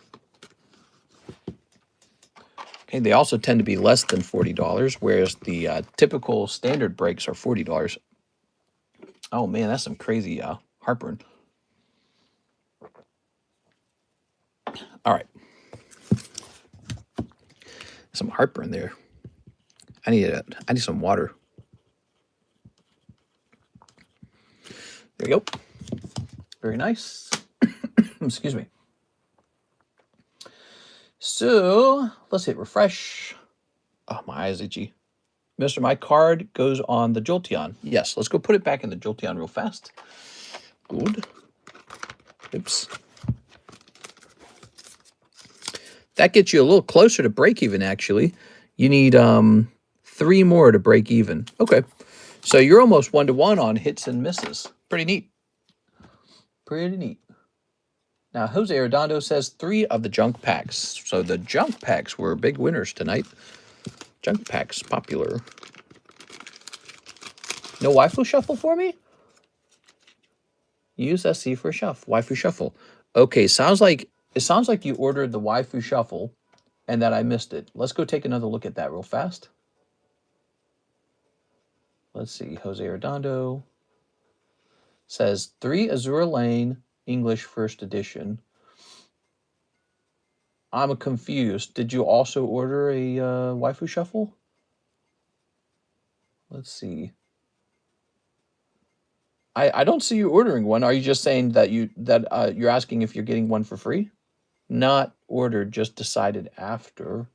S1: Okay, they also tend to be less than $40, whereas the typical standard breaks are $40. Oh, man, that's some crazy heartburn. All right. Some heartburn there. I need some water. There you go. Very nice. Excuse me. So, let's hit refresh. Oh, my eyes itchy. Mister, my card goes on the Jolteon. Yes, let's go put it back in the Jolteon real fast. Good. Oops. That gets you a little closer to break even, actually. You need 3 more to break even. Okay. So you're almost 1-to-1 on hits and misses. Pretty neat. Pretty neat. Now, Jose Arredondo says 3 of the junk packs. So the junk packs were big winners tonight. Junk packs popular. No waifu shuffle for me? Use SC for waifu shuffle. Okay, it sounds like you ordered the waifu shuffle and that I missed it. Let's go take another look at that real fast. Let's see. Jose Arredondo says 3 Azure Lane English First Edition. I'm confused. Did you also order a waifu shuffle? Let's see. I don't see you ordering one. Are you just saying that you're asking if you're getting one for free? Not ordered, just decided after.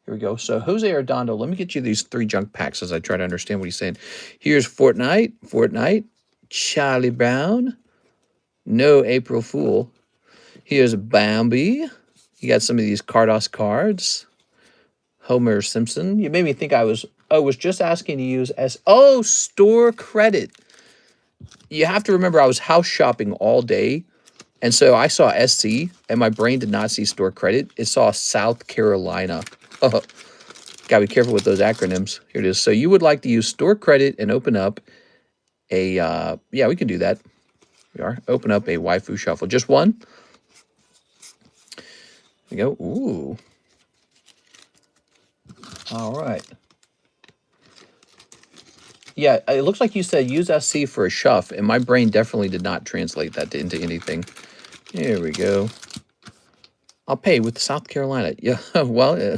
S1: Here we go. So Jose Arredondo, let me get you these 3 junk packs as I try to understand what he's saying. Here's Fortnite, Charlie Brown, no April Fool. Here's Bambi. You got some of these Carddass cards. Homer Simpson. You made me think I was just asking to use store credit. You have to remember I was house shopping all day. And so I saw SC and my brain did not see store credit. It saw South Carolina. Gotta be careful with those acronyms. Here it is. So you would like to use store credit and open up a, yeah, we can do that. We are. Open up a waifu shuffle. Just one. There we go. Ooh. All right. Yeah, it looks like you said use SC for a shuff, and my brain definitely did not translate that into anything. Here we go. I'll pay with South Carolina. Yeah, well,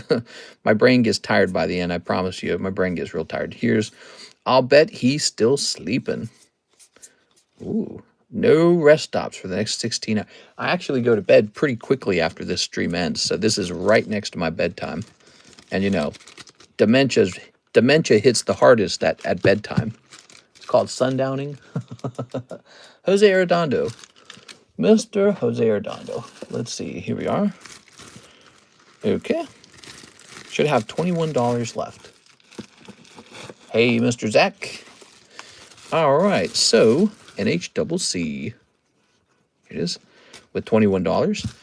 S1: my brain gets tired by the end. I promise you, my brain gets real tired. Here's, I'll bet he's still sleeping. Ooh, no rest stops for the next 16 hours. I actually go to bed pretty quickly after this stream ends, so this is right next to my bedtime. And you know, dementia hits the hardest at bedtime. It's called sundowning. Jose Arredondo. Mr. Jose Arredondo. Let's see. Here we are. Okay. Should have $21 left. Hey, Mr. Zach. All right. So, NHCC. Here it is. With $21.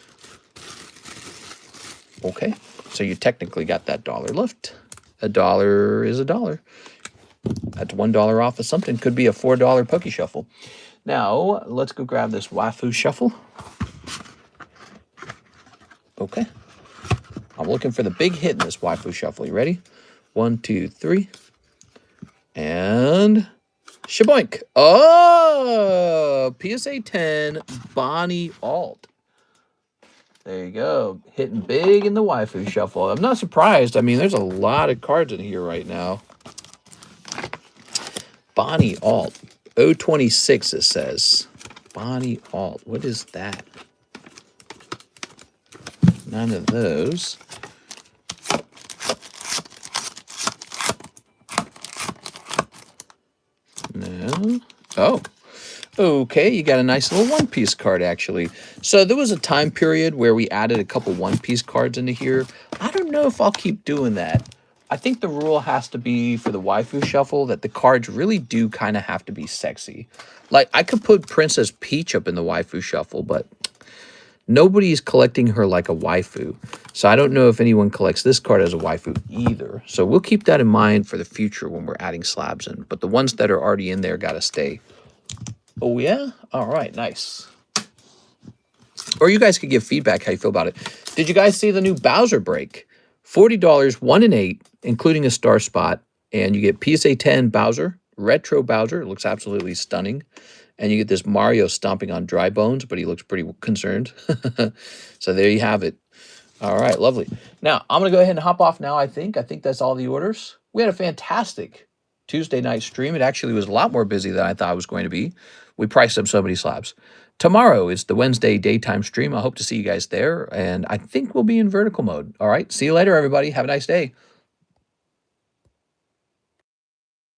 S1: Okay. So you technically got that dollar left. $1 is $1. That's $1 off of something. Could be a $4 Poke Shuffle. Now, let's go grab this waifu shuffle. Okay. I'm looking for the big hit in this waifu shuffle. You ready? 1, 2, 3. And shaboink. Oh, PSA 10 Bonnie Alt. There you go. Hitting big in the waifu shuffle. I'm not surprised. I mean, there's a lot of cards in here right now. Bonnie Alt. 026 it says. Bonnie Alt. What is that? None of those. No. Oh. Okay, you got a nice little one-piece card, actually. So there was a time period where we added a couple one-piece cards into here. I don't know if I'll keep doing that. I think the rule has to be for the waifu shuffle that the cards really do kind of have to be sexy. Like, I could put Princess Peach up in the waifu shuffle, but nobody's collecting her like a waifu. So I don't know if anyone collects this card as a waifu either. So we'll keep that in mind for the future when we're adding slabs in. But the ones that are already in there got to stay. Oh, yeah? All right, nice. Or you guys could give feedback how you feel about it. Did you guys see the new Bowser break? $40, 1 in 8, including a star spot. And you get PSA 10 Bowser, retro Bowser. It looks absolutely stunning. And you get this Mario stomping on dry bones, but he looks pretty concerned. So there you have it. All right, lovely. Now, I'm going to go ahead and hop off now, I think. I think that's all the orders. We had a fantastic Tuesday night stream. It actually was a lot more busy than I thought it was going to be. We priced up so many slabs. Tomorrow is the Wednesday daytime stream. I hope to see you guys there. And I think we'll be in vertical mode. All right. See you later, everybody. Have a nice day.